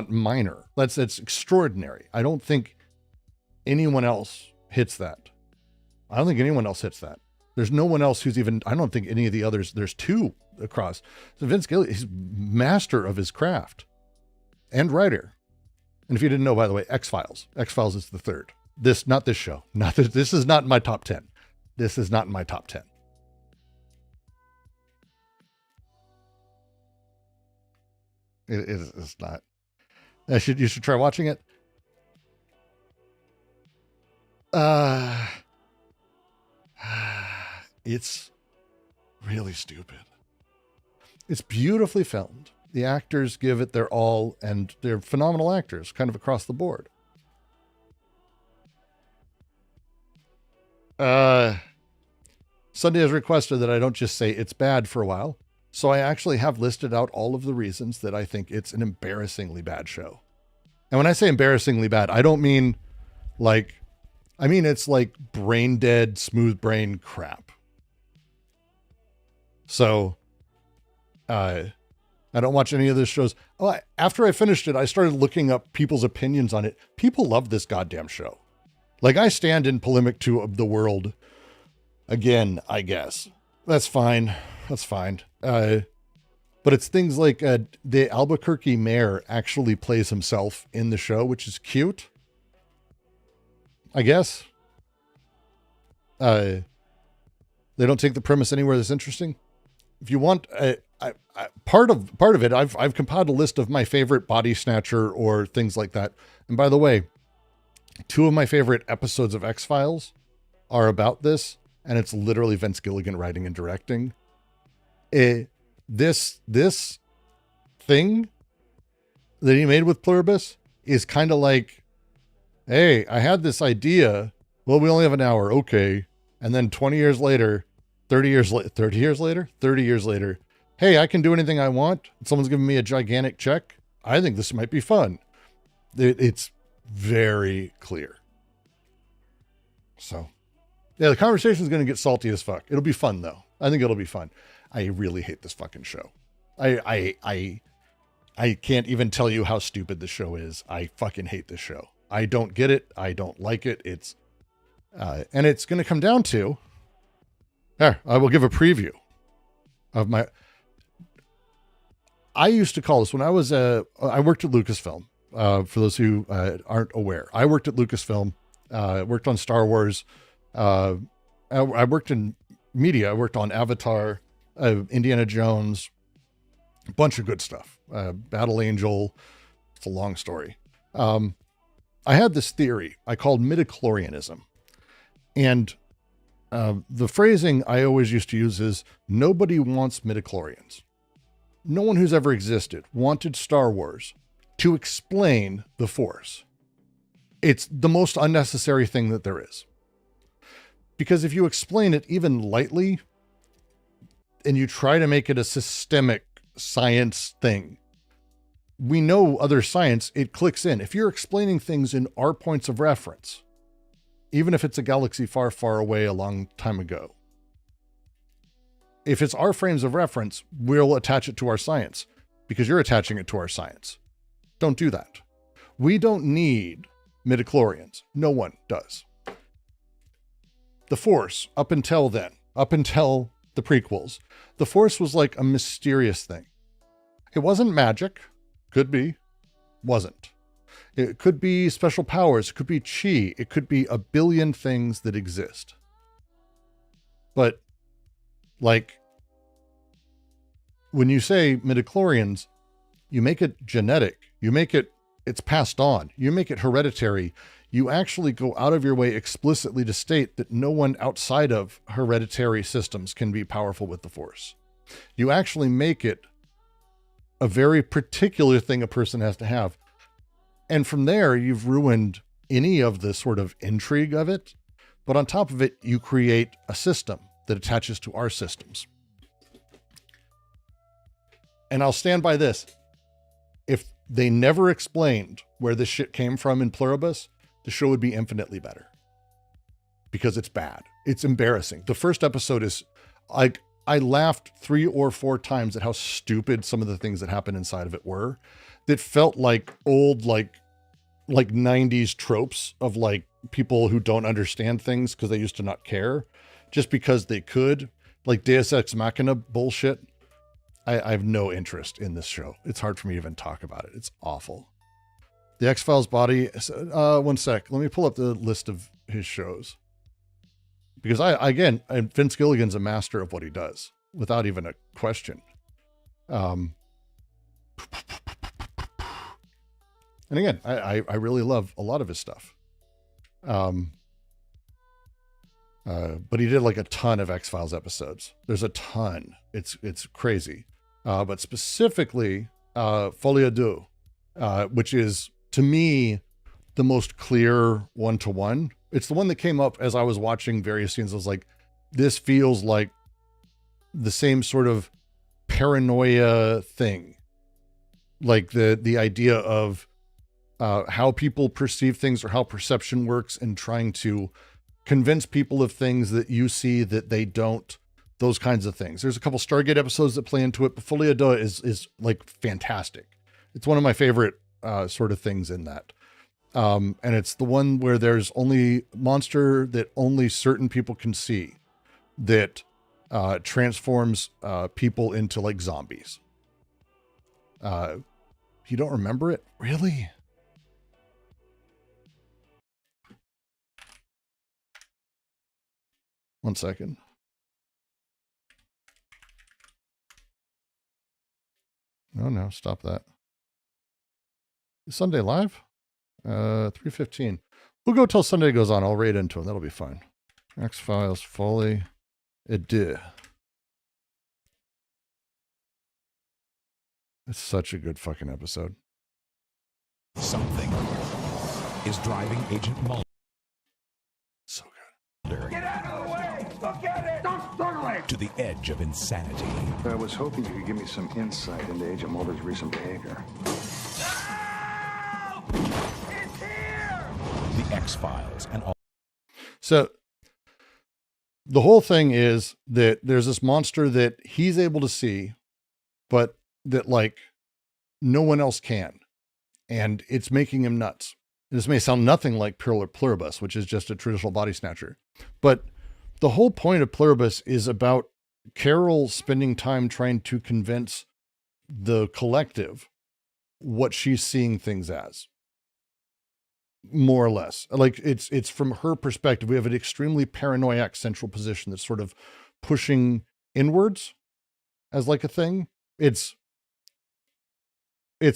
minor. It's extraordinary. I don't think anyone else hits that. There's no one else who's even, I don't think any of the others, there's 2 across. So Vince Gilligan, he's master of his craft and writer. And if you didn't know, by the way, X-Files is the 3rd. Not this show. This is not in my top 10. This is not in my top 10. It's not. You should try watching it. It's really stupid. It's beautifully filmed. The actors give it their all, and they're phenomenal actors, kind of across the board. Sunday has requested that I don't just say it's bad for a while. So I actually have listed out all of the reasons that I think it's an embarrassingly bad show. And when I say embarrassingly bad, I don't mean it's like brain dead, smooth brain crap. So, I don't watch any of those shows. After I finished it, I started looking up people's opinions on it. People love this goddamn show. Like, I stand in polemic to the world again, I guess. That's fine. But it's things like the Albuquerque mayor actually plays himself in the show, which is cute, I guess. They don't take the premise anywhere that's interesting. If you want, part of it, I've compiled a list of my favorite body snatcher or things like that. And by the way, 2 of my favorite episodes of X-Files are about this, and it's literally Vince Gilligan writing and directing. This thing that he made with Pluribus is kind of like, hey, I had this idea. Well, we only have an hour. Okay. And then 20 years later, 30 years later, hey, I can do anything I want. Someone's giving me a gigantic check. I think this might be fun. It's very clear. So, yeah, the conversation is going to get salty as fuck. It'll be fun, though. I think it'll be fun. I really hate this fucking show. I can't even tell you how stupid the show is. I fucking hate this show. I don't get it. I don't like it. And it's going to come down to, I will give a preview of I used to call this when I was, I worked at Lucasfilm. For those who aren't aware, I worked at Lucasfilm, worked on Star Wars. I worked in media. I worked on Avatar, Indiana Jones, a bunch of good stuff. Battle Angel. It's a long story. I had this theory I called midichlorianism. And the phrasing I always used to use is, nobody wants midichlorians. No one who's ever existed wanted Star Wars to explain the Force. It's the most unnecessary thing that there is. Because if you explain it even lightly, and you try to make it a systemic science thing, we know other science, it clicks in. If you're explaining things in our points of reference, even if it's a galaxy far, far away a long time ago, if it's our frames of reference, we'll attach it to our science because you're attaching it to our science. Don't do that. We don't need midichlorians. No one does. The Force, up until then, up until the prequels, the Force was like a mysterious thing. It wasn't magic. Could be. Wasn't. It could be special powers. It could be chi. It could be a billion things that exist. But, like, when you say midichlorians, you make it genetic. You make it, it's passed on. You make it hereditary. You actually go out of your way explicitly to state that no one outside of hereditary systems can be powerful with the Force. You actually make it a very particular thing a person has to have. And from there, you've ruined any of the sort of intrigue of it. But on top of it, you create a system that attaches to our systems. And I'll stand by this. If they never explained where this shit came from in Pluribus, the show would be infinitely better. Because it's bad. It's embarrassing. The first episode is, like, I laughed 3 or 4 times at how stupid some of the things that happened inside of it were. That felt like old, like 90s tropes of like people who don't understand things because they used to not care just because they could, like Deus Ex Machina bullshit. I have no interest in this show. It's hard for me to even talk about it. It's awful. The X-Files body. One sec. Let me pull up the list of his shows. Because Vince Gilligan's a master of what he does without even a question. And again, I really love a lot of his stuff. But he did like a ton of X-Files episodes. There's a ton. It's crazy. But specifically, Folie à Deux, which is, to me, the most clear one-to-one. It's the one that came up as I was watching various scenes. I was like, this feels like the same sort of paranoia thing. Like the idea of how people perceive things or how perception works and trying to convince people of things that you see that they don't, those kinds of things. There's a couple Stargate episodes that play into it, but Folie à Deux is like fantastic. It's one of my favorite sort of things in that. And it's the one where there's only monster that only certain people can see that transforms people into like zombies. You don't remember it? Really? One second. No, stop that. Is Sunday live? 3:15. We'll go till Sunday goes on. I'll raid into him. That'll be fine. X-Files, Folly, Edit. It's such a good fucking episode. Something is driving Agent Mulder. So good. Get out of the way! Look at it! Don't startle it! To the edge of insanity. I was hoping you could give me some insight into Agent Mulder's recent behavior. Help! It's here! The X-Files and all. So the whole thing is that there's this monster that he's able to see, but that like no one else can. And it's making him nuts. This may sound nothing like Pluribus, which is just a traditional body snatcher. But the whole point of Pluribus is about Carol spending time trying to convince the collective what she's seeing things as. More or less. Like it's from her perspective. We have an extremely paranoid central position that's sort of pushing inwards as like a thing. It's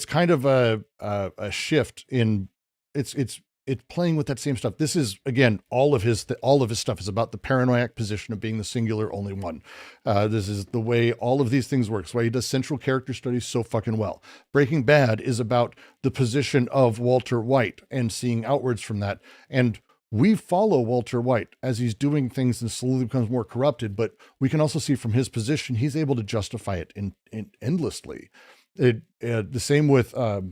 kind of a shift in it's playing with that same stuff. This is again, all of his stuff is about the paranoid position of being the singular only one. This is the way all of these things works. Why he does central character studies so fucking well. Breaking Bad is about the position of Walter White and seeing outwards from that. And we follow Walter White as he's doing things and slowly becomes more corrupted, but we can also see from his position, he's able to justify it in endlessly. The same with, I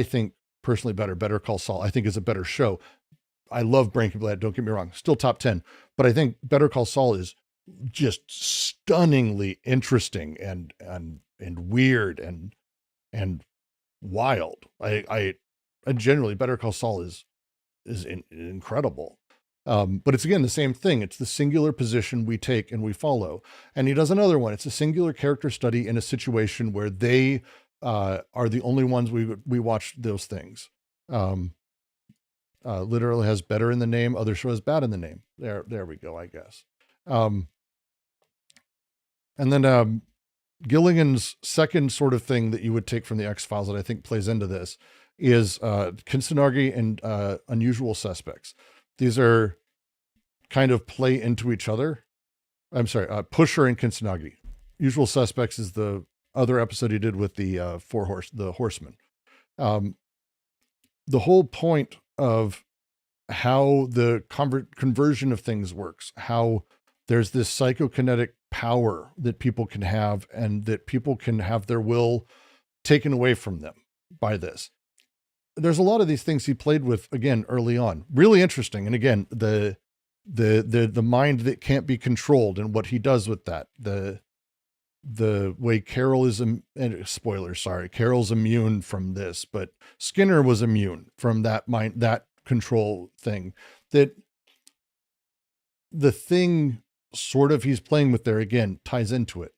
think personally Better Call Saul, I think is a better show. I love Breaking Bad. Don't get me wrong. Still top 10, but I think Better Call Saul is just stunningly interesting and weird and wild. I generally Better Call Saul is incredible. But it's again, the same thing. It's the singular position we take and we follow. And he does another one. It's a singular character study in a situation where they are the only ones we watch those things. Literally has better in the name. Other show has bad in the name. There we go, I guess. And then Gilligan's second sort of thing that you would take from the X-Files that I think plays into this is Kinsunagi and Unusual Suspects. These are kind of play into each other. I'm sorry, Pusher and Kinsunagi. Usual Suspects is the other episode he did with the horsemen. The whole point of how the conversion of things works, how there's this psychokinetic power that people can have and that people can have their will taken away from them by this. There's a lot of these things he played with again early on. Really interesting. And again, the mind that can't be controlled and what he does with that. The way Carol is Carol's immune from this, but Skinner was immune from that mind, that control thing. That the thing sort of he's playing with there again ties into it.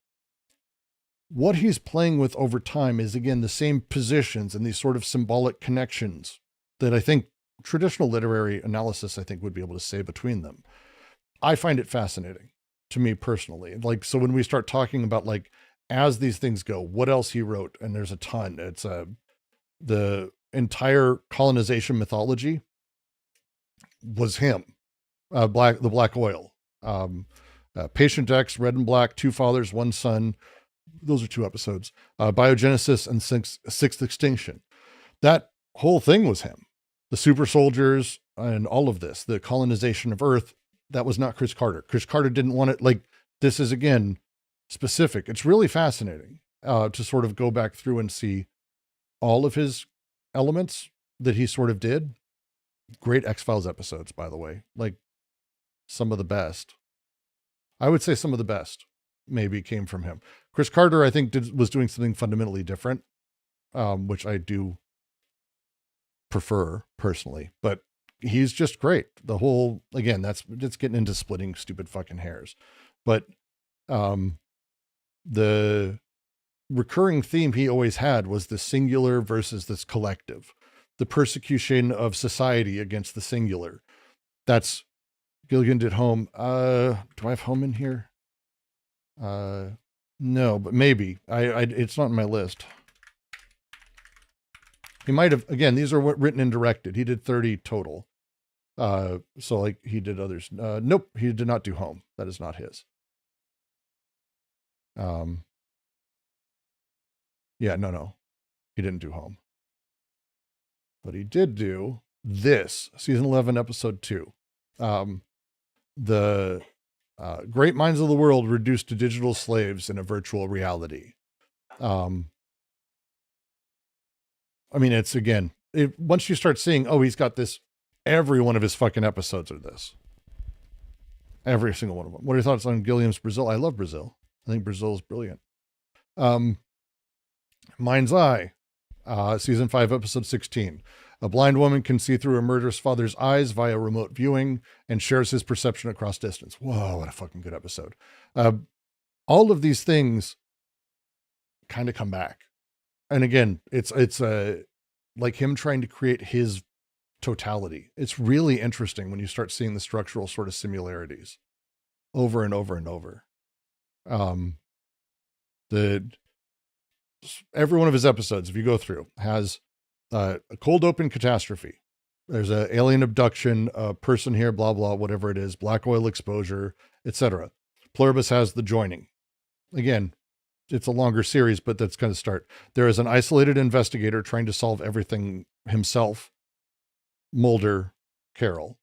What he's playing with over time is, again, the same positions and these sort of symbolic connections that I think traditional literary analysis, I think, would be able to say between them. I find it fascinating to me personally. Like, so when we start talking about like, as these things go, what else he wrote, and there's a ton, it's the entire colonization mythology was him, the Black Oil, Patient X, Red and Black, Two Fathers, One Son. Those are 2 episodes. Biogenesis and Sixth Extinction. That whole thing was him. The super soldiers and all of this, the colonization of Earth, that was not Chris Carter. Chris Carter didn't want it. Like, this is, again, specific. It's really fascinating to sort of go back through and see all of his elements that he sort of did. Great X-Files episodes, by the way. Like, some of the best. I would say some of the best maybe came from him. Chris Carter, I think, was doing something fundamentally different, which I do prefer personally, but he's just great. The whole, again, that's getting into splitting stupid fucking hairs, but the recurring theme he always had was the singular versus this collective, the persecution of society against the singular. That's Gilligan did Home. Do I have Home in here? No, but maybe. It's not in my list. He might have, again, these are written and directed. He did 30 total. So like he did others. Nope, he did not do Home. That is not his. Yeah, no. He didn't do Home. But he did do this, season 11, episode 2. The great minds of the world reduced to digital slaves in a virtual reality. I mean, it's again, once you start seeing, oh, he's got this, every one of his fucking episodes are this. Every single one of them. What are your thoughts on Gilliam's Brazil? I love Brazil. I think Brazil is brilliant. Mind's Eye, season 5, episode 16. A blind woman can see through her murderous father's eyes via remote viewing and shares his perception across distance. Whoa, what a fucking good episode. All of these things kind of come back. And again, it's like him trying to create his totality. It's really interesting when you start seeing the structural sort of similarities over and over and over. Every one of his episodes, if you go through, has a cold open catastrophe. There's an alien abduction, a person here, blah, blah, whatever it is, black oil exposure, etc. Pluribus has the joining. Again, it's a longer series, but that's going to start. There is an isolated investigator trying to solve everything himself. Mulder, Carol.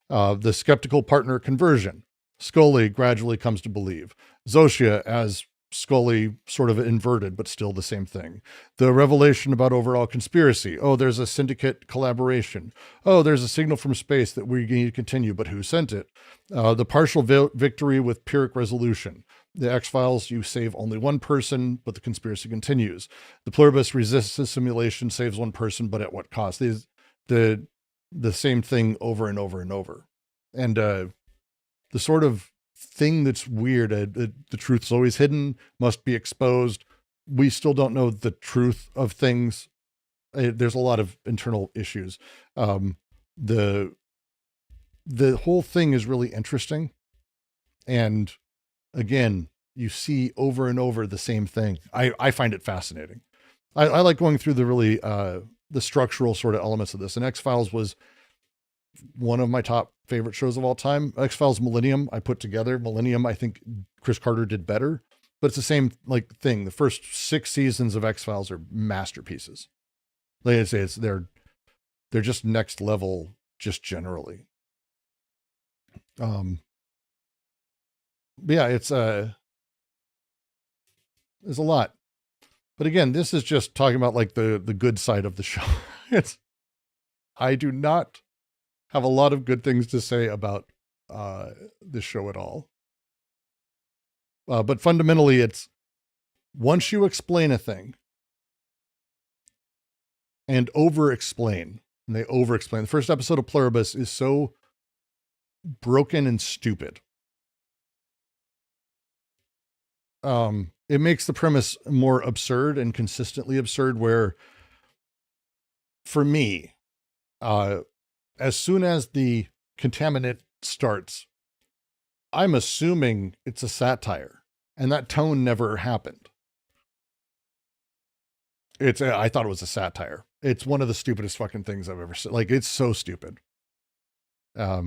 The skeptical partner conversion. Scully gradually comes to believe. Zosia as Scully sort of inverted, but still the same thing. The revelation about overall conspiracy. Oh, there's a syndicate collaboration. Oh, there's a signal from space that we need to continue, but who sent it? The partial victory with Pyrrhic resolution. The X-Files, you save only one person, but the conspiracy continues. The Pluribus resists the simulation, saves one person, but at what cost? The same thing over and over and over. And the sort of thing that's weird, the truth's always hidden, must be exposed. We still don't know the truth of things. There's a lot of internal issues. The whole thing is really interesting. And again, you see over and over the same thing. I find it fascinating. I like going through the really, the structural sort of elements of this. And X-Files was one of my top favorite shows of all time. X-Files Millennium, I put together. Millennium, I think Chris Carter did better, but it's the same like thing. The first 6 seasons of X-Files are masterpieces. Like I say, they're just next level, just generally. But yeah, there's a lot. But again, this is just talking about like the good side of the show. I do not have a lot of good things to say about this show at all. But fundamentally, it's once you explain a thing and over-explain, and they over-explain. The first episode of Pluribus is so broken and stupid. It makes the premise more absurd and consistently absurd, where for me, as soon as the contaminant starts, I'm assuming it's a satire, and that tone never happened. I thought it was a satire. It's one of the stupidest fucking things I've ever seen. Like, it's so stupid. Yeah,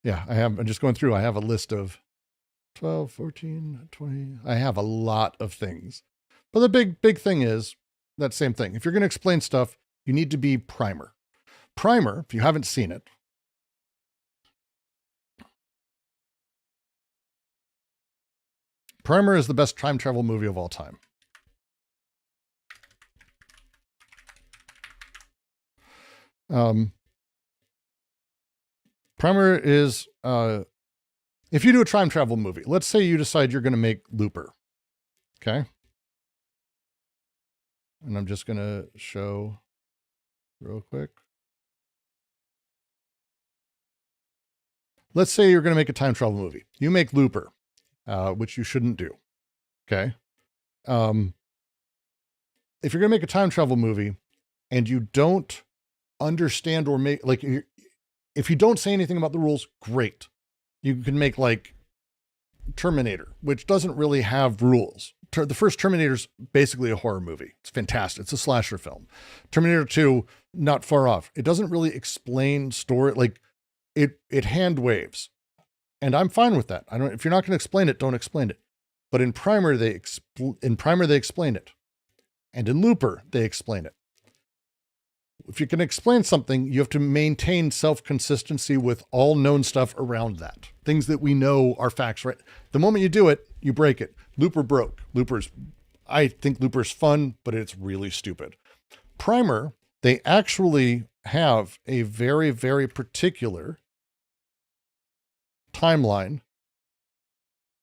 I'm just going through. I have a list of 12, 14, 20. I have a lot of things. But the big thing is that same thing. If you're going to explain stuff, you need to be Primer. Primer, if you haven't seen it, Primer is the best time travel movie of all time. Primer is, if you do a time travel movie, let's say you decide you're going to make Looper. Okay. And I'm just going to show real quick. Let's say you're going to make a time travel movie. You make Looper, which you shouldn't do. Okay. If you're going to make a time travel movie and you don't understand or make, like, if you don't say anything about the rules, great. You can make like Terminator, which doesn't really have rules. The first Terminator's basically a horror movie. It's fantastic. It's a slasher film. Terminator 2, not far off. It doesn't really explain story. Like it hand waves, and I'm fine with that. If you're not going to explain it, don't explain it. But in Primer, they explain it. And in Looper, they explain it. If you can explain something, you have to maintain self-consistency with all known stuff around that. Things that we know are facts, right? The moment you do it, you break it. Looper broke. I think Looper's fun, but it's really stupid. Primer, they actually have a very, very particular timeline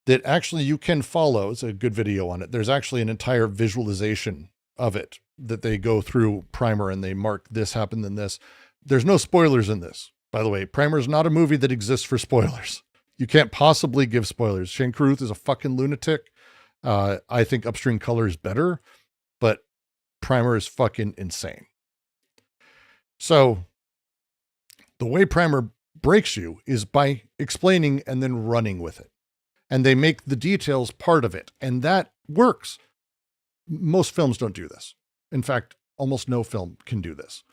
that actually you can follow. It's a good video on it. There's actually an entire visualization of it that they go through Primer and they mark this happened then this. There's no spoilers in this. By the way, Primer is not a movie that exists for spoilers. You can't possibly give spoilers. Shane Carruth is a fucking lunatic. I think Upstream Color is better, but Primer is fucking insane. So the way Primer breaks you is by explaining and then running with it. And they make the details part of it. And that works. Most films don't do this. In fact, almost no film can do this.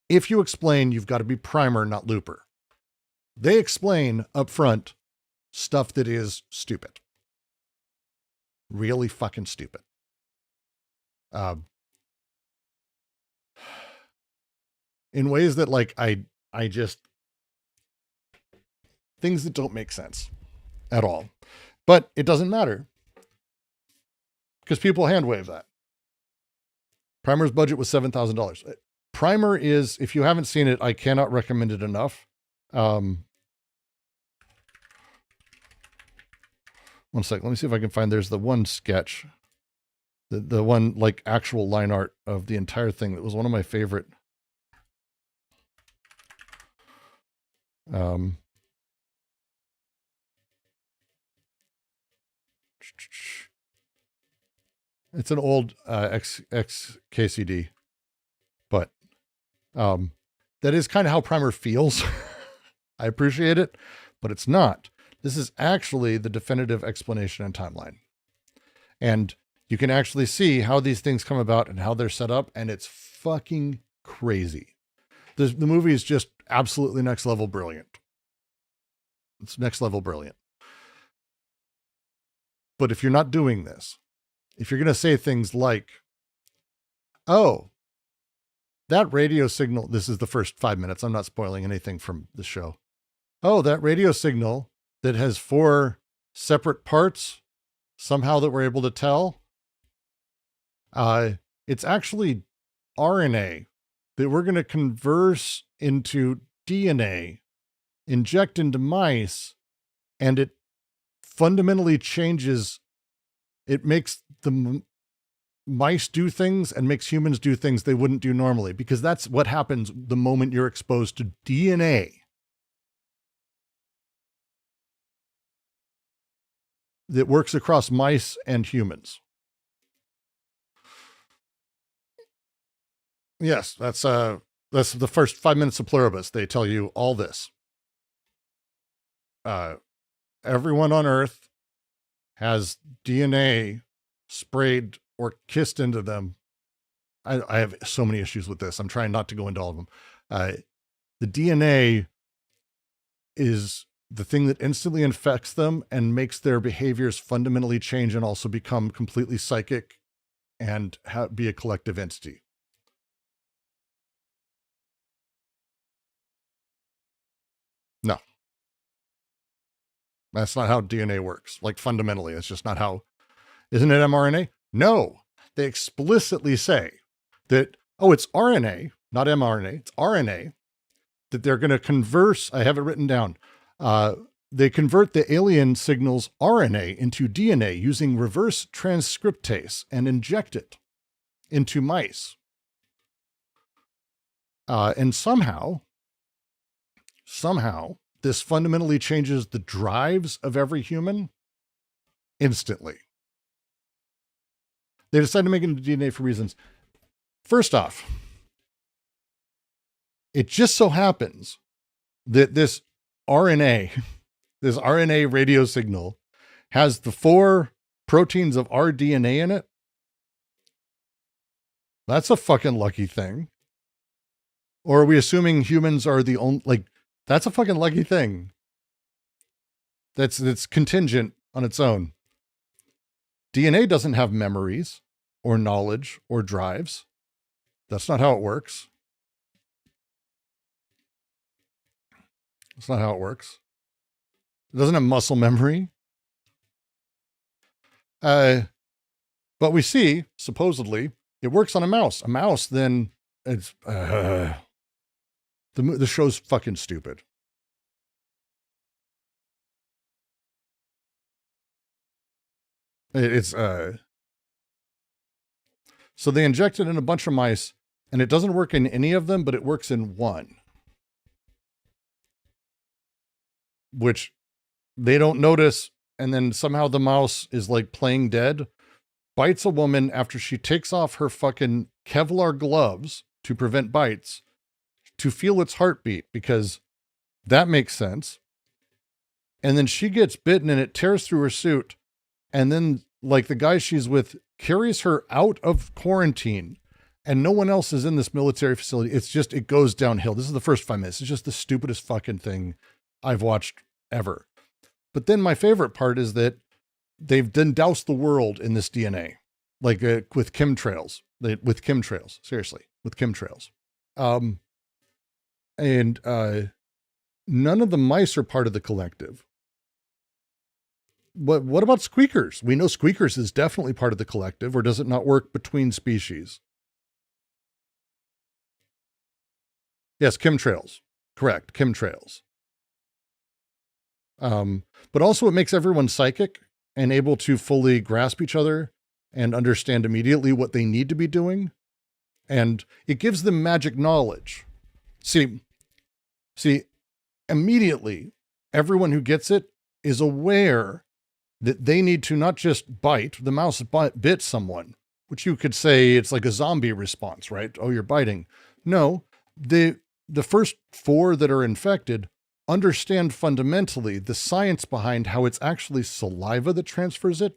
If you explain, you've got to be Primer, not Looper. They explain up front stuff that is stupid. Really fucking stupid. In ways that, like, I just, things that don't make sense at all. But it doesn't matter because people hand wave that. Primer's budget was $7,000. Primer is, if you haven't seen it, I cannot recommend it enough. One sec. Let me see if I can find, there's the one sketch, the one like actual line art of the entire thing that was one of my favorite. It's an old XKCD, but that is kind of how Primer feels. I appreciate it, but it's not. This is actually the definitive explanation and timeline. And you can actually see how these things come about and how they're set up, and it's fucking crazy. The movie is just absolutely next level brilliant. It's next level brilliant. But if you're not doing this, if you're going to say things like, oh, that radio signal, this is the first 5 minutes. I'm not spoiling anything from the show. Oh, that radio signal that has 4 separate parts, somehow that we're able to tell. It's actually RNA that we're going to converse into DNA, inject into mice, and it fundamentally changes. It makes the mice do things and makes humans do things they wouldn't do normally, because that's what happens the moment you're exposed to DNA. That works across mice and humans. Yes, that's the first 5 minutes of Pluribus. They tell you all this. Everyone on Earth has DNA sprayed or kissed into them. I have so many issues with this. I'm trying not to go into all of them. The DNA is the thing that instantly infects them and makes their behaviors fundamentally change and also become completely psychic and be a collective entity. No. That's not how DNA works. Like, fundamentally, it's just not how. Isn't it mRNA? No. They explicitly say that, oh, it's RNA, not mRNA. It's RNA that they're going to converse. I have it written down. They convert the alien signals RNA into DNA using reverse transcriptase and inject it into mice. And somehow, this fundamentally changes the drives of every human instantly. They decided to make it into DNA for reasons. First off, it just so happens that this RNA, this RNA radio signal, has the 4 proteins of our DNA in it. That's a fucking lucky thing. Or are we assuming humans are the only, like, that's a fucking lucky thing. That's contingent on its own. DNA doesn't have memories or knowledge or drives. That's not how it works. That's not how it works. It doesn't have muscle memory. But we see, supposedly, it works on a mouse. A mouse, then it's the show's fucking stupid. So they inject it in a bunch of mice, and it doesn't work in any of them, but it works in one, which they don't notice. And then somehow the mouse is like playing dead, bites a woman after she takes off her fucking Kevlar gloves to prevent bites, to feel its heartbeat, because that makes sense. And then she gets bitten and it tears through her suit. And then, like, the guy she's with carries her out of quarantine, and no one else is in this military facility. It's just, it goes downhill. This is the first 5 minutes. It's just the stupidest fucking thing I've watched ever. But then my favorite part is that they've then doused the world in this DNA, like with chemtrails. With chemtrails, seriously, with chemtrails. And none of the mice are part of the collective. What about squeakers? We know squeakers is definitely part of the collective, or does it not work between species? Yes, chemtrails. Correct, chemtrails. But also it makes everyone psychic and able to fully grasp each other and understand immediately what they need to be doing. And it gives them magic knowledge. See, immediately everyone who gets it is aware that they need to not just bite. The mouse bit someone, which you could say it's like a zombie response, right? Oh, you're biting. No, the first 4 that are infected understand fundamentally the science behind how it's actually saliva that transfers it.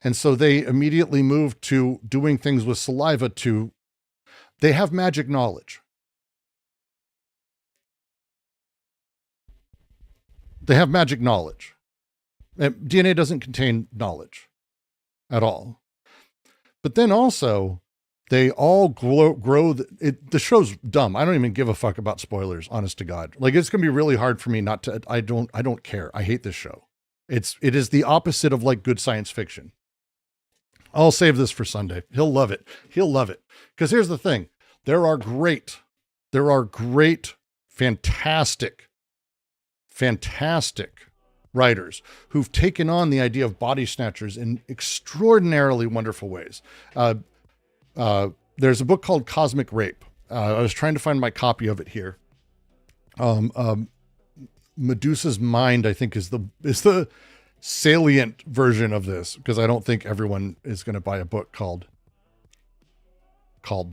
And so they immediately move to doing things with saliva they have magic knowledge. They have magic knowledge. DNA doesn't contain knowledge at all. But then also, they all grow. The show's dumb. I don't even give a fuck about spoilers, honest to God. Like, it's going to be really hard for me not to, I don't care. I hate this show. It is the opposite of like good science fiction. I'll save this for Sunday. He'll love it. He'll love it. Because here's the thing. There are great, fantastic writers who've taken on the idea of body snatchers in extraordinarily wonderful ways. There's a book called Cosmic Rape. I was trying to find my copy of it here. Medusa's Mind, I think, is the salient version of this, because I don't think everyone is going to buy a book called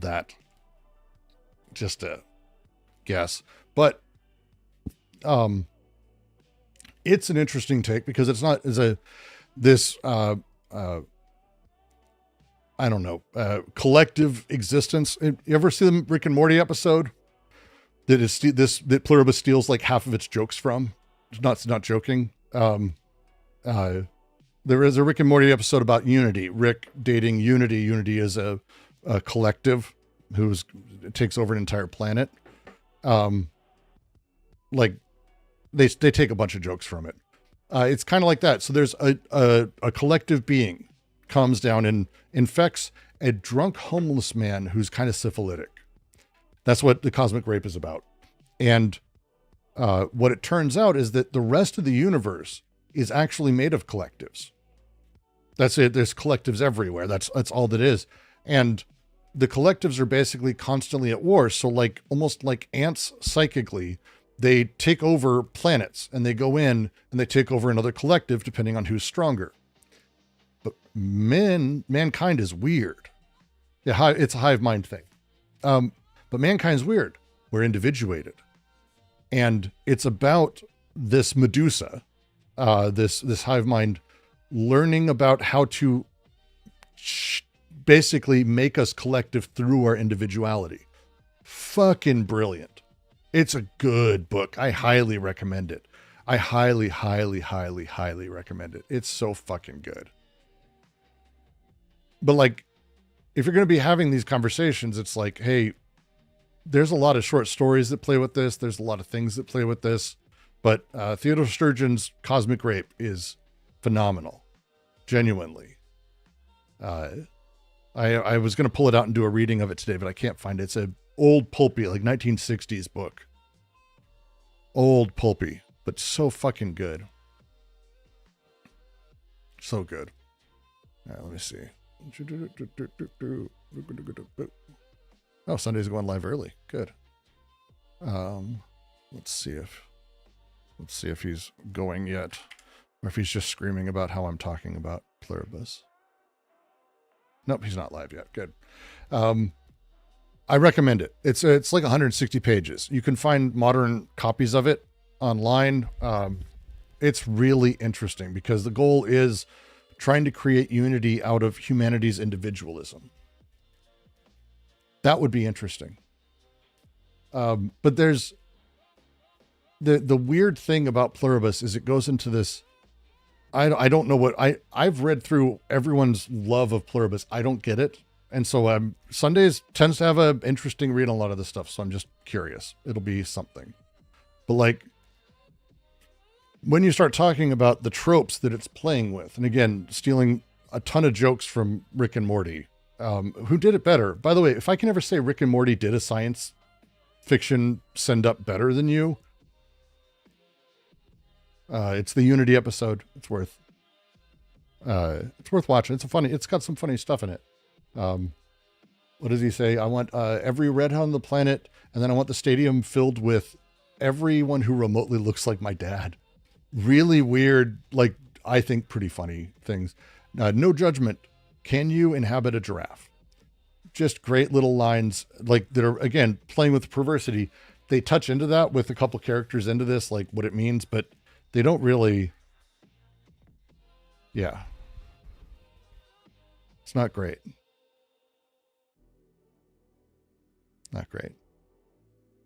that. Just a guess. But it's an interesting take, because it's not I don't know, collective existence. You ever see the Rick and Morty episode that Pluribus steals like half of its jokes from? It's not joking. There is a Rick and Morty episode about Unity. Rick dating Unity. Unity is a collective takes over an entire planet. Like they take a bunch of jokes from it. It's kind of like that. So there's a collective being comes down and infects a drunk homeless man who's kind of syphilitic. That's what the Cosmic Rape is about. And what it turns out is that the rest of the universe is actually made of collectives. That's it. There's collectives everywhere. That's all that is. And the collectives are basically constantly at war. So like almost like ants psychically, they take over planets and they go in and they take over another collective depending on who's stronger. But mankind is weird. Yeah, it's a hive mind thing. But mankind's weird. We're individuated. And it's about this Medusa, this hive mind, learning about how to basically make us collective through our individuality. Fucking brilliant. It's a good book. I highly recommend it. I highly, highly, highly, highly recommend it. It's so fucking good. But like, if you're going to be having these conversations, it's like, hey, there's a lot of short stories that play with this. There's a lot of things that play with this. But Theodore Sturgeon's Cosmic Rape is phenomenal. Genuinely. I was going to pull it out and do a reading of it today, but I can't find it. It's an old pulpy, like 1960s book. Old pulpy, but so fucking good. So good. All right, let me see. Oh, Sunday's going live early. Good. Let's see if he's going yet, or if he's just screaming about how I'm talking about Pluribus. Nope, he's not live yet. Good. I recommend it. It's like 160 pages. You can find modern copies of it online. It's really interesting because the goal is trying to create unity out of humanity's individualism. That would be interesting. But there's the weird thing about Pluribus is it goes into this. I don't know what I've read through everyone's love of Pluribus. I don't get it. And so Sundays tends to have an interesting read on a lot of this stuff. So I'm just curious. It'll be something. But like, when you start talking about the tropes that it's playing with, and again, stealing a ton of jokes from Rick and Morty, who did it better. By the way, if I can ever say Rick and Morty did a science fiction send up better than you, it's the Unity episode. It's worth watching. It's got some funny stuff in it. What does he say? I want every redhead on the planet, and then I want the stadium filled with everyone who remotely looks like my dad. Really weird, like, I think pretty funny things. No judgment. Can you inhabit a giraffe? Just great little lines, like, that are, again, playing with perversity. They touch into that with a couple characters into this, like what it means, but they don't really. Yeah. It's not great. Not great.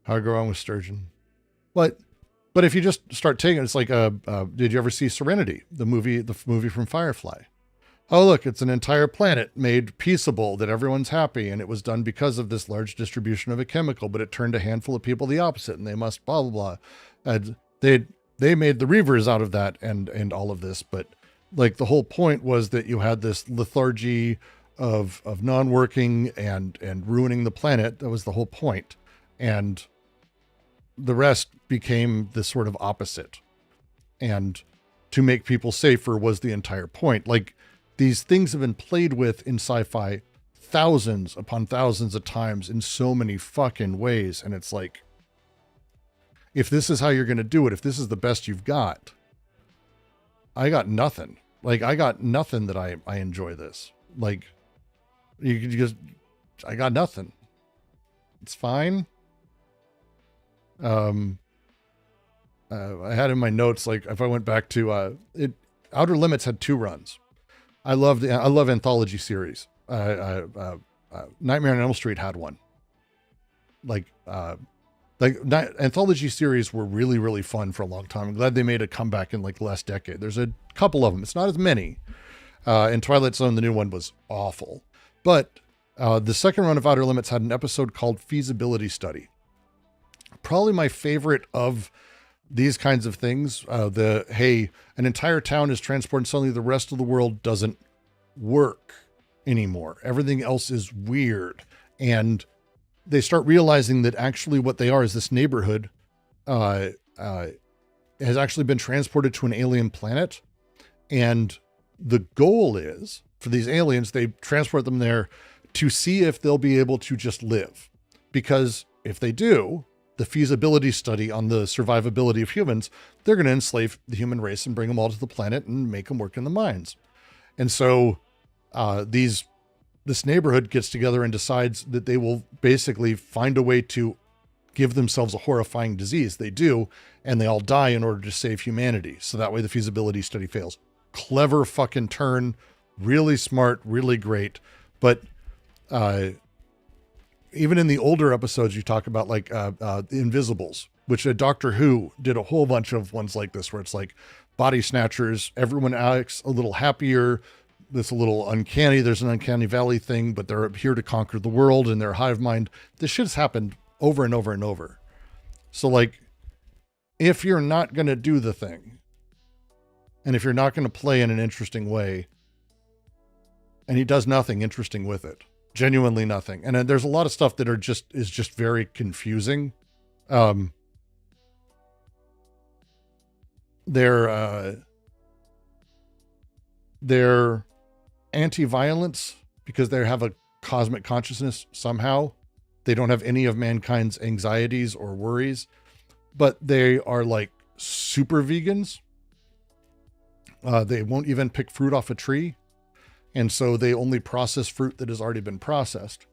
How to go wrong with Sturgeon. But if you just start taking it, it's like, did you ever see Serenity, the movie from Firefly? Oh, look, it's an entire planet made peaceable, that everyone's happy. And it was done because of this large distribution of a chemical, but it turned a handful of people the opposite, and they must blah, blah, blah. And they made the Reavers out of that and all of this. But like, the whole point was that you had this lethargy of non-working and ruining the planet. That was the whole point. And the rest became this sort of opposite. And to make people safer was the entire point. Like, these things have been played with in sci-fi thousands upon thousands of times in so many fucking ways. And it's like, if this is how you're going to do it, if this is the best you've got, I got nothing. Like, I got nothing that I enjoy this. Like, you could just, I got nothing. It's fine. I had in my notes, like, if I went back to Outer Limits had 2 runs. I love anthology series. Nightmare on Elm Street had one. Anthology series were really, really fun for a long time. I'm glad they made a comeback in like the last decade. There's a couple of them. It's not as many. And Twilight Zone, the new one, was awful. But the second run of Outer Limits had an episode called Feasibility Study. Probably my favorite of these kinds of things. Hey, an entire town is transported and suddenly the rest of the world doesn't work anymore. Everything else is weird. And they start realizing that actually what they are is this neighborhood has actually been transported to an alien planet. And the goal is, for these aliens, they transport them there to see if they'll be able to just live. Because if they do, the feasibility study on the survivability of humans, they're going to enslave the human race and bring them all to the planet and make them work in the mines. And so this neighborhood gets together and decides that they will basically find a way to give themselves a horrifying disease. They do, and they all die in order to save humanity. So that way the feasibility study fails. Clever fucking turn, really smart, really great. But even in the older episodes, you talk about like the Invisibles, which Doctor Who did a whole bunch of ones like this, where it's like body snatchers. Everyone acts a little happier. It's a little uncanny. There's an uncanny valley thing, but they're here to conquer the world and their hive mind. This shit's happened over and over and over. So like, if you're not going to do the thing, and if you're not going to play in an interesting way, and he does nothing interesting with it, genuinely nothing. And there's a lot of stuff that is just very confusing. They're anti-violence because they have a cosmic consciousness somehow. They don't have any of mankind's anxieties or worries, but they are like super vegans. They won't even pick fruit off a tree. And so they only process fruit that has already been processed.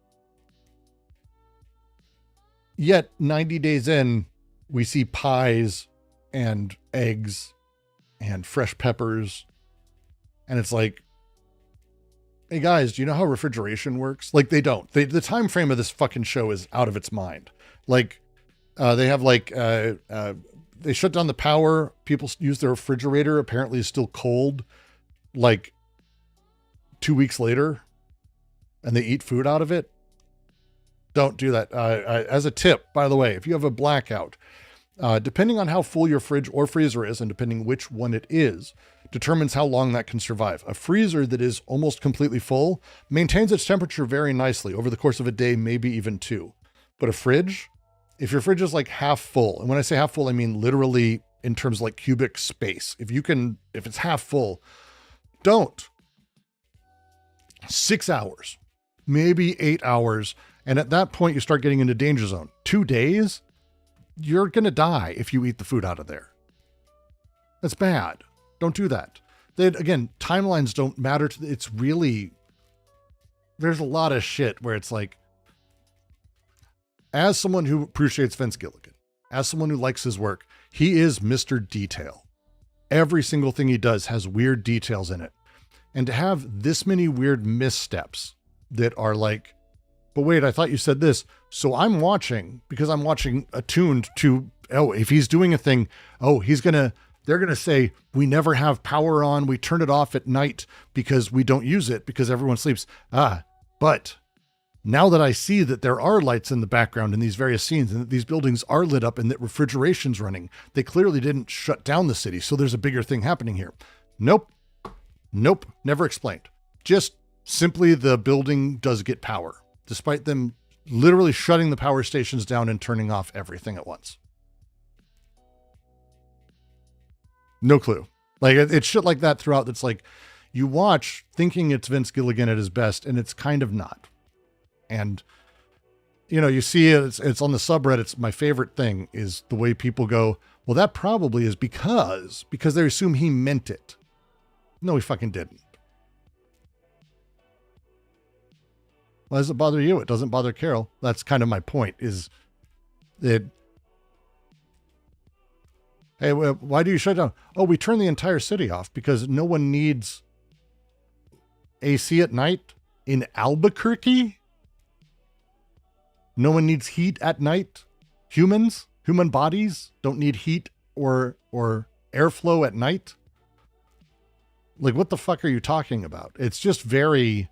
Yet 90 days in, we see pies and eggs and fresh peppers. And it's like, hey guys, do you know how refrigeration works? Like they don't. The time frame of this fucking show is out of its mind. Like they have like, they shut down the power. People use their refrigerator. Apparently it's still cold. Like 2 weeks later, and they eat food out of it. Don't do that. As a tip, by the way, if you have a blackout, depending on how full your fridge or freezer is, and depending which one it is, determines how long that can survive. A freezer that is almost completely full maintains its temperature very nicely over the course of a day, maybe even two. But a fridge, if your fridge is like half full, and when I say half full, I mean literally in terms of like cubic space. If it's half full, don't. 6 hours, maybe 8 hours. And at that point, you start getting into danger zone. 2 days, you're going to die if you eat the food out of there. That's bad. Don't do that. Then again, timelines don't matter. It's really, there's a lot of shit where it's like, as someone who appreciates Vince Gilligan, as someone who likes his work, he is Mr. Detail. Every single thing he does has weird details in it. And to have this many weird missteps that are like, but wait, I thought you said this. So I'm watching because I'm watching attuned to, oh, if he's doing a thing, oh, they're going to say, we never have power on. We turn it off at night because we don't use it because everyone sleeps. But now that I see that there are lights in the background in these various scenes and that these buildings are lit up and that refrigeration's running, they clearly didn't shut down the city. So there's a bigger thing happening here. Nope. Never explained. Just simply the building does get power, despite them literally shutting the power stations down and turning off everything at once. No clue. Like it's shit like that throughout. That's like you watch thinking it's Vince Gilligan at his best, and it's kind of not. And you know, you see it's on the subreddits. My favorite thing is the way people go, well, that probably is because they assume he meant it. No, he fucking didn't. Why does it bother you? It doesn't bother Carol. That's kind of my point, is that, hey, why do you shut down? Oh, we turn the entire city off because no one needs AC at night in Albuquerque. No one needs heat at night. Human bodies don't need heat or airflow at night. Like, what the fuck are you talking about? It's just very,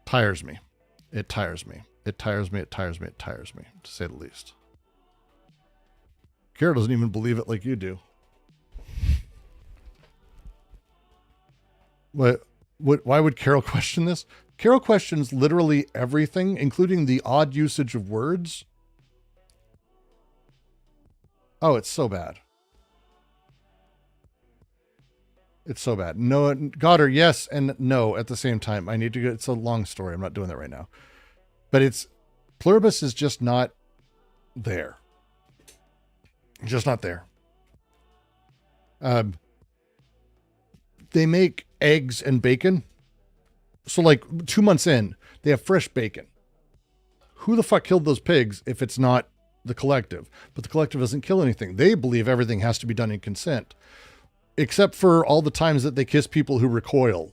tires me. It tires me, to say the least. Carol doesn't even believe it like you do. Why would Carol question this? Carol questions literally everything, including the odd usage of words. Oh, it's so bad. It's so bad. No, Goddard, yes and no at the same time. I need to get, it's a long story. I'm not doing that right now. But Pluribus is just not there. Just not there. they make eggs and bacon. So like 2 months in, they have fresh bacon. Who the fuck killed those pigs if it's not the collective? But the collective doesn't kill anything. They believe everything has to be done in consent, except for all the times that they kiss people who recoil.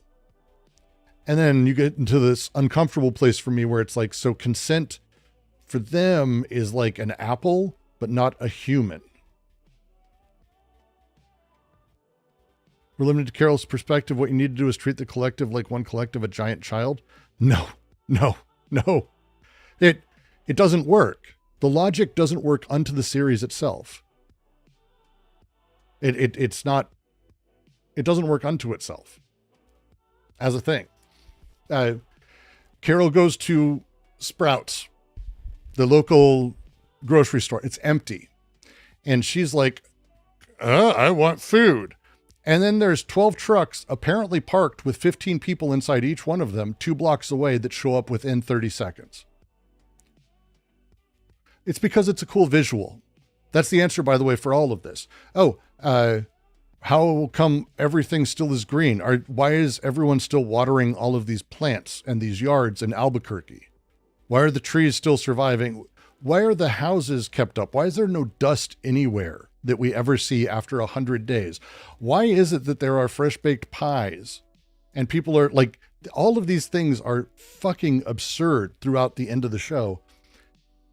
And then you get into this uncomfortable place for me where it's like, so consent for them is like an apple, but not a human. We're limited to Carol's perspective. What you need to do is treat the collective like one collective, a giant child. No. It doesn't work. The logic doesn't work unto the series itself. It doesn't work unto itself as a thing. Carol goes to Sprouts, the local grocery store. It's empty. And she's like, I want food. And then there's 12 trucks apparently parked with 15 people inside each one of them 2 blocks away that show up within 30 seconds. It's because it's a cool visual. That's the answer, by the way, for all of this. How come everything still is green? Why is everyone still watering all of these plants and these yards in Albuquerque? Why are the trees still surviving? Why are the houses kept up? Why is there no dust anywhere that we ever see after 100 days? Why is it that there are fresh baked pies and people are like, all of these things are fucking absurd throughout the end of the show.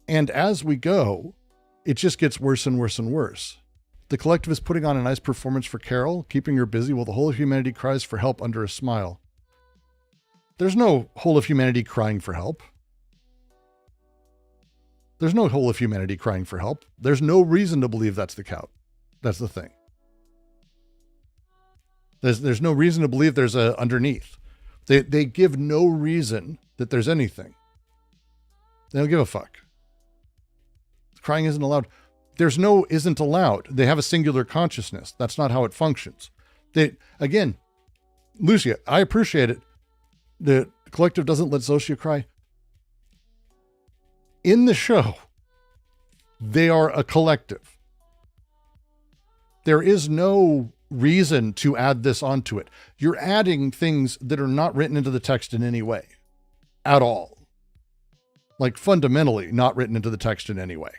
And as we go, it just gets worse and worse and worse. The collective is putting on a nice performance for Carol, keeping her busy while the whole of humanity cries for help under a smile. There's no whole of humanity crying for help. There's no whole of humanity crying for help. There's no reason to believe that's the count. That's the thing. There's no reason to believe there's a underneath. They give no reason that there's anything. They don't give a fuck. Crying isn't allowed. There's no isn't allowed. They have a singular consciousness. That's not how it functions. Again, Lucia, I appreciate it. The collective doesn't let Zosia cry. In the show, they are a collective. There is no reason to add this onto it. You're adding things that are not written into the text in any way at all. Like fundamentally not written into the text in any way.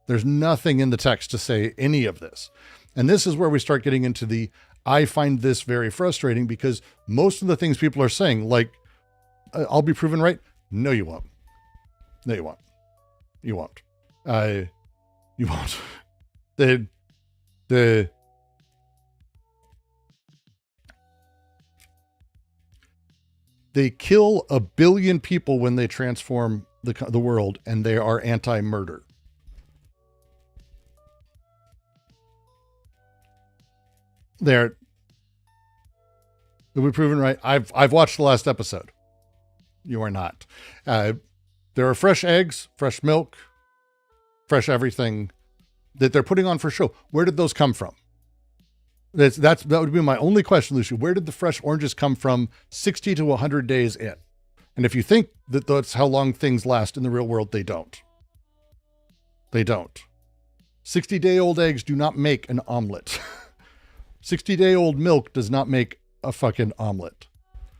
There's nothing in the text to say any of this. And this is where we start getting into I find this very frustrating because most of the things people are saying, like, I'll be proven right. No, you won't. No, you won't. You won't. You won't. They kill 1 billion people when they transform the world, and they are anti-murder. They'll be proven right. I've watched the last episode. You are not. There are fresh eggs, fresh milk, fresh everything that they're putting on for show. Where did those come from? That would be my only question, Lucy. Where did the fresh oranges come from 60 to 100 days in? And if you think that that's how long things last in the real world, they don't. They don't. 60-day-old eggs do not make an omelet. 60-day-old milk does not make a fucking omelet.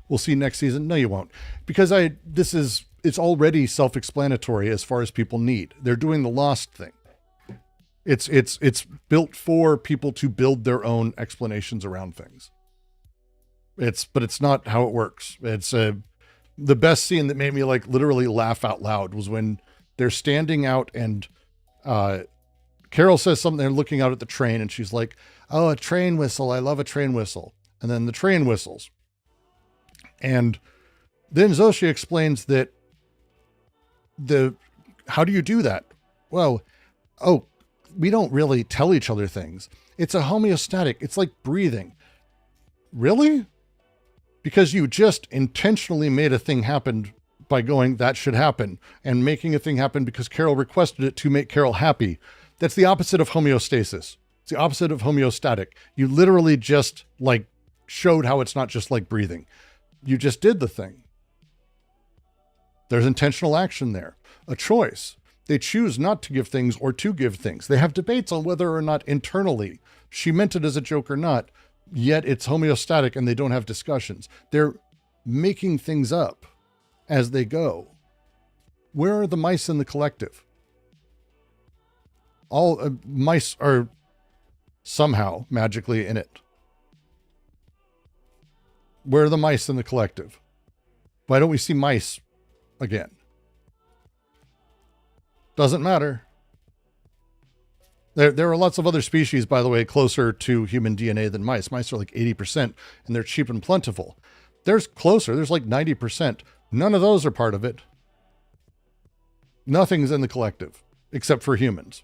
We'll see next season. No, you won't. Because it's already self-explanatory as far as people need. They're doing the Lost thing. It's built for people to build their own explanations around things. But it's not how it works. It's the best scene that made me like literally laugh out loud was when they're standing out and Carol says something. They're looking out at the train and she's like, "Oh, a train whistle. I love a train whistle." And then the train whistles. And then Zosia explains that how do you do that? Well, we don't really tell each other things. It's a homeostatic. It's like breathing. Really? Because you just intentionally made a thing happen by going, that should happen, and making a thing happen because Carol requested it to make Carol happy. That's the opposite of homeostasis. It's the opposite of homeostatic. You literally just like showed how it's not just like breathing. You just did the thing. There's intentional action there, a choice. They choose not to give things or to give things. They have debates on whether or not internally she meant it as a joke or not. yet it's homeostatic and they don't have discussions. They're making things up as they go. Where are the mice in the collective? All mice are somehow magically in it. Where are the mice in the collective? Why don't we see mice again? Doesn't matter. There are lots of other species, by the way, closer to human DNA than mice. Mice are like 80%, and they're cheap and plentiful. There's closer. There's like 90%. None of those are part of it. Nothing's in the collective, except for humans.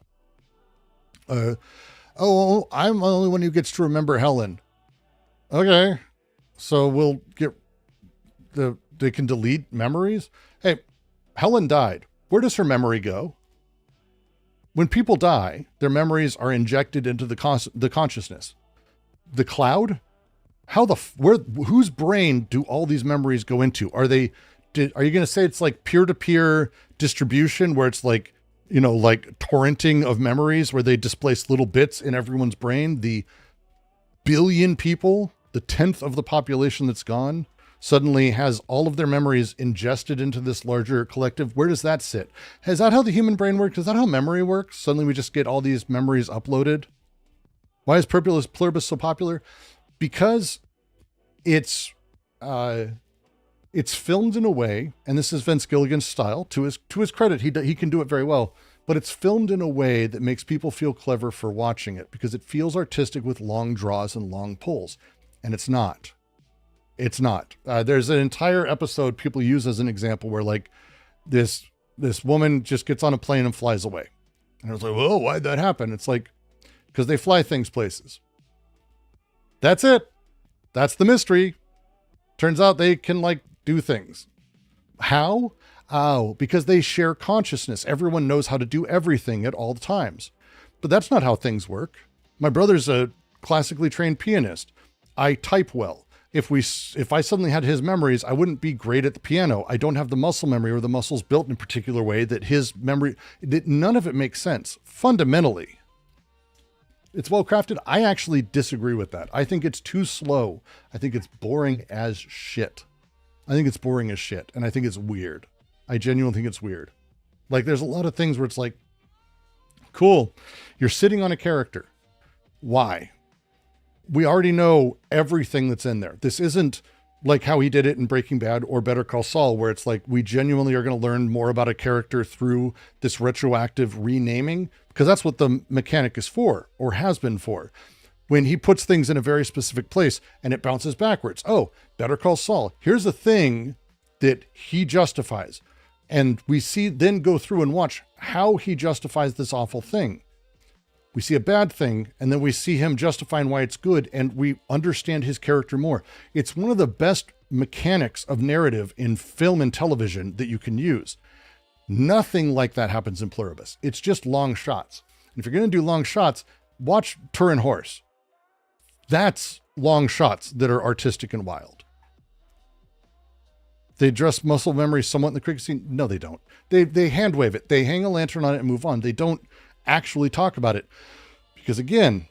Oh, I'm the only one who gets to remember Helen. Okay. So we'll get they can delete memories. Hey, Helen died. Where does her memory go? When people die, their memories are injected into the consciousness. The cloud? Whose brain do all these memories go into? Are you going to say it's like peer-to-peer distribution where it's like, like torrenting of memories where they displace little bits in everyone's brain? The billion people, the 10th of the population that's gone, suddenly has all of their memories ingested into this larger collective. Where does that sit? Is that how the human brain works? Is that how memory works? Suddenly we just get all these memories uploaded. Why is Pluribus so popular? Because it's filmed in a way, and this is Vince Gilligan's style. To his credit, he can do it very well. But it's filmed in a way that makes people feel clever for watching it because it feels artistic with long draws and long pulls, and it's not. It's not. There's an entire episode people use as an example where like this woman just gets on a plane and flies away. And I was like, whoa, why'd that happen? It's like, because they fly things places. That's it. That's the mystery. Turns out they can like do things. How? Oh, because they share consciousness. Everyone knows how to do everything at all times. But that's not how things work. My brother's a classically trained pianist. I type well. If I suddenly had his memories, I wouldn't be great at the piano. I don't have the muscle memory or the muscles built in a particular way that his memory, none of it makes sense. Fundamentally, it's well crafted. I actually disagree with that. I think it's too slow. I think it's boring as shit. And I think it's weird. I genuinely think it's weird. Like there's a lot of things where it's like, cool, you're sitting on a character. Why? We already know everything that's in there. This isn't like how he did it in Breaking Bad or Better Call Saul, where it's like we genuinely are going to learn more about a character through this retroactive renaming, because that's what the mechanic is for or has been for. When he puts things in a very specific place and it bounces backwards. Oh, Better Call Saul. Here's a thing that he justifies. And we then go through and watch how he justifies this awful thing. We see a bad thing, and then we see him justifying why it's good, and we understand his character more. It's one of the best mechanics of narrative in film and television that you can use. Nothing like that happens in Pluribus. It's just long shots. And if you're going to do long shots, watch Turin Horse. That's long shots that are artistic and wild. They address muscle memory somewhat in the cricket scene. No, they don't. They hand wave it. They hang a lantern on it and move on. They don't actually talk about it because again,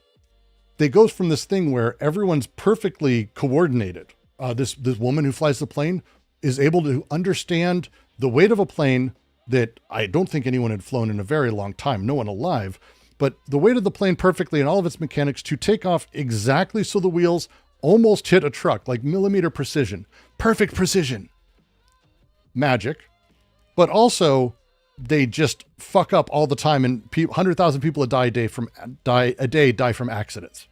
they go from this thing where everyone's perfectly coordinated. This woman who flies the plane is able to understand the weight of a plane that I don't think anyone had flown in a very long time, no one alive, but the weight of the plane perfectly and all of its mechanics to take off exactly so the wheels almost hit a truck, like millimeter precision, perfect precision. Magic. But also they just fuck up all the time, and 100,000 people die a day die from accidents.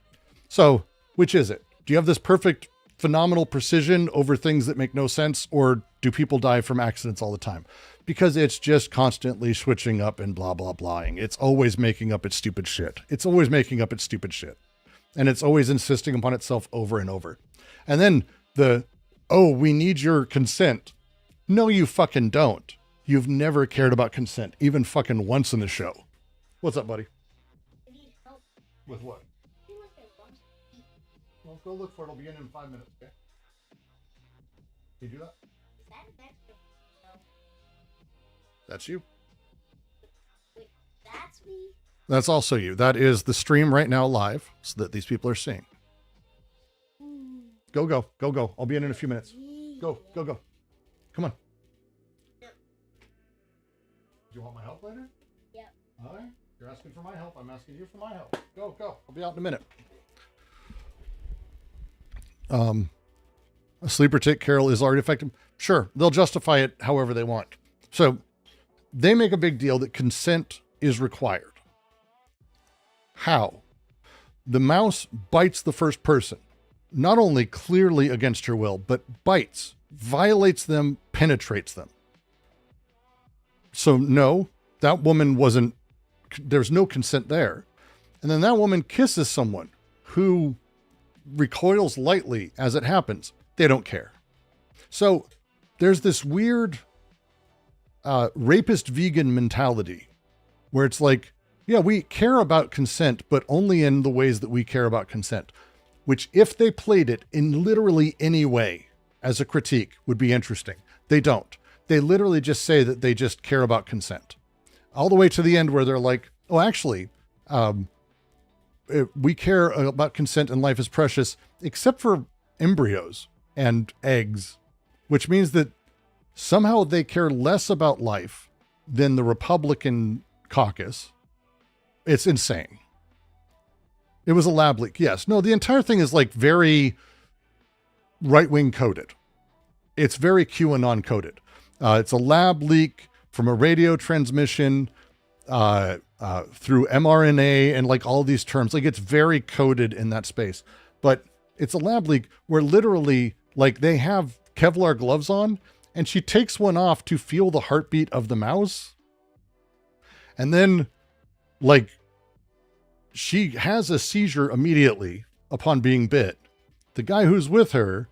So which is it? Do you have this perfect, phenomenal precision over things that make no sense, or do people die from accidents all the time? Because it's just constantly switching up and blah, blah, blahing. It's always making up its stupid shit. And it's always insisting upon itself over and over. And then we need your consent. No, you fucking don't. You've never cared about consent, even fucking once in the show. What's up, buddy? I need help. With what? I feel like I lost the key. Well, go look for it. It'll be in 5 minutes, okay? Can you do that? Is that an extra? No. That's you. Wait, that's me? That's also you. That is the stream right now live so that these people are seeing. Go. I'll be in a few minutes. Go. Come on. Do you want my help later? Yeah. All right. You're asking for my help. I'm asking you for my help. Go. I'll be out in a minute. A sleeper take Carol is already effective. Sure, they'll justify it however they want. So they make a big deal that consent is required. How? The mouse bites the first person, not only clearly against her will, but bites, violates them, penetrates them. So no, that woman wasn't, there's no consent there. And then that woman kisses someone who recoils lightly as it happens. They don't care. So there's this weird rapist vegan mentality where it's like, yeah, we care about consent, but only in the ways that we care about consent, which if they played it in literally any way as a critique would be interesting. They don't. They literally just say that they just care about consent. All the way to the end where they're like, oh, actually, we care about consent and life is precious, except for embryos and eggs, which means that somehow they care less about life than the Republican caucus. It's insane. It was a lab leak. Yes. No, the entire thing is like very right-wing coded. It's very QAnon coded. It's a lab leak from a radio transmission through mRNA and like all these terms. Like it's very coded in that space. But it's a lab leak where literally like they have Kevlar gloves on and she takes one off to feel the heartbeat of the mouse. And then like she has a seizure immediately upon being bit. The guy who's with her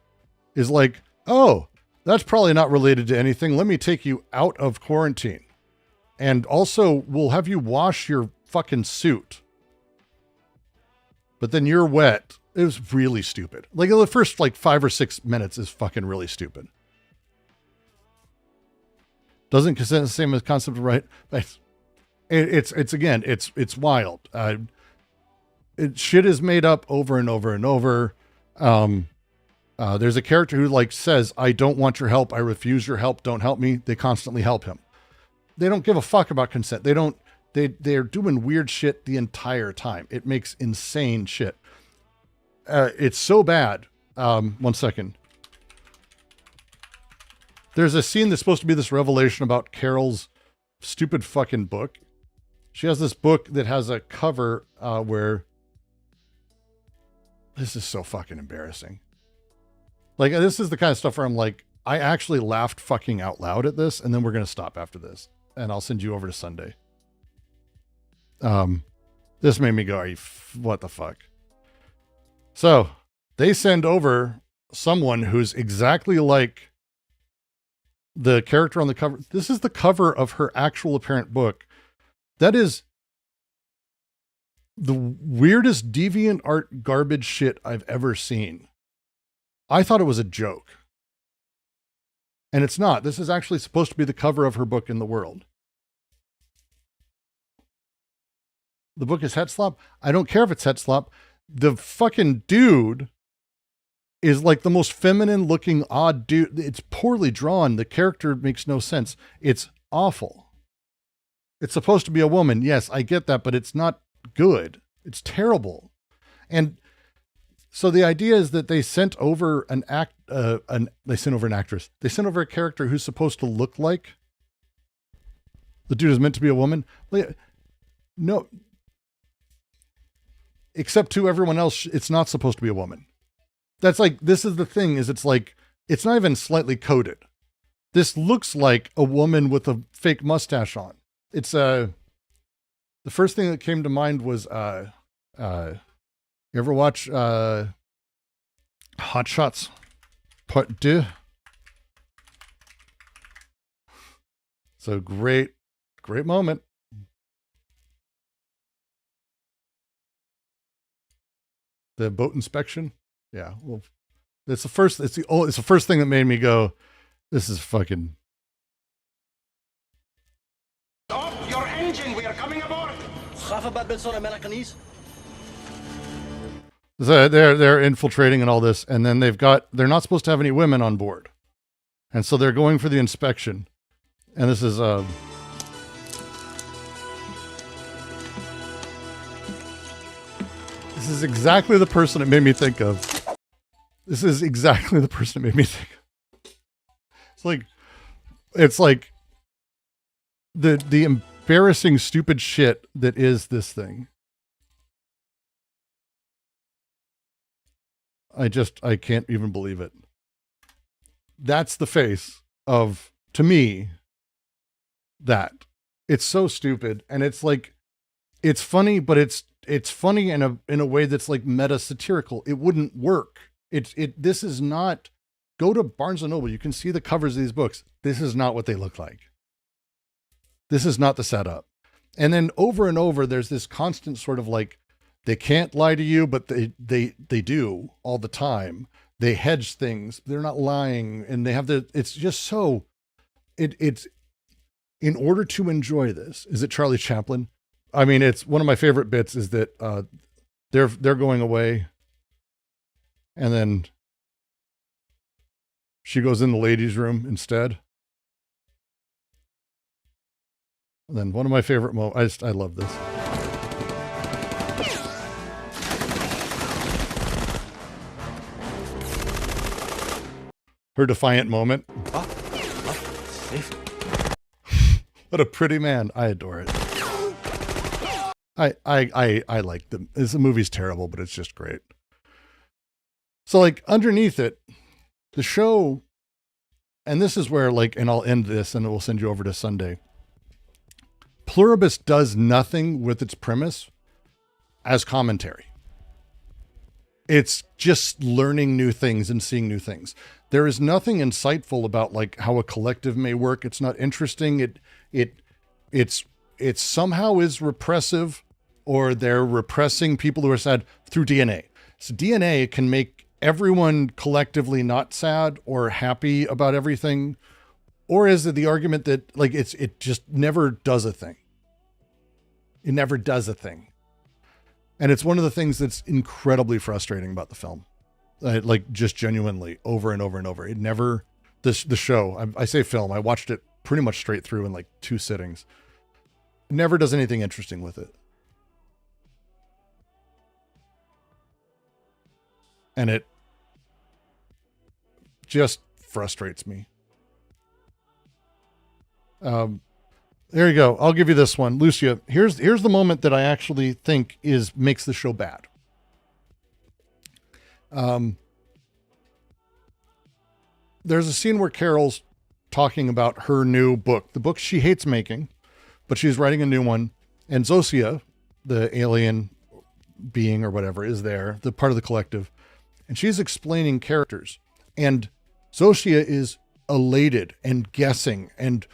is like, oh, that's probably not related to anything. Let me take you out of quarantine. And also we'll have you wash your fucking suit. But then you're wet. It was really stupid. Like the first like 5 or 6 minutes is fucking really stupid. Doesn't consent the same as concept of right. It's again, it's wild. Shit is made up over and over and over. There's a character who like says, I don't want your help. I refuse your help. Don't help me. They constantly help him. They don't give a fuck about consent. They're doing weird shit the entire time. It makes insane shit. It's so bad. 1 second. There's a scene that's supposed to be this revelation about Carol's stupid fucking book. She has this book that has a cover where this is so fucking embarrassing. Like, this is the kind of stuff where I'm like, I actually laughed fucking out loud at this, and then we're going to stop after this, and I'll send you over to Sunday. This made me go, what the fuck? So they send over someone who's exactly like the character on the cover. This is the cover of her actual apparent book. That is the weirdest deviant art garbage shit I've ever seen. I thought it was a joke. And it's not. This is actually supposed to be the cover of her book in the world. The book is Hetzlop. I don't care if it's Hetzlop. The fucking dude is like the most feminine looking odd dude. It's poorly drawn. The character makes no sense. It's awful. It's supposed to be a woman. Yes, I get that, but it's not good. It's terrible. And so the idea is that they sent over an actress. They sent over a character who's supposed to look like the dude is meant to be a woman. No, except to everyone else, it's not supposed to be a woman. That's like, this is the thing is it's like, it's not even slightly coded. This looks like a woman with a fake mustache on. It's the first thing that came to mind was you ever watch Hot Shots Part 2? So great moment. The boat inspection. Yeah. Well, it's the first thing that made me go, this is fucking. Off your engine, we are coming aboard. This So they're infiltrating and all this, and then they're not supposed to have any women on board. And so they're going for the inspection. And this is exactly the person it made me think of. This is exactly the person it made me think of. It's like the embarrassing stupid shit that is this thing. I can't even believe it. That's the face of, to me, that. It's so stupid. And it's like, it's funny, but it's funny in a way that's like meta satirical. It wouldn't work. This is not, go to Barnes & Noble. You can see the covers of these books. This is not what they look like. This is not the setup. And then over and over, there's this constant sort of like, they can't lie to you, but they do all the time. They hedge things. They're not lying. And they have it's just so, it's in order to enjoy this. Is it Charlie Chaplin? I mean, it's one of my favorite bits is that they're going away. And then she goes in the ladies' room instead. And then one of my favorite moments, I love this. Her defiant moment. What a pretty man. I adore it. I like them. The movie's terrible, but it's just great. So like underneath it, the show, and this is where like, and I'll end this and it will send you over to Sunday. Pluribus does nothing with its premise as commentary. It's just learning new things and seeing new things. There is nothing insightful about like how a collective may work. It's not interesting. It's somehow is repressive, or they're repressing people who are sad through DNA. So DNA can make everyone collectively not sad or happy about everything. Or is it the argument that like it just never does a thing? It never does a thing. And it's one of the things that's incredibly frustrating about the film. Like just genuinely over and over and over. It never, the show, I say film, I watched it pretty much straight through in like 2 sittings. It never does anything interesting with it. And it just frustrates me. There you go. I'll give you this one. Lucia, here's the moment that I actually think makes the show bad. There's a scene where Carol's talking about her new book, the book she hates making, but she's writing a new one. And Zosia, the alien being or whatever, is there, the part of the collective. And she's explaining characters. And Zosia is elated and guessing and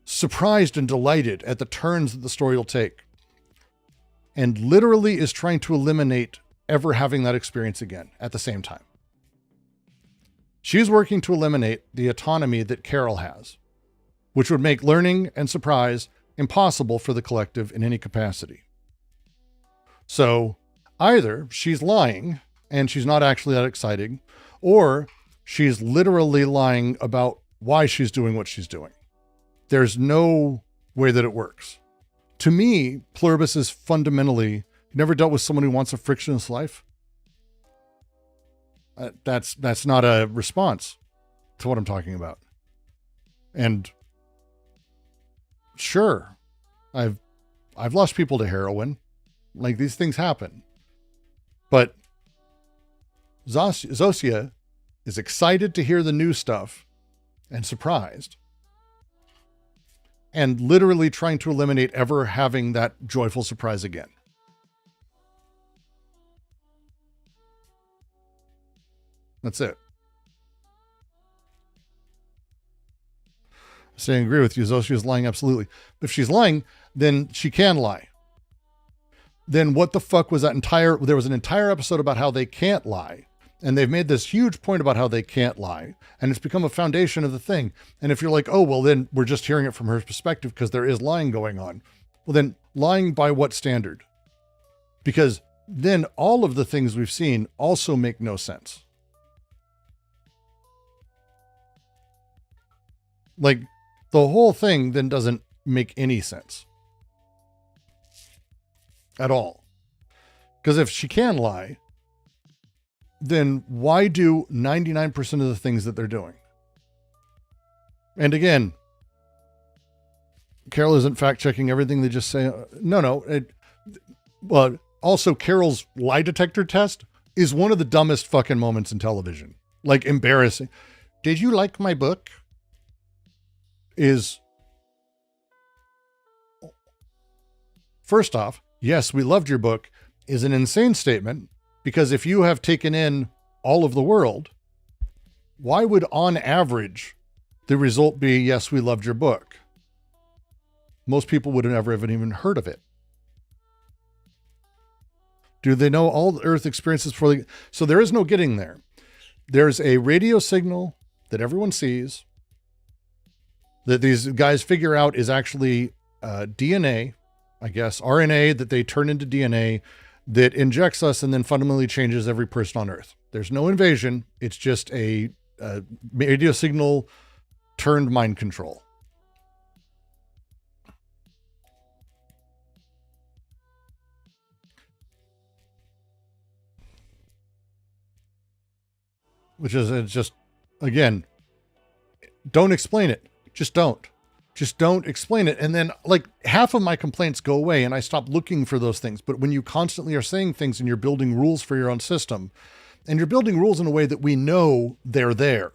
surprised and delighted at the turns that the story will take. And literally is trying to eliminate ever having that experience again at the same time. She's working to eliminate the autonomy that Carol has, which would make learning and surprise impossible for the collective in any capacity. So either she's lying and she's not actually that exciting, or she's literally lying about why she's doing what she's doing. There's no way that it works. To me, Pluribus is fundamentally, you never dealt with someone who wants a frictionless life? That's not a response to what I'm talking about. And sure, I've lost people to heroin. Like, these things happen. But Zosia is excited to hear the new stuff and surprised, and literally trying to eliminate ever having that joyful surprise again. That's it. I agree with you. Zosia is lying, absolutely. If she's lying, then she can lie. Then what the fuck was that there was an entire episode about how they can't lie. And they've made this huge point about how they can't lie. And it's become a foundation of the thing. And if you're like, oh, well, then we're just hearing it from her perspective because there is lying going on. Well, then lying by what standard? Because then all of the things we've seen also make no sense. Like, the whole thing then doesn't make any sense at all. Because if she can lie, then why do 99% of the things that they're doing? And again, Carol isn't fact-checking everything they just say. No. Well, also, Carol's lie detector test is one of the dumbest fucking moments in television. Like, embarrassing. Did you like my book? Is, first off, yes, we loved your book, is an insane statement, because if you have taken in all of the world, why would, on average, the result be, yes, we loved your book? Most people would have never even heard of it. Do they know all the Earth experiences before they... So there is no getting there. There's a radio signal that everyone sees that these guys figure out is actually DNA, I guess, RNA that they turn into DNA that injects us and then fundamentally changes every person on Earth. There's no invasion. It's just a radio signal turned mind control. Which is, it's just, again, don't explain it. Just don't explain it. And then, like, half of my complaints go away and I stop looking for those things. But when you constantly are saying things and you're building rules for your own system, and you're building rules in a way that we know they're there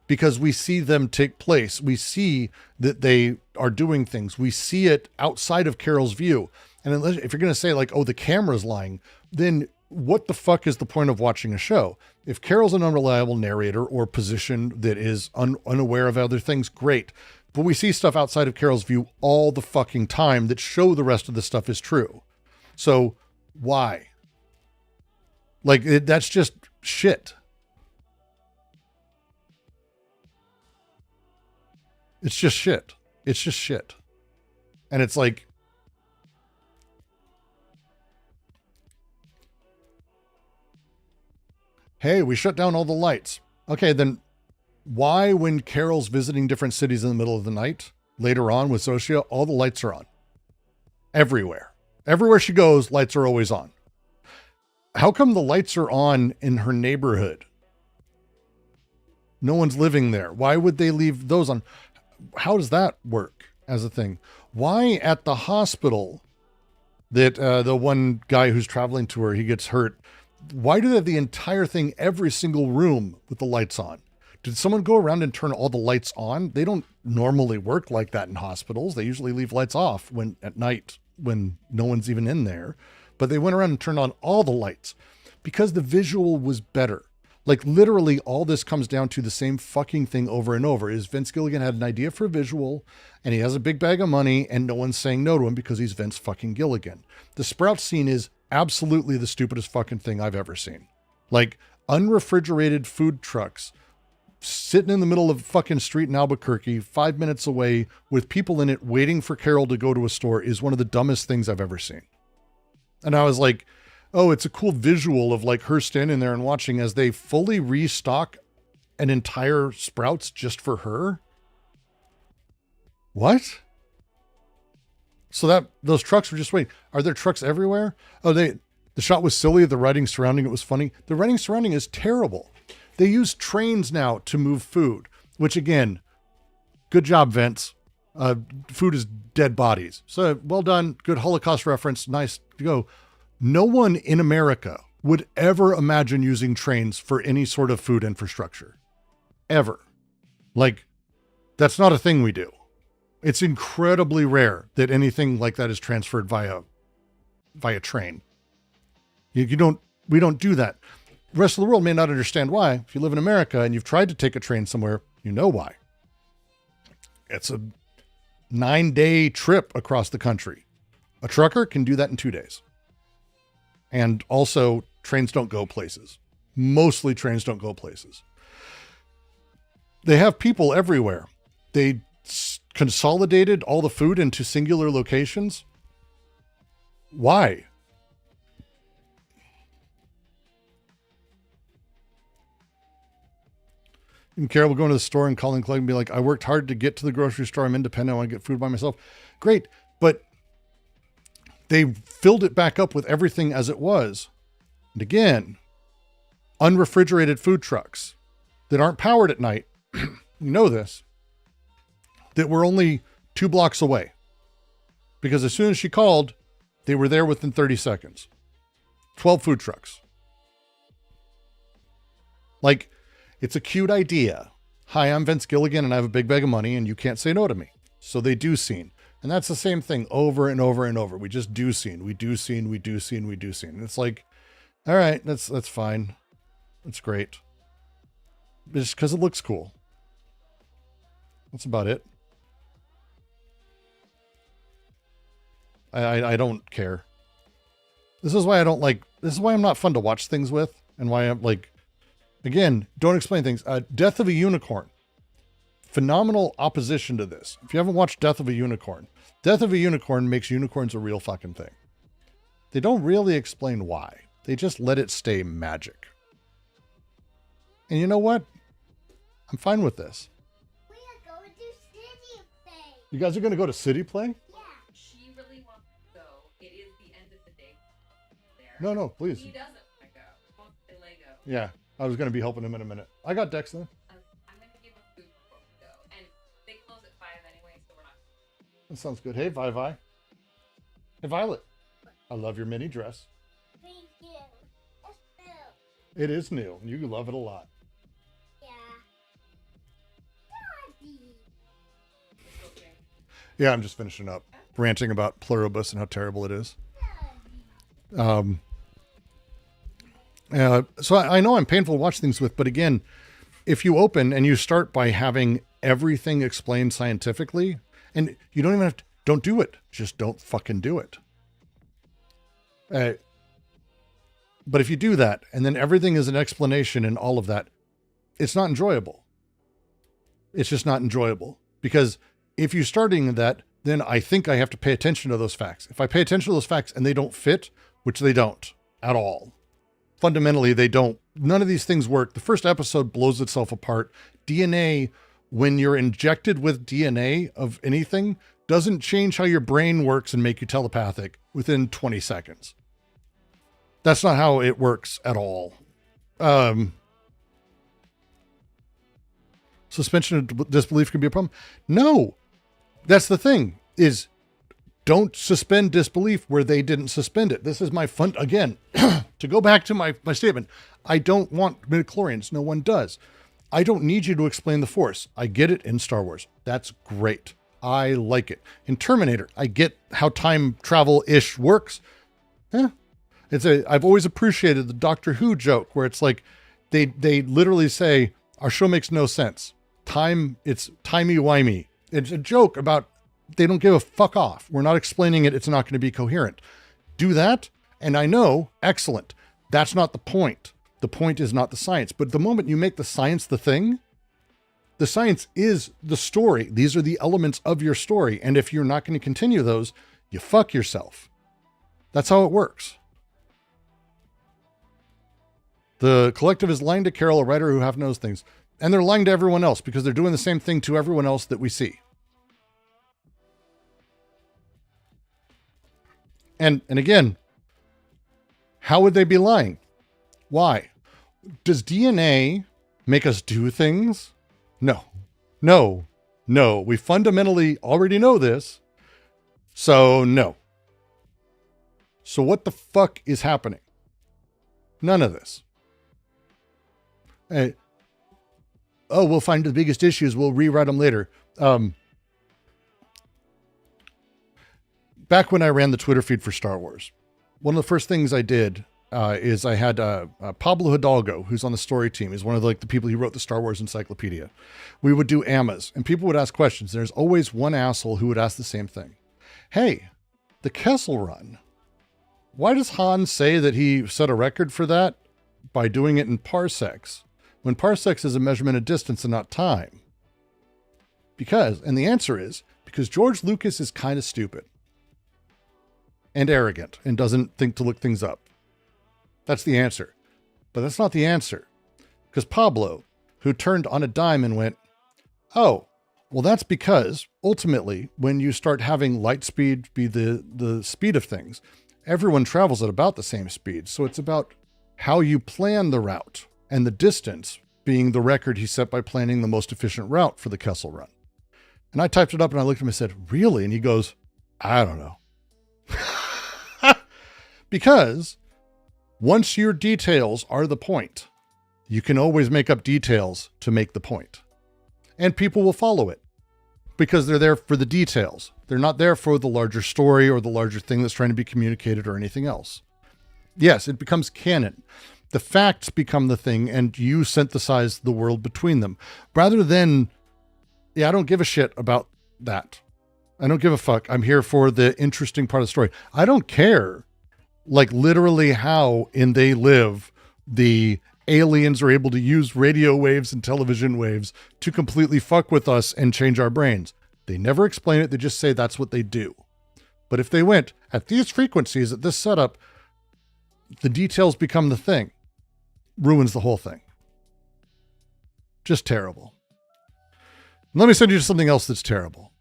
because we see them take place. We see that they are doing things. We see it outside of Carol's view. And unless, if you're going to say like, oh, the camera's lying, then what the fuck is the point of watching a show? If Carol's an unreliable narrator or position that is unaware of other things, great. But we see stuff outside of Carol's view all the fucking time that show the rest of the stuff is true. So why? Like, that's just shit. It's just shit. It's just shit. And it's like, hey, we shut down all the lights. Okay, then why, when Carol's visiting different cities in the middle of the night, later on with Socia, all the lights are on? Everywhere. Everywhere she goes, lights are always on. How come the lights are on in her neighborhood? No one's living there. Why would they leave those on? How does that work as a thing? Why at the hospital that the one guy who's traveling to her, he gets hurt, why do they have the entire thing, every single room with the lights on? Did someone go around and turn all the lights on? They don't normally work like that in hospitals. They usually leave lights off when at night when no one's even in there. But they went around and turned on all the lights because the visual was better. Like, literally all this comes down to the same fucking thing over and over. Is Vince Gilligan had an idea for a visual and he has a big bag of money and no one's saying no to him because he's Vince fucking Gilligan. The Sprouts scene is absolutely the stupidest fucking thing I've ever seen. Like, unrefrigerated food trucks sitting in the middle of a fucking street in Albuquerque, 5 minutes away with people in it waiting for Carol to go to a store is one of the dumbest things I've ever seen. And I was like, oh, it's a cool visual of like her standing there and watching as they fully restock an entire Sprouts just for her. What? So that those trucks were just waiting. Are there trucks everywhere? Oh, the shot was silly. The writing surrounding it was funny. The writing surrounding is terrible. They use trains now to move food, which again, good job, Vince. Food is dead bodies. So well done. Good Holocaust reference. Nice to go. No one in America would ever imagine using trains for any sort of food infrastructure. Ever. Like, that's not a thing we do. It's incredibly rare that anything like that is transferred via train. We don't do that. The rest of the world may not understand why. If you live in America and you've tried to take a train somewhere, you know why. It's a 9-day trip across the country. A trucker can do that in 2 days. And also, trains don't go places. Mostly trains don't go places. They have people everywhere. They consolidated all the food into singular locations. Why? And Carol will go into the store and call and collect and be like, I worked hard to get to the grocery store. I'm independent. I want to get food by myself. Great. But they filled it back up with everything as it was. And again, unrefrigerated food trucks that aren't powered at night. You know this. That were only 2 blocks away. Because as soon as she called, they were there within 30 seconds. 12 food trucks. Like, it's a cute idea. Hi, I'm Vince Gilligan and I have a big bag of money and you can't say no to me. So they do scene. And that's the same thing over and over and over. We just do scene. We do scene. We do scene. We do scene. And it's like, all right, that's fine. That's great. Just because it looks cool. That's about it. I don't care. This is why I'm not fun to watch things with, and why I'm like, again, don't explain things. Death of a Unicorn. Phenomenal opposition to this. If you haven't watched Death of a Unicorn makes unicorns a real fucking thing. They don't really explain why. They just let it stay magic. And you know what? I'm fine with this. We are going to City Play. You guys are going to go to City Play? Yeah. She really wants to go. It is the end of the day there. No, please. He doesn't want to go. He wants to play Lego. Yeah, I was going to be helping him in a minute. I got Dex then. I'm going to give him food before we go. And they close at 5 anyway, so we're not. That sounds good. Hey, Vi. Hey, Violet. I love your mini dress. Thank you. It's new. It is new. You love it a lot. Yeah. Daddy. Yeah, I'm just finishing up. Ranting about Pluribus and how terrible it is. So I know I'm painful to watch things with, but again, if you open and you start by having everything explained scientifically, and you don't even have to, don't do it. Just don't fucking do it. But if you do that, and then everything is an explanation and all of that, it's not enjoyable. It's just not enjoyable. Because if you're starting that, then I think I have to pay attention to those facts. If I pay attention to those facts and they don't fit, which they don't at all. Fundamentally, they don't. None of these things work. The first episode blows itself apart. DNA, when you're injected with DNA of anything, doesn't change how your brain works and make you telepathic within 20 seconds. That's not how it works at all. Suspension of disbelief could be a problem. No, that's the thing, is don't suspend disbelief where they didn't suspend it. This is my fun, again, to go back to my statement. I don't want midichlorians. No one does. I don't need you to explain the Force. I get it in Star Wars. That's great. I like it. In Terminator, I get how time travel-ish works. I've always appreciated the Doctor Who joke where it's like, they literally say, our show makes no sense. It's timey-wimey. It's a joke about they don't give a fuck off. We're not explaining it. It's not going to be coherent. Do that. And I know, excellent. That's not the point. The point is not the science. But the moment you make the science the thing, the science is the story. These are the elements of your story. And if you're not going to continue those, you fuck yourself. That's how it works. The collective is lying to Carol, a writer who half knows things. And they're lying to everyone else because they're doing the same thing to everyone else that we see. And again, how would they be lying? Why? Does DNA make us do things? No. We fundamentally already know this. So no. So what the fuck is happening? None of this. We'll find the biggest issues. We'll rewrite them later. Back when I ran the Twitter feed for Star Wars, one of the first things I did is I had Pablo Hidalgo, who's on the story team. He's one of the people who wrote the Star Wars Encyclopedia. We would do AMAs, and people would ask questions. There's always one asshole who would ask the same thing. Hey, the Kessel Run. Why does Han say that he set a record for that by doing it in parsecs, when parsecs is a measurement of distance and not time? And the answer is, because George Lucas is kind of stupid and arrogant and doesn't think to look things up. That's the answer. But that's not the answer. Because Pablo, who turned on a dime and went, oh, well, that's because ultimately when you start having light speed be the speed of things, everyone travels at about the same speed. So it's about how you plan the route, and the distance being the record he set by planning the most efficient route for the Kessel Run. And I typed it up and I looked at him and said, really? And he goes, I don't know. Because once your details are the point, you can always make up details to make the point. And people will follow it because they're there for the details. They're not there for the larger story or the larger thing that's trying to be communicated or anything else. Yes, it becomes canon. The facts become the thing and you synthesize the world between them. Rather than, I don't give a shit about that. I don't give a fuck. I'm here for the interesting part of the story. I don't care, like literally how in They Live, the aliens are able to use radio waves and television waves to completely fuck with us and change our brains. They never explain it. They just say that's what they do. But if they went at these frequencies, at this setup, the details become the thing. Ruins the whole thing. Just terrible. Let me send you to something else that's terrible.